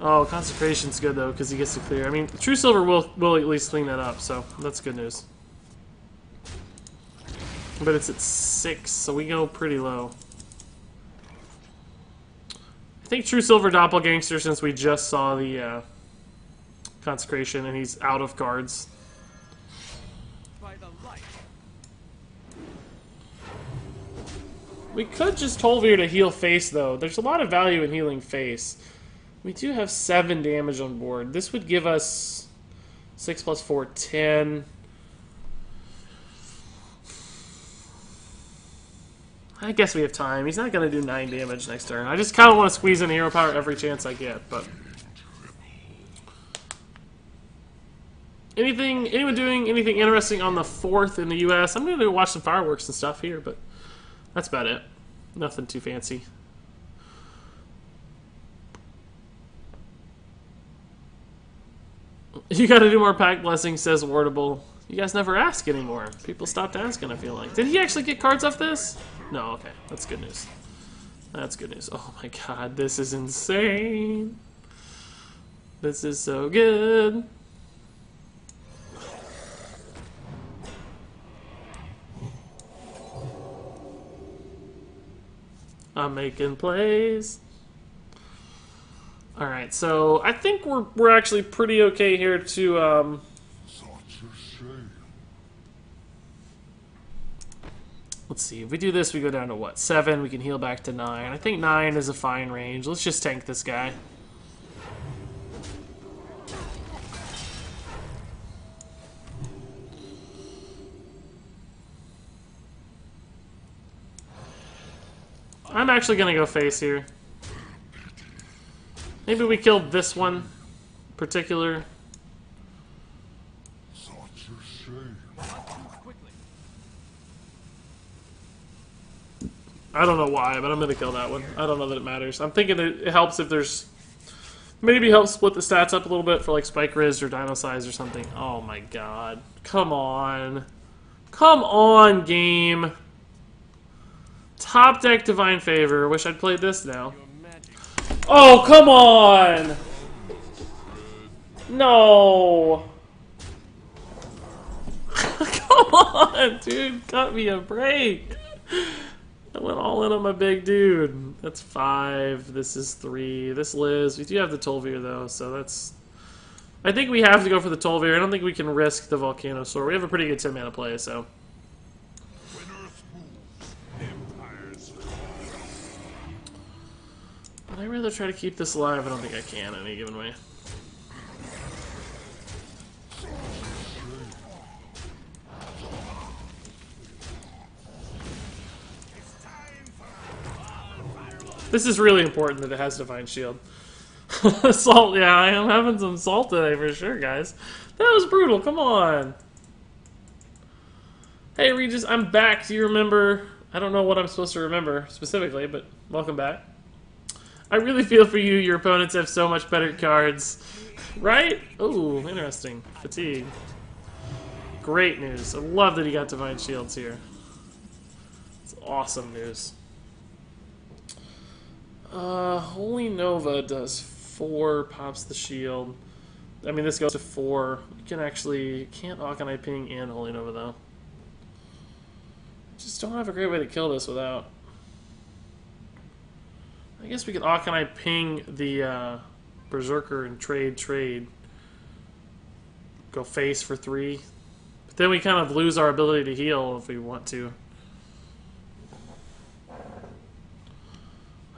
Oh, Consecration's good, though, because he gets to clear. I mean, True Silver will at least clean that up, so that's good news. But it's at 6, so we go pretty low. I think True Silver Doppelgangster, since we just saw the Consecration and he's out of cards. We could just Tolvir to heal face, though. There's a lot of value in healing face. We do have 7 damage on board. This would give us 6 plus 4, 10. I guess we have time. He's not going to do 9 damage next turn. I just kind of want to squeeze in hero power every chance I get, but... Anyone doing anything interesting on the 4th in the US? I'm going to watch some fireworks and stuff here, but that's about it. Nothing too fancy. You got to do more pack blessings, says Wardable. You guys never ask anymore. People stopped asking, I feel like. Did he actually get cards off this? No, okay. That's good news. That's good news. Oh my god, this is insane. This is so good. I'm making plays. All right, so I think we're actually pretty okay here to let's see. If we do this, we go down to what? 7. We can heal back to 9. I think 9 is a fine range. Let's just tank this guy. I'm actually going to go face here. Maybe we killed this one particular. I don't know why, but I'm going to kill that one. I don't know that it matters. I'm thinking that it helps if there's... Maybe help split the stats up a little bit for like Spike Riz or Dino Size or something. Oh my god. Come on. Come on, game. Top deck Divine Favor. Wish I'd played this now. Oh, come on! No! Come on, dude. Cut me a break. I went all in on my big dude. That's 5. This is 3. This Liz. We do have the Tolvir, though, so that's... I think we have to go for the Tolvir. I don't think we can risk the Volcanosaur. We have a pretty good 10-mana play, so... But I'd rather try to keep this alive. I don't think I can in any given way. This is really important that it has Divine Shield. Salt, yeah, I am having some salt today for sure, guys. That was brutal, come on. Hey, Regis, I'm back. Do you remember? I don't know what I'm supposed to remember specifically, but welcome back. I really feel for you. Your opponents have so much better cards. Right? Ooh, interesting. Fatigue. Great news. I love that he got Divine Shields here. It's awesome news. Holy Nova does 4, pops the shield. I mean, this goes to 4. You can actually... Can't Akanai ping and Holy Nova, though. Just don't have a great way to kill this without... I guess we could Akanai ping the Berserker and trade. Go face for 3. But then we kind of lose our ability to heal if we want to.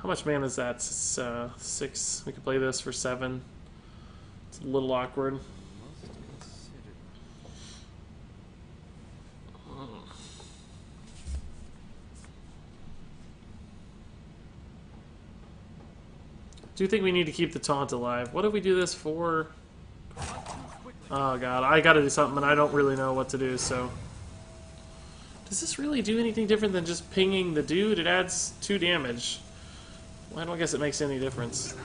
How much mana is that? It's 6. We could play this for 7. It's a little awkward. Do you think we need to keep the taunt alive? What if we do this for... Oh god, I gotta do something and I don't really know what to do, so... Does this really do anything different than just pinging the dude? It adds 2 damage. Well, I don't guess it makes any difference.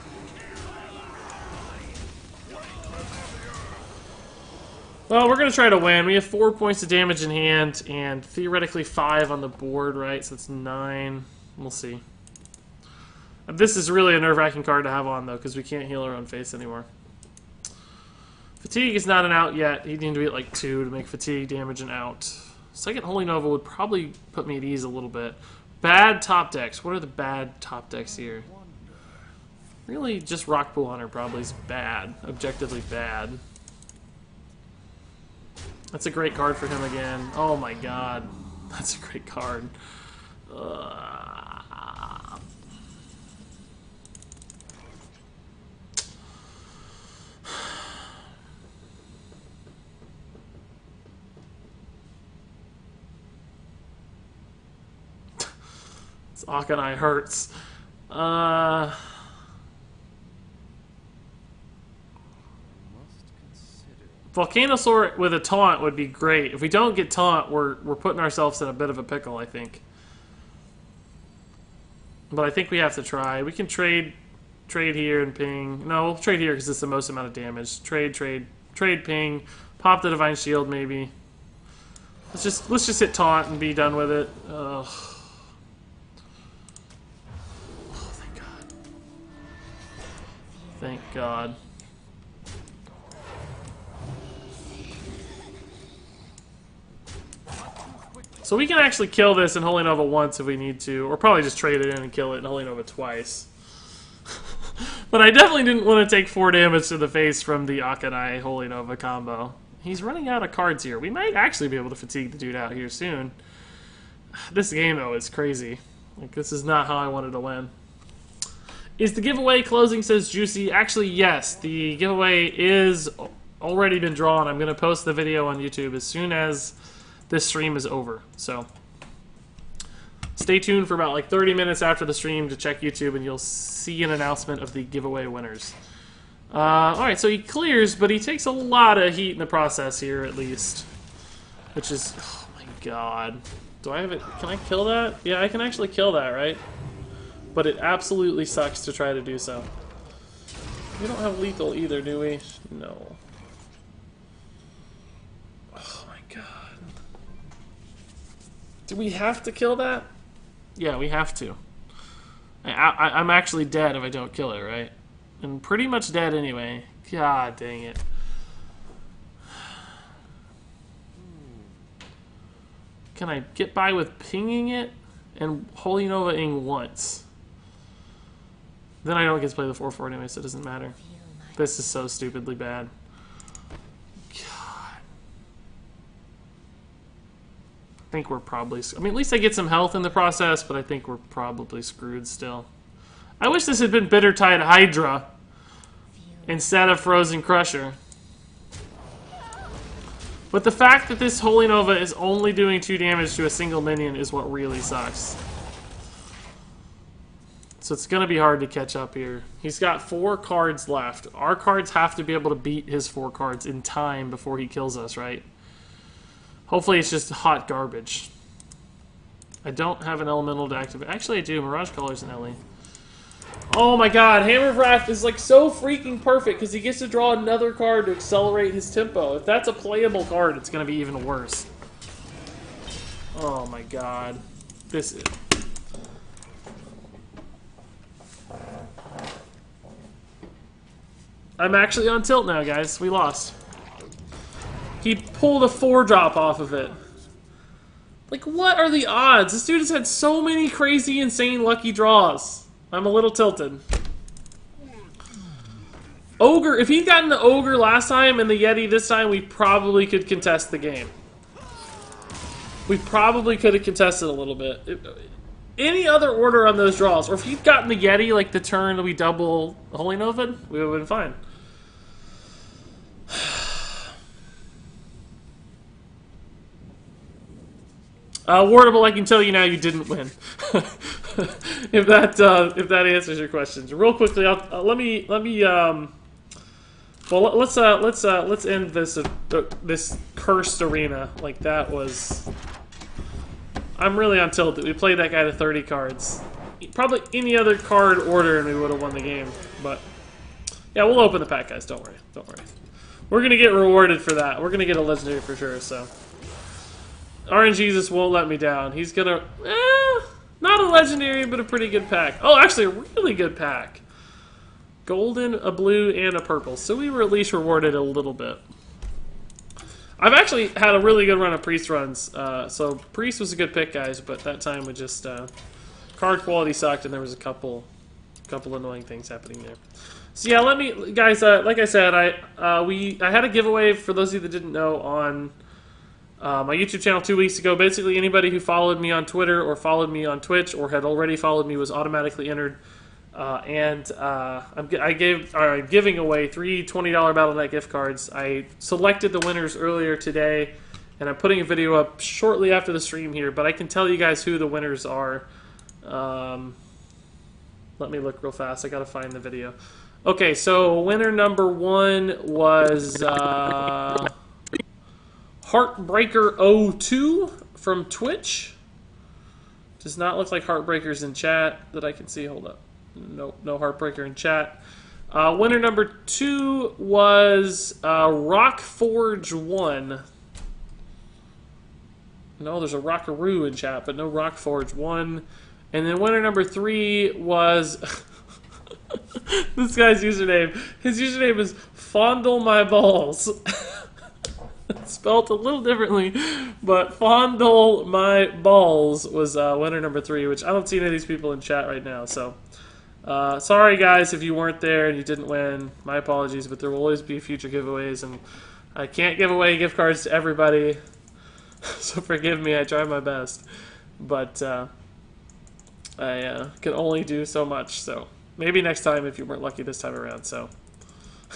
Well, we're gonna try to win. We have 4 points of damage in hand and theoretically 5 on the board, right? So it's 9. We'll see. This is really a nerve-wracking card to have on, though, because we can't heal our own face anymore. Fatigue is not an out yet. He'd need to be at like 2 to make fatigue damage an out. Second Holy Nova would probably put me at ease a little bit. Bad top decks. What are the bad top decks here? Really, just Rockpool Hunter probably is bad. Objectively bad. That's a great card for him again. Oh my god. That's a great card. Akanai hurts. Volcanosaur with a taunt would be great. If we don't get taunt, we're putting ourselves in a bit of a pickle, I think. But I think we have to try. We can trade here and ping. No, we'll trade here because it's the most amount of damage. Trade ping. Pop the Divine Shield maybe. Let's just hit taunt and be done with it. Ugh. Thank God. So we can actually kill this in Holy Nova once if we need to, or probably just trade it in and kill it in Holy Nova twice. But I definitely didn't want to take 4 damage to the face from the Akanai Holy Nova combo. He's running out of cards here. We might actually be able to fatigue the dude out here soon. This game, though, is crazy. Like, this is not how I wanted to win. Is the giveaway closing, says Juicy? Actually, yes. The giveaway is already been drawn. I'm going to post the video on YouTube as soon as this stream is over. So stay tuned for about like 30 minutes after the stream to check YouTube, and you'll see an announcement of the giveaway winners. Alright, so he clears, but he takes a lot of heat in the process here, at least. Which is... Oh my god. Do I have it? Can I kill that? Yeah, I can actually kill that, right? But it absolutely sucks to try to do so. We don't have lethal either, do we? No. Oh my god. Do we have to kill that? Yeah, we have to. I'm actually dead if I don't kill it, right? And pretty much dead anyway. God dang it. Can I get by with pinging it and Holy Nova-ing once? Then I don't get to play the 4/4 anyway, so it doesn't matter. This is so stupidly bad. God. I think we're probably... I mean, at least I get some health in the process, but I think we're probably screwed still. I wish this had been Bitter Tide Hydra instead of Frozen Crusher. But the fact that this Holy Nova is only doing 2 damage to a single minion is what really sucks. So it's going to be hard to catch up here. He's got 4 cards left. Our cards have to be able to beat his 4 cards in time before he kills us, right? Hopefully it's just hot garbage. I don't have an elemental to activate. Actually, I do. Mirage Color's an LE. Oh my god, Hammer of Wrath is like so freaking perfect because he gets to draw another card to accelerate his tempo. If that's a playable card, it's going to be even worse. Oh my god. This is... I'm actually on tilt now, guys. We lost. He pulled a 4-drop off of it. Like, what are the odds? This dude has had so many crazy, insane, lucky draws. I'm a little tilted. Ogre, if he'd gotten the Ogre last time and the Yeti this time, we probably could contest the game. We probably could have contested a little bit. Any other order on those draws, or if he'd gotten the Yeti, like the turn that we double Holy Nova, we would have been fine. Wardable, I can tell you now, you didn't win. if that answers your questions. Real quickly, let's end this cursed arena. Like, that was. I'm really on tilt that we played that guy to 30 cards. Probably any other card order and we would have won the game. But yeah, we'll open the pack, guys. Don't worry. Don't worry. We're gonna get rewarded for that. We're gonna get a legendary for sure. So RNGesus won't let me down. He's gonna not a legendary, but a pretty good pack. Oh, actually a really good pack. Golden, a blue, and a purple. So we were at least rewarded a little bit. I've actually had a really good run of Priest runs. So Priest was a good pick, guys, but that time we just card quality sucked, and there was a couple annoying things happening there. So yeah, let me, guys. Like I said, I had a giveaway for those of you that didn't know on my YouTube channel 2 weeks ago. Basically, anybody who followed me on Twitter or followed me on Twitch or had already followed me was automatically entered. I'm giving away 3 $20 Battle.net gift cards. I selected the winners earlier today, and I'm putting a video up shortly after the stream here, but I can tell you guys who the winners are. Let me look real fast. I gotta find the video. Okay, so winner number 1 was Heartbreaker02 from Twitch. Does not look like Heartbreaker's in chat that I can see. Hold up. Nope, no Heartbreaker in chat. Winner number 2 was Rockforge1. No, there's a Rockaroo in chat, but no Rockforge1. And then winner number 3 was this guy's username. His username is Fondle My Balls. It's spelled a little differently, but Fondle My Balls was winner number 3, which I don't see any of these people in chat right now, so sorry guys if you weren't there and you didn't win. My apologies, but there will always be future giveaways, and I can't give away gift cards to everybody, so forgive me. I try my best, but I can only do so much. So maybe next time if you weren't lucky this time around. So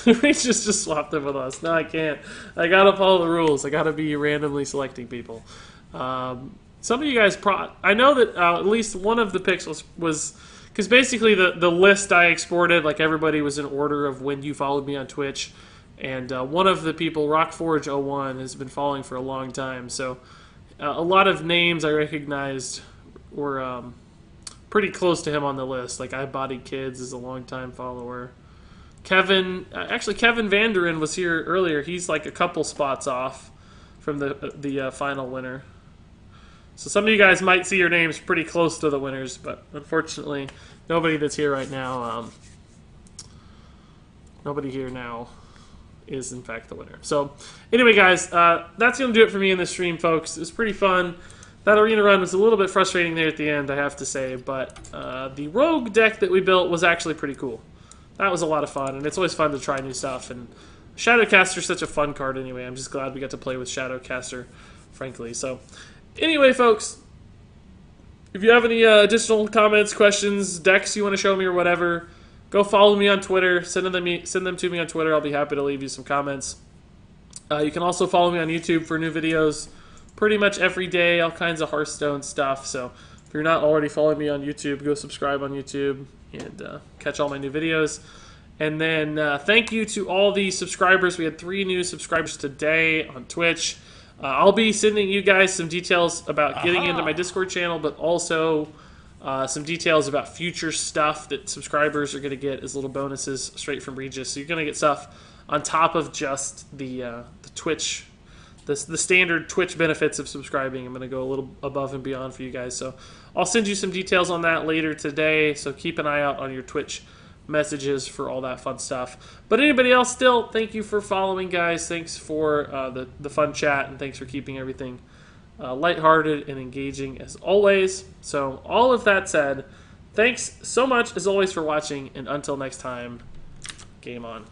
Regis just swapped them with us. No, I can't. I gotta follow the rules. I gotta be randomly selecting people. Some of you guys, I know that at least one of the picks was because basically the list I exported, like everybody was in order of when you followed me on Twitch, and one of the people, Rockforge01, has been following for a long time. So a lot of names I recognized were pretty close to him on the list. Like I Bodied Kids is a long-time follower. Kevin Vanderen was here earlier. He's like a couple spots off from the final winner. So some of you guys might see your names pretty close to the winners, but unfortunately, nobody that's here right now, nobody here now is in fact the winner. So anyway, guys, that's going to do it for me in this stream, folks. It was pretty fun. That arena run was a little bit frustrating there at the end, I have to say, but the rogue deck that we built was actually pretty cool. That was a lot of fun, and it's always fun to try new stuff. And Shadowcaster is such a fun card anyway. I'm just glad we got to play with Shadowcaster, frankly. So anyway, folks, if you have any additional comments, questions, decks you want to show me or whatever, go follow me on Twitter. Send them to me on Twitter. I'll be happy to leave you some comments. You can also follow me on YouTube for new videos pretty much every day, all kinds of Hearthstone stuff. So if you're not already following me on YouTube, go subscribe on YouTube and catch all my new videos. And then thank you to all the subscribers. We had 3 new subscribers today on Twitch. I'll be sending you guys some details about getting into my Discord channel, but also some details about future stuff that subscribers are going to get as little bonuses straight from Regis. So you're going to get stuff on top of just the Twitch, the standard Twitch benefits of subscribing. I'm going to go a little above and beyond for you guys. So I'll send you some details on that later today. So keep an eye out on your Twitch messages for all that fun stuff. But anybody else, still, thank you for following, guys. Thanks for the fun chat, and thanks for keeping everything lighthearted and engaging as always. So all of that said, thanks so much as always for watching, and until next time, game on.